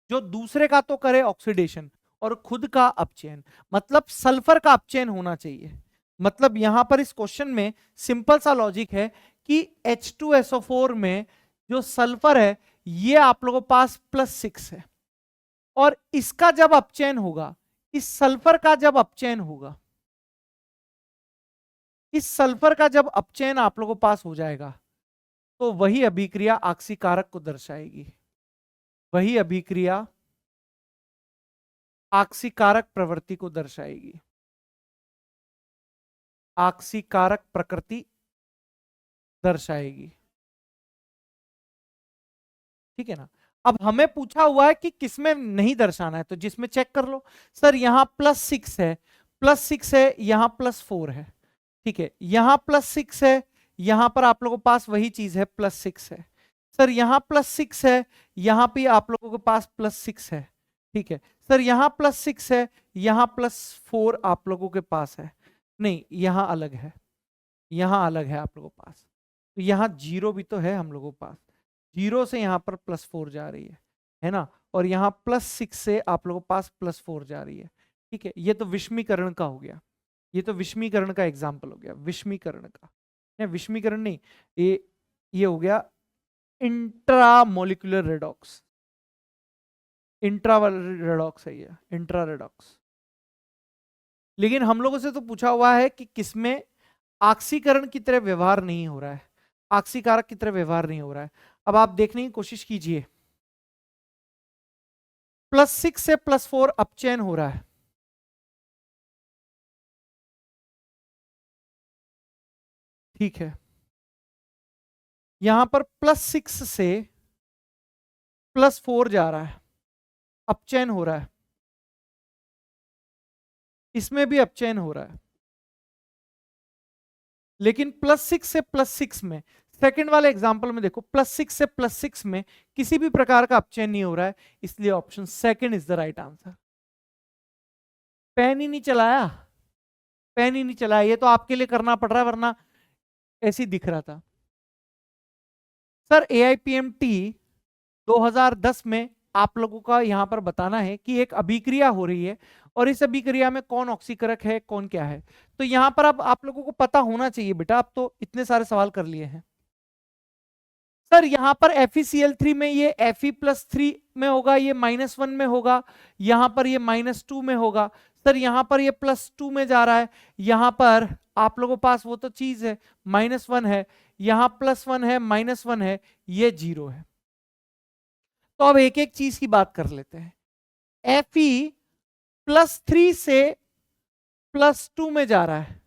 जो दूसरे का तो करे ऑक्सीडेशन और खुद का अपचयन, मतलब सल्फर का अपचयन होना चाहिए। मतलब यहां पर इस क्वेश्चन में सिंपल सा लॉजिक है कि H2SO4 में जो सल्फर है ये आप लोगों के पास +6 है, और इसका जब अपचयन होगा, इस सल्फर का जब अपचयन होगा, इस सल्फर का जब अपचयन आप लोगों के पास हो जाएगा, तो वही अभिक्रिया ऑक्सीकारक को दर्शाएगी, वही अभिक्रिया ऑक्सीकारक प्रवृत्ति को दर्शाएगी, ऑक्सीकारक प्रकृति दर्शाएगी। ठीक है ना? अब हमें पूछा हुआ है कि किसमें नहीं दर्शाना है, तो जिसमें चेक कर लो। सर यहां +6 है, +6 है, यहां +4 है। ठीक है, यहां +6 है, यहां पर आप लोगों के पास वही चीज है, +6 है। सर यहां +6 है, यहां पे आप लोगों के पास +6 है। ठीक है सर, यहां +6 है, यहां +4 आप लोगों के पास है। नहीं, यहां अलग है, यहां अलग है आप लोगों के पास। तो यहां 0 भी तो है हम लोगों के पास, 0 से यहां पर +4 जा रही है ना? और यहां +6 से आप लोगों के पास +4 जा रही है। ठीक है, ये तो विषमीकरण का हो गया, ये तो विषमीकरण का एग्जाम्पल हो गया, विषमीकरण का। नहीं, विषमीकरण नहीं, ये हो गया इंट्रामोलिकुलर रेडॉक्स, इंट्रा रेडॉक्स है ये, इंट्रा रेडॉक्स। लेकिन हम लोगों से तो पूछा हुआ है कि किसमें ऑक्सीकरण की तरह व्यवहार नहीं हो रहा है, ऑक्सीकारक की तरह व्यवहार नहीं हो रहा है। अब आप देखने की कोशिश कीजिए, +6 से +4 अपचयन हो रहा है। ठीक है, यहां पर +6 से +4 जा रहा है, अपचयन हो रहा है, इसमें भी अपचयन हो रहा है, लेकिन +6 से +6 में, सेकंड वाले एग्जांपल में देखो, +6 से +6 में किसी भी प्रकार का अपचयन नहीं हो रहा है, इसलिए option second is the right answer. Pen ही नहीं चलाया, पेन ही नहीं चलाया, ये तो आपके लिए करना पड़ रहा है, वरना ऐसे ही दिख रहा था। सर AIPMT 2010 में आप लोगों का यहां पर बताना है कि एक अभिक्रिया हो रही है और इस अभिक्रिया में कौन ऑक्सीकारक है, कौन क्या है। तो यहां पर अब आप लोगों को पता होना चाहिए बेटा, आप तो इतने सारे सवाल कर लिए हैं। सर यहां पर FeCl3 में ये Fe+3 में होगा, ये -1 में होगा, यहां पर ये -2 में होगा। सर यहां पर ये +2 में जा रहा है, यहां पर आप लोगों के पास वो तो चीज है -1 है, यहां +1 है, -1 है, ये 0 है। तो अब एक एक चीज की बात कर लेते हैं। Fe+3 से +2 में जा रहा है,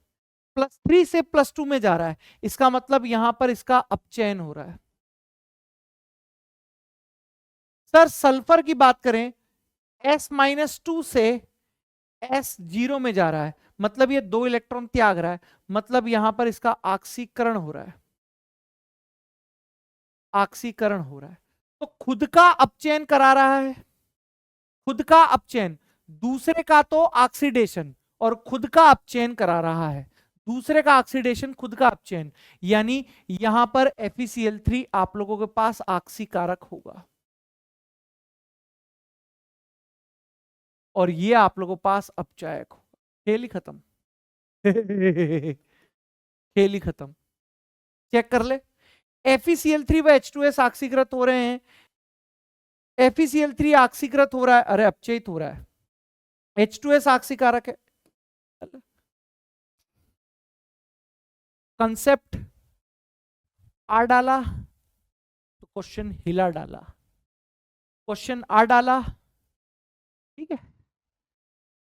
+3 से +2 में जा रहा है, इसका मतलब यहां पर इसका अपचयन हो रहा है। सर सल्फर की बात करें, S-2 से S0 में जा रहा है, मतलब ये 2 इलेक्ट्रॉन त्याग रहा है, मतलब यहां पर इसका ऑक्सीकरण हो रहा है, ऑक्सीकरण हो रहा है। तो खुद का अपचयन करा रहा है, खुद का अपचयन, दूसरे का तो ऑक्सीडेशन और खुद का अपचयन करा रहा है, दूसरे का ऑक्सीडेशन, खुद का अपचयन, यानी यहां पर FeCl3 आप लोगों के पास ऑक्सीकारक होगा और ये आप लोगों के पास अपचायक होगा। खेल ही खत्म। खेल ही खत्म। चेक कर ले, FeCl3 व H2S ऑक्सीकृत हो रहे हैं, FeCl3 ऑक्सीकृत हो रहा है, अरे अपचयित हो रहा है, H2S ऑक्सीकारक है। कंसेप्ट आर डाला तो क्वेश्चन हिला डाला, क्वेश्चन आर डाला, ठीक है,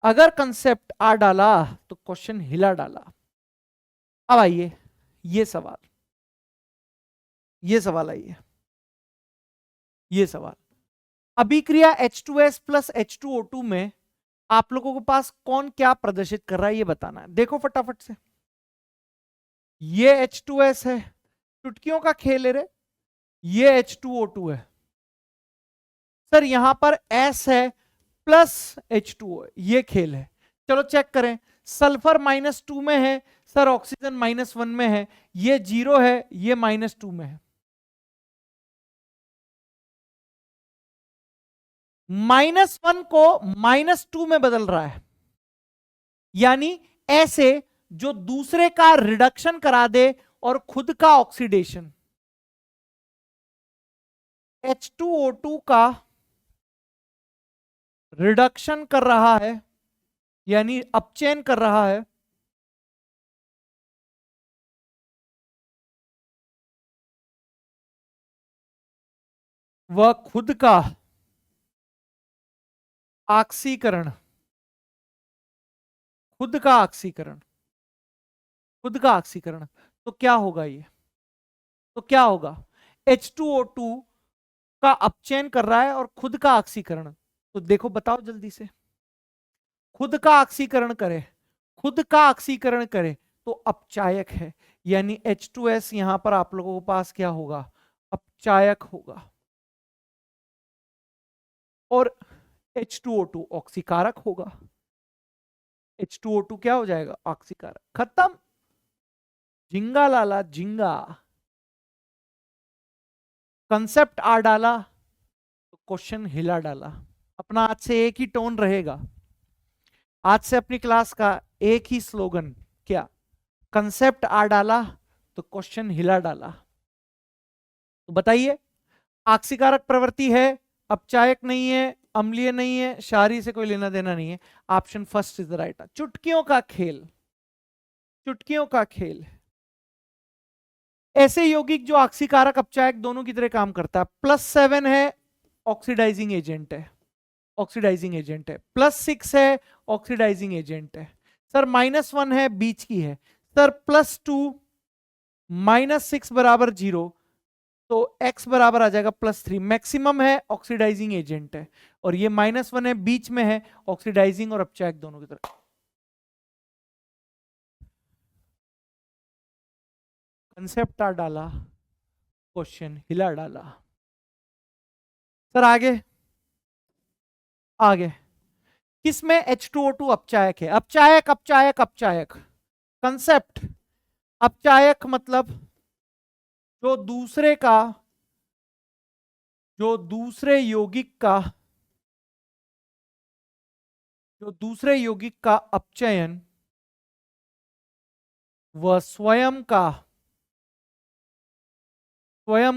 अगर कंसेप्ट आर डाला तो क्वेश्चन हिला डाला। अब आइए ये सवाल, ये सवाल आइए, ये सवाल, अभिक्रिया H2S प्लस H2O2 में आप लोगों के पास कौन क्या प्रदर्शित कर रहा है ये बताना है। देखो फटाफट से, ये H2S है, चुटकियों का खेल है रे, ये H2O2 है। सर यहां पर S है प्लस H2O, ये खेल है। चलो चेक करें, सल्फर -2 में है, सर ऑक्सीजन -1 में है, ये 0 है, ये -2 में है। -1 को -2 में बदल रहा है, यानी ऐसे जो दूसरे का रिडक्शन करा दे और खुद का ऑक्सीडेशन, H2O2 का रिडक्शन कर रहा है, यानी अपचयन कर रहा है, वह खुद का ऑक्सीकरण, खुद का ऑक्सीकरण, खुद का ऑक्सीकरण, तो क्या होगा ये, तो क्या होगा, H2O2 का अपचयन कर रहा है और खुद का ऑक्सीकरण, तो देखो बताओ जल्दी से, खुद का ऑक्सीकरण करे, खुद का ऑक्सीकरण करे तो अपचायक है, यानी H2S यहां पर आप लोगों के पास क्या होगा, अपचायक होगा, और H2O2 ऑक्सीकारक होगा, H2O2 क्या हो जाएगा, ऑक्सीकारक, खत्म, झिंगा लाला झिंगा। कंसेप्ट आर डाला तो क्वेश्चन हिला डाला। अपना आज से एक ही टोन रहेगा, आज से अपनी क्लास का एक ही स्लोगन, क्या, कंसेप्ट आर डाला तो क्वेश्चन हिला डाला। तो बताइए, ऑक्सीकारक प्रवृत्ति है, अपचायक नहीं है, अम्लीय नहीं है, क्षारीय से कोई लेना देना नहीं है, option first is the right. चुटकियों का खेल, चुटकियों का खेल। ऐसे यौगिक जो ऑक्सीकारक अपचायक दोनों की तरह काम करता है, +7 है ऑक्सीडाइजिंग एजेंट है, ऑक्सीडाइजिंग एजेंट है, +6 है ऑक्सीडाइजिंग एजेंट है, सर -1 है बीच की है, सर +2 -6 बराबर 0, तो x बराबर आ जाएगा +3। मैक्सिमम है, ऑक्सीडाइजिंग एजेंट है, और ये -1 है, बीच में है, ऑक्सीडाइजिंग और अपचायक दोनों की तरफ। कंसेप्ट डाला, क्वेश्चन हिला डाला। सर आगे आगे, किसमें H2O2 अपचायक है? अपचायक अपचायक अपचायक। कंसेप्ट, अपचायक मतलब जो दूसरे यौगिक का अपचयन वह स्वयं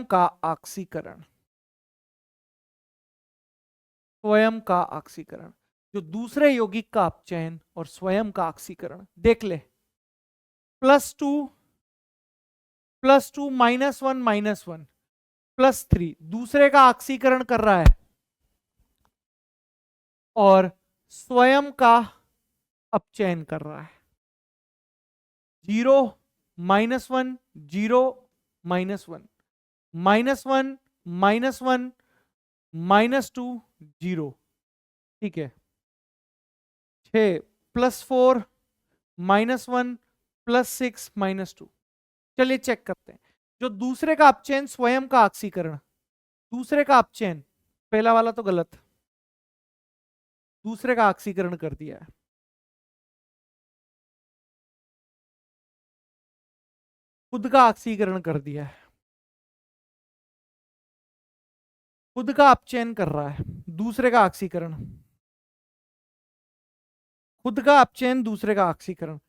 का ऑक्सीकरण, जो दूसरे यौगिक का अपचयन और स्वयं का ऑक्सीकरण। देख ले, +2 +2 -1 -1 +3 दूसरे का ऑक्सीकरण कर रहा है और स्वयं का अपचयन कर रहा है। 0 -1 0 -1 -1 -1 -2 0, ठीक है। 6 +4 -1 +6 -2। चलिए चेक करते हैं। जो दूसरे का अपचयन स्वयं का ऑक्सीकरण, दूसरे का अपचयन, पहला वाला तो गलत, दूसरे का ऑक्सीकरण कर दिया है। खुद का ऑक्सीकरण कर दिया है, खुद का अपचयन कर रहा है, दूसरे का ऑक्सीकरण, खुद का अपचयन दूसरे का ऑक्सीकरण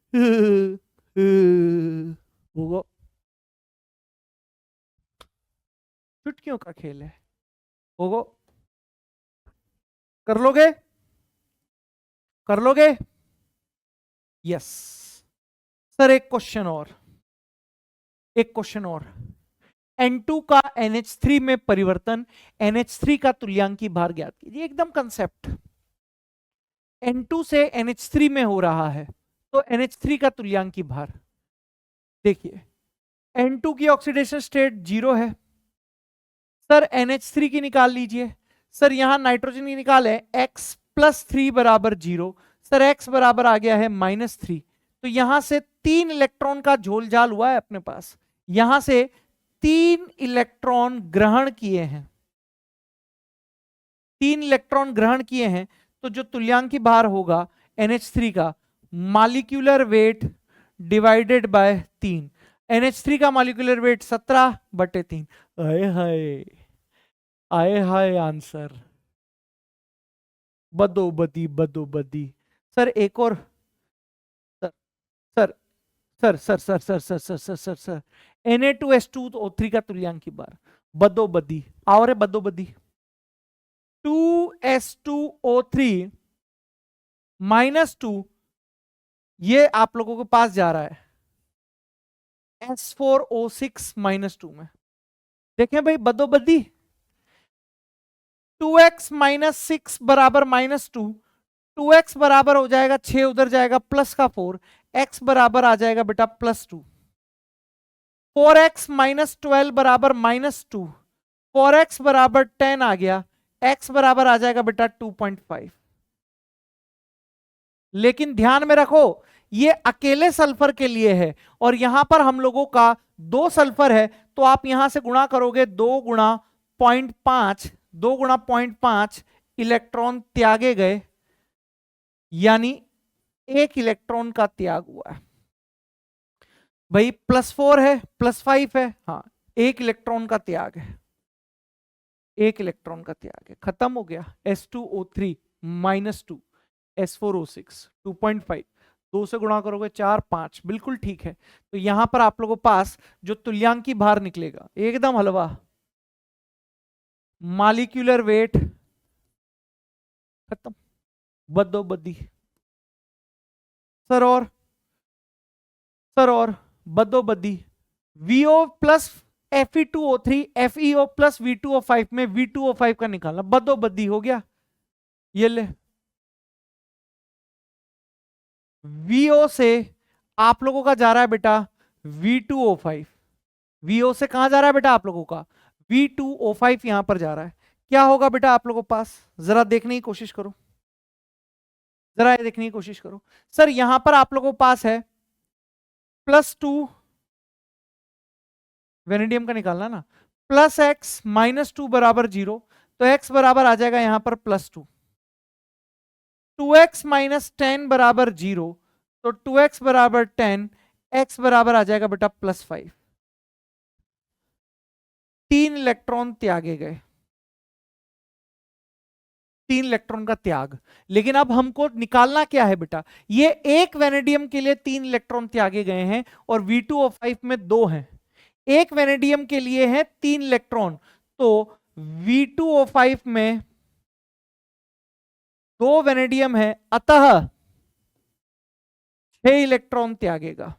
होगा। चुटकियों का खेल है, होगा। कर लोगे, कर लोगे? यस। सर एक क्वेश्चन और, N2 का NH3 में परिवर्तन, NH3 का तुल्यांकी भार ज्ञात कीजिए। एकदम कंसेप्ट, N2 से NH3 में हो रहा है तो NH3 का तुल्यांकी भार। देखिए N2 की ऑक्सीडेशन स्टेट 0 है, सर NH3 की निकाल लीजिए। सर यहां नाइट्रोजन की निकाले, x +3 बराबर 0, सर x बराबर आ गया है -3, तो यहां से 3 इलेक्ट्रॉन का झोलझाल हुआ है अपने पास, यहां से 3 इलेक्ट्रॉन ग्रहण किए हैं, 3 इलेक्ट्रॉन ग्रहण किए हैं, तो जो तुल्यांकी भार होगा NH3 का, molecular weight divided by 3। NH3 का मॉलिक्यूलर वेट 17/3। आए हाय, आए हाय आंसर, बदोबदी बदोबदी। सर एक और, sir sir sir sir sir sir sir sir sir sir Na2S2O3 का तुल्यांकी भार, बदोबदी और बदोबदी। 2S2O3 -2, ये आप लोगों के पास जा रहा है S4O6 -2 में। देखें भाई बदोबदी, 2x -6 बराबर -2, 2x बराबर हो जाएगा 6, उधर जाएगा प्लस का 4, x बराबर आ जाएगा बेटा +2, 4x -12 बराबर -2, 4x बराबर 10 आ गया, x बराबर आ जाएगा बेटा 2.5। लेकिन ध्यान में रखो ये अकेले सल्फर के लिए है, और यहां पर हम लोगों का 2 सल्फर है, तो आप यहां से गुणा करोगे 2 गुणा 0.5, 2 गुणा 0.5 इलेक्ट्रॉन त्यागे गए, यानी 1 इलेक्ट्रॉन का त्याग हुआ है। भाई +4 है +5 है, हाँ 1 इलेक्ट्रॉन का त्याग है, 1 इलेक्ट्रॉन का त्याग है, खत्म हो गया। S2O3 -2 S4O6 2.5, 2 से गुणा करोगे 4 5, बिल्कुल ठीक है। तो यहां पर आप लोगों के पास जो तुल्यांकी भार निकलेगा एकदम हलवा, मॉलिक्यूलर वेट खत्म, बदोबदी। सर और बदोबदी, VO plus Fe2O3 FeO plus V2O5 में V2O5 का निकालना, बदोबदी हो गया। ये ले VO से आप लोगों का जा रहा है बेटा V2O5, VO से कहां जा रहा है बेटा आप लोगों का V2O5 यहां पर जा रहा है, क्या होगा बेटा आप लोगों के पास? जरा देखने की कोशिश करो, जरा ये देखने की कोशिश करो। सर यहां पर आप लोगों के पास है +2, वेनेडियम का निकालना ना, +x -2 बराबर 0, तो x बराबर आ जाएगा यहां पर +2, 2x - 10 बराबर 0, तो 2x बराबर 10, x बराबर आ जाएगा बेटा +5। 3 इलेक्ट्रॉन त्यागे गए, 3 इलेक्ट्रॉन का त्याग। लेकिन अब हमको निकालना क्या है बेटा? ये एक वेनेडियम के लिए 3 इलेक्ट्रॉन त्यागे गए हैं और V2O5 में 2 हैं। एक वेनेडियम के लिए है 3 इलेक्ट्रॉन, तो V2O5 में 2 वेनेडियम है, अतः 6 इलेक्ट्रॉन त्यागेगा,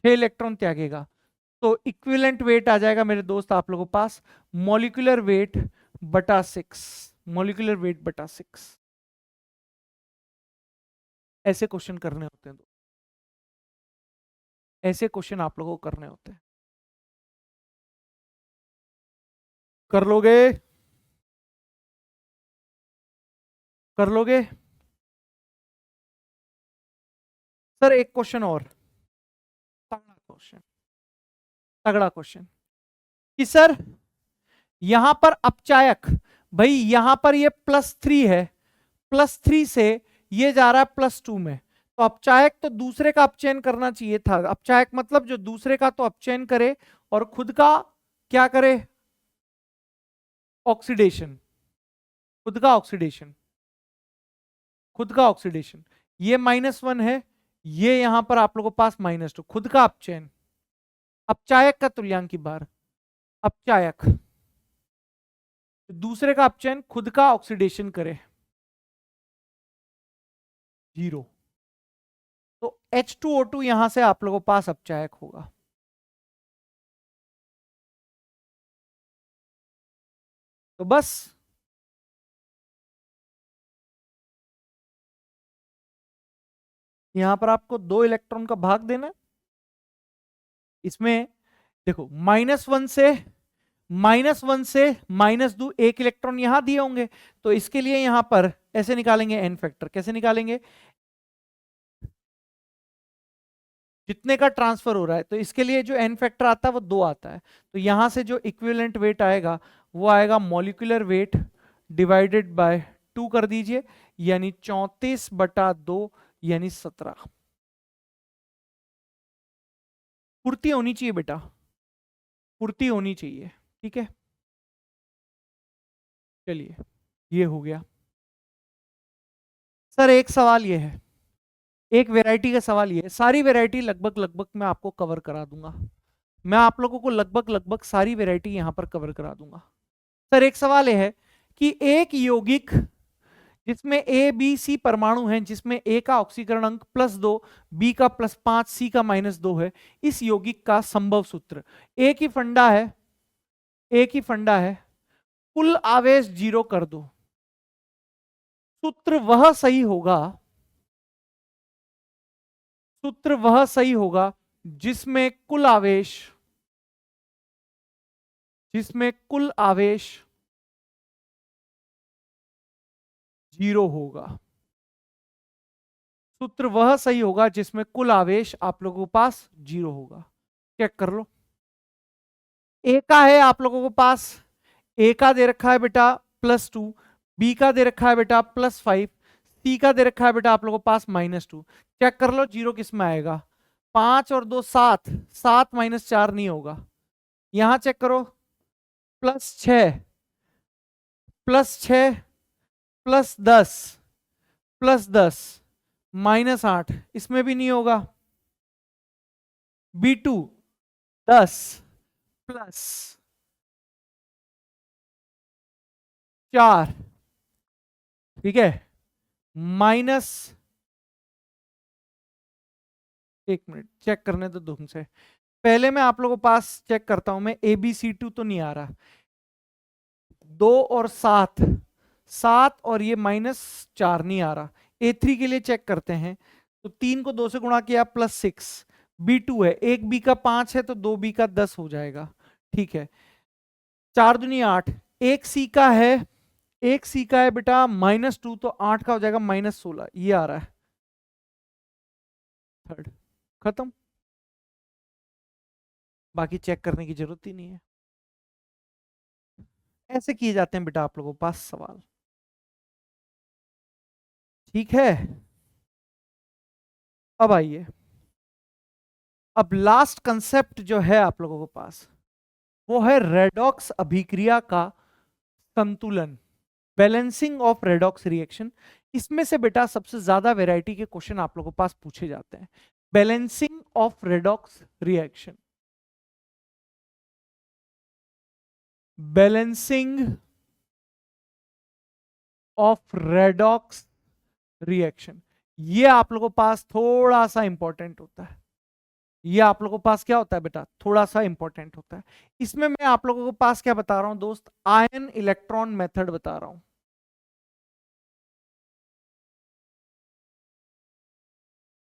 6 इलेक्ट्रॉन त्यागेगा। तो इक्विवेलेंट वेट आ जाएगा मेरे दोस्त आप लोगों के पास मॉलिक्यूलर वेट बटा 6, मॉलिक्यूलर वेट बटा 6। ऐसे क्वेश्चन करने होते हैं, ऐसे क्वेश्चन आप लोगों को करने होते हैं। कर लोगे? कर लोगे? सर एक क्वेश्चन और, तगड़ा क्वेश्चन, तगड़ा क्वेश्चन कि सर यहां पर अपचायक, भाई यहां पर ये +3 है, +3 से ये जा रहा है +2 में, तो अपचायक तो दूसरे का अपचयन करना चाहिए था। अपचायक मतलब जो दूसरे का तो अपचयन करे और खुद का क्या करे? ऑक्सीडेशन, खुद का ऑक्सीडेशन, खुद का ऑक्सीडेशन। ये -1 है, ये यहां पर आप लोगों के पास -2, खुद का अपचयन। अपचायक का तुल्यांक की बार, अपचायक दूसरे का अपचयन, खुद का ऑक्सीडेशन करे, 0। तो H2O2 यहां से आप लोगों के पास अपचायक होगा। तो बस यहां पर आपको 2 इलेक्ट्रॉन का भाग देना है। इसमें देखो -1 से -2, 1 इलेक्ट्रॉन यहां दिए होंगे, तो इसके लिए यहां पर ऐसे निकालेंगे एन फैक्टर। कैसे निकालेंगे? जितने का ट्रांसफर हो रहा है, तो इसके लिए जो एन फैक्टर आता है वो 2 आता है। तो यहां से जो इक्विवेलेंट वेट आएगा वो आएगा मॉलिक्यूलर वेट डिवाइडेड बाय 2 कर दीजिए, यानी 34/2 यानी 17। पूर्ति होनी चाहिए बेटा, पूर्ति होनी चाहिए, ठीक है। चलिए ये हो गया। सर एक सवाल ये है, एक वैरायटी का सवाल ये है, सारी वैरायटी लगभग लगभग मैं आपको कवर करा दूंगा, मैं आप लोगों को लगभग लगभग सारी वैरायटी यहां पर कवर करा दूंगा। सर एक सवाल यह है कि एक यौगिक जिसमें ए बी सी परमाणु हैं, जिसमें ए का ऑक्सीकरण अंक +2, बी का +5, सी का -2 है, इस यौगिक का संभव सूत्र। एक ही फंडा है, एक ही फंडा है, कुल आवेश 0 कर दो। सूत्र वह सही होगा, सूत्र वह सही होगा जिसमें कुल आवेश, जिसमें कुल आवेश 0 होगा। सूत्र वह सही होगा जिसमें कुल आवेश आप लोगों के पास 0 होगा। चेक कर लो। ए का है आप लोगों के पास, ए का दे रखा है बेटा +2, बी का दे रखा है बेटा +5, सी का दे रखा है बेटा आप लोगों के पास -2। चेक कर लो 0 किस में आएगा? 5 और 2 7, 7 -4 नहीं होगा। यहां चेक करो, +6, +6, +10, +10, -8, इसमें भी नहीं होगा। B2 10 +4, ठीक है, माइनस, एक मिनट चेक करने तो तुमसे पहले मैं आप लोगों के पास चेक करता हूं। मैं ABC2 तो नहीं आ रहा, 2 और 7, 7 और ये -4 नहीं आ रहा। A3 के लिए चेक करते हैं, तो 3 को 2 से गुणा किया +6, B2 है, एक B का 5 है तो 2 B का 10 हो जाएगा, ठीक है, 4 दूनी 8, एक सी का है, एक सी का है बेटा -2, तो 8 का हो जाएगा -16, ये आ रहा है थर्ड। खत्म, बाकी चेक करने की जरूरत ही नहीं है। ऐसे किए जाते हैं बेटा आप लोगों के पास सवाल, ठीक है। अब आइए, अब लास्ट कंसेप्ट जो है आप लोगों के पास, वो है रेडॉक्स अभिक्रिया का संतुलन, बैलेंसिंग ऑफ रेडॉक्स रिएक्शन। इसमें से बेटा सबसे ज्यादा वैरायटी के क्वेश्चन आप लोगों के पास पूछे जाते हैं। Balancing of redox reaction, balancing of redox reaction, ये आप लोगों के पास थोड़ा सा इंपॉर्टेंट होता है। ये आप लोगों के पास क्या होता है बेटा, थोड़ा सा इंपॉर्टेंट होता है। इसमें मैं आप लोगों के पास क्या बता रहा हूं दोस्त, आयन इलेक्ट्रॉन मेथड बता रहा हूं।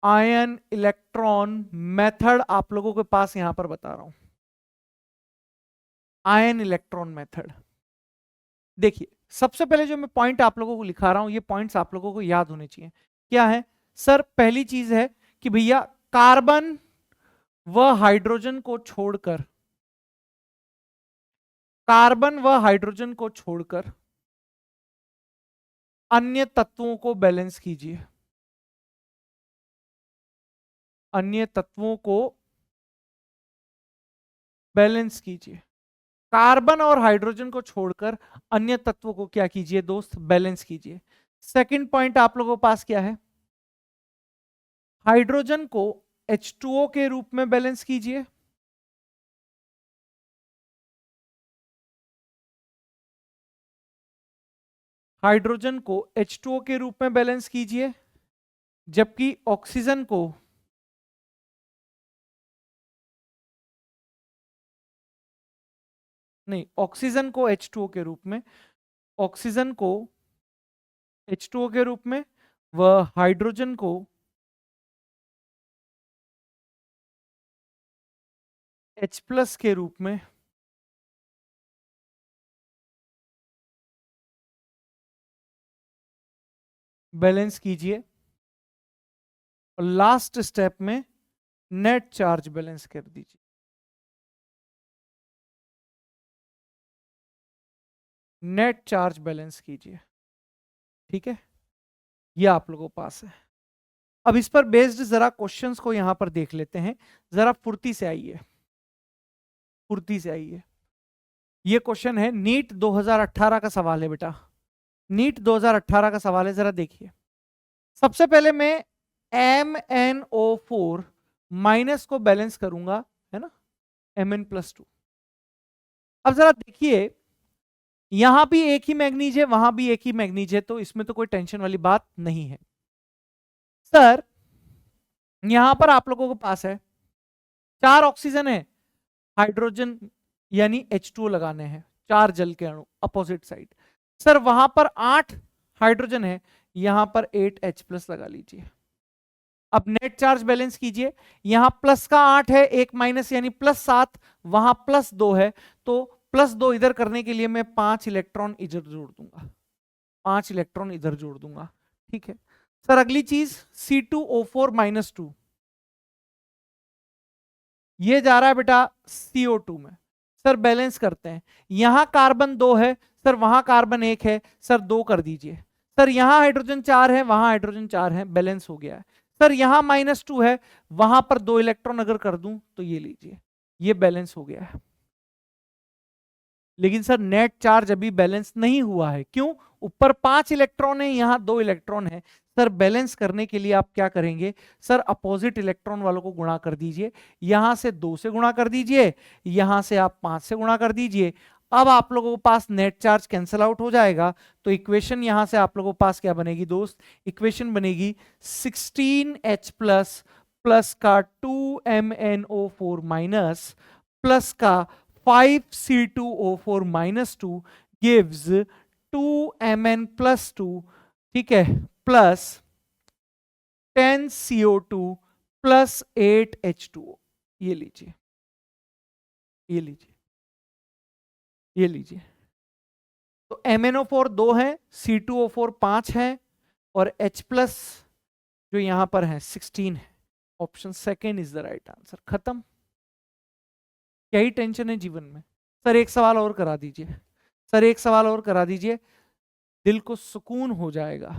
आयन इलेक्ट्रॉन मेथड आप लोगों के पास यहां पर बता रहा हूं, आयन इलेक्ट्रॉन मेथड। देखिए, सबसे पहले जो मैं पॉइंट आप लोगों को लिखा रहा हूं, ये पॉइंट्स आप लोगों को याद होने चाहिए। क्या है सर, पहली चीज है कि भैया कार्बन व हाइड्रोजन को छोड़कर, कार्बन व हाइड्रोजन को छोड़कर अन्य तत्वों को बैलेंस कीजिए, अन्य तत्वों को बैलेंस कीजिए। कार्बन और हाइड्रोजन को छोड़कर अन्य तत्वों को क्या कीजिए दोस्त, बैलेंस कीजिए। सेकंड पॉइंट आप लोगों के पास क्या है, हाइड्रोजन को H2O के रूप में बैलेंस कीजिए, हाइड्रोजन को H2O के रूप में बैलेंस कीजिए, जबकि ऑक्सीजन को नहीं, ऑक्सीजन को H2O के रूप में, ऑक्सीजन को H2O के रूप में, व हाइड्रोजन को H+ के रूप में बैलेंस कीजिए। और लास्ट स्टेप में नेट चार्ज बैलेंस कर दीजिए, नेट चार्ज बैलेंस कीजिए, ठीक है। ये आप लोगों के पास है। अब इस पर बेस्ड जरा क्वेश्चंस को यहां पर देख लेते हैं, जरा फुर्ती से आइए, फुर्ती से आइए। ये क्वेश्चन है नीट 2018 का सवाल है बेटा, नीट 2018 का सवाल है, जरा देखिए। सबसे पहले मैं MnO4 माइनस को बैलेंस करूंगा, है ना, Mn+2। अब जरा देखिए, यहां भी एक ही मैग्नीज है, वहां भी एक ही मैग्नीज है, तो इसमें तो कोई टेंशन वाली बात नहीं है। सर यहां पर आप लोगों के पास है 4 ऑक्सीजन है, हाइड्रोजन यानी H2O लगाने हैं, 4 जल के अणु अपोजिट साइड। सर वहां पर 8 हाइड्रोजन है, यहां पर 8H+ लगा लीजिए। अब नेट चार्ज बैलेंस कीजिए, यहां प्लस का 8 है, एक माइनस यानी +7, वहां +2 है, तो +2 इधर करने के लिए मैं 5 इलेक्ट्रॉन इधर जोड़ दूंगा, 5 इलेक्ट्रॉन इधर जोड़ दूंगा, ठीक है। सर अगली चीज C2O4-2, ये जा रहा है बेटा CO2 में। सर बैलेंस करते हैं, यहां कार्बन 2 है, सर वहां कार्बन 1 है, सर 2 कर दीजिए। सर यहां हाइड्रोजन 4 है, वहां हाइड्रोजन 4 है, बैलेंस हो गया है। सर यहां -2 है, वहां पर 2 इलेक्ट्रॉन अगर कर दूं तो ये लीजिए, ये बैलेंस हो गया है। लेकिन सर नेट चार्ज अभी बैलेंस नहीं हुआ है, क्यों, ऊपर 5 इलेक्ट्रॉन है, यहां 2 इलेक्ट्रॉन है। सर बैलेंस करने के लिए आप क्या करेंगे, सर अपोजिट इलेक्ट्रॉन वालों को गुणा कर दीजिए, यहां से 2 से गुणा कर दीजिए, यहां से आप 5 से गुणा कर दीजिए। अब आप लोगों के पास नेट चार्ज कैंसिल आउट हो जाएगा, तो इक्वेशन यहां से आप लोगों के पास क्या बनेगी दोस्त, इक्वेशन बनेगी 16H प्लस का 2MnO4 माइनस प्लस का 5C2O4-2 gives 2Mn+2, ठीक है, प्लस 10CO2 प्लस 8H2O। ये लीजिए, ये लीजिए, ये लीजिए, तो MnO4 2 है, C2O4 5 है, और H प्लस जो यहां पर है 16 है। Option second is the right answer. खत्म। क्या ही टेंशन है जीवन में। सर एक सवाल और करा दीजिए, सर एक सवाल और करा दीजिए, दिल को सुकून हो जाएगा।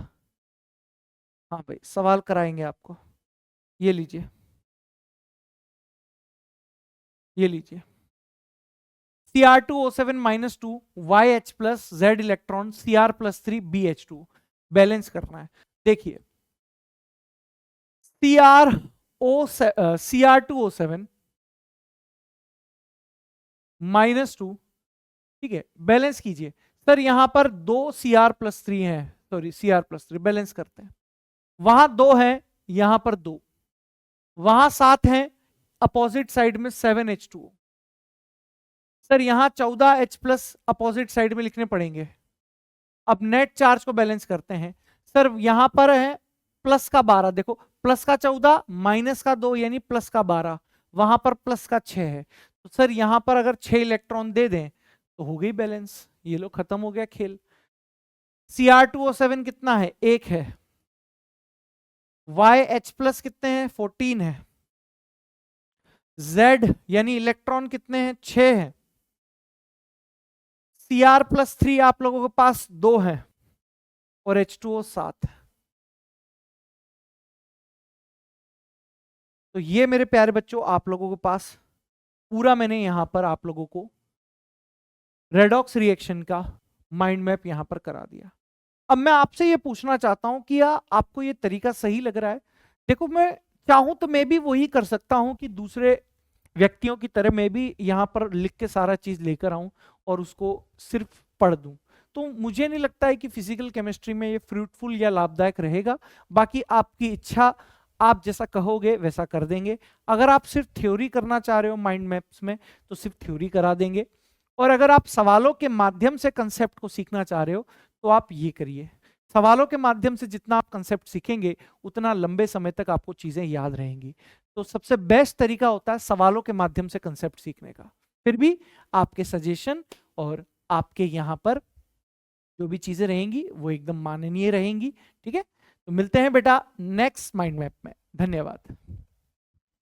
हाँ भाई सवाल कराएंगे आपको। ये लीजिए, ये लीजिए, Cr2O7 minus 2 YH plus Z electron Cr plus 3 BH2 balance करना है। देखिए Cr2O7 माइनस 2, ठीक है, बैलेंस कीजिए। सर यहां पर 2 Cr प्लस 3 है, सॉरी Cr प्लस 3, बैलेंस करते हैं। वहां 2 है, यहां पर 2, वहां 7 है, अपोजिट साइड में 7H2O। सर यहां 14H प्लस अपोजिट साइड में लिखने पड़ेंगे। अब नेट चार्ज को बैलेंस करते हैं। सर यहां पर है प्लस का 12, देखो प्लस का 14 माइनस का 2 यानी प्लस का 12, वहां पर प्लस का 6 है। तो सर यहां पर अगर 6 इलेक्ट्रॉन दे दें तो हो गई बैलेंस। ये लो खत्म हो गया खेल। Cr2O7 कितना है, 1 है। YH प्लस कितने हैं, 14 है। Z यानी इलेक्ट्रॉन कितने हैं, 6 है। Cr प्लस 3 आप लोगों के पास 2 है, और H2O 7 है। तो ये मेरे प्यारे बच्चों आप लोगों के पास पूरा मैंने यहां पर आप लोगों को रेडॉक्स रिएक्शन का माइंड मैप यहां पर करा दिया। अब मैं आपसे ये पूछना चाहता हूं कि आपको ये तरीका सही लग रहा है? देखो मैं चाहूं तो मैं भी वही कर सकता हूं कि दूसरे व्यक्तियों की तरह मैं भी यहां पर लिख के सारा चीज लेकर आऊं और उसको सिर्फ पढ़ दूं। तो मुझे नहीं लगता है कि फिजिकल केमिस्ट्री में ये फ्रूटफुल या लाभदायक रहेगा। बाकी आपकी इच्छा, आप जैसा कहोगे वैसा कर देंगे। अगर आप सिर्फ थ्योरी करना चाह रहे हो माइंड मैप्स में तो सिर्फ थ्योरी करा देंगे, और अगर आप सवालों के माध्यम से कंसेप्ट को सीखना चाह रहे हो तो आप ये करिए। सवालों के माध्यम से जितना आप कंसेप्ट सीखेंगे उतना लंबे समय तक आपको चीजें याद रहेंगी। तो सबसे बेस्ट तरीका होता है सवालों के माध्यम से कंसेप्ट सीखने का। फिर भी आपके सजेशन और आपके यहाँ पर जो भी चीजें रहेंगी वो एकदम माननीय रहेंगी। ठीक है, तो मिलते हैं बेटा नेक्स्ट माइंड मैप में। धन्यवाद।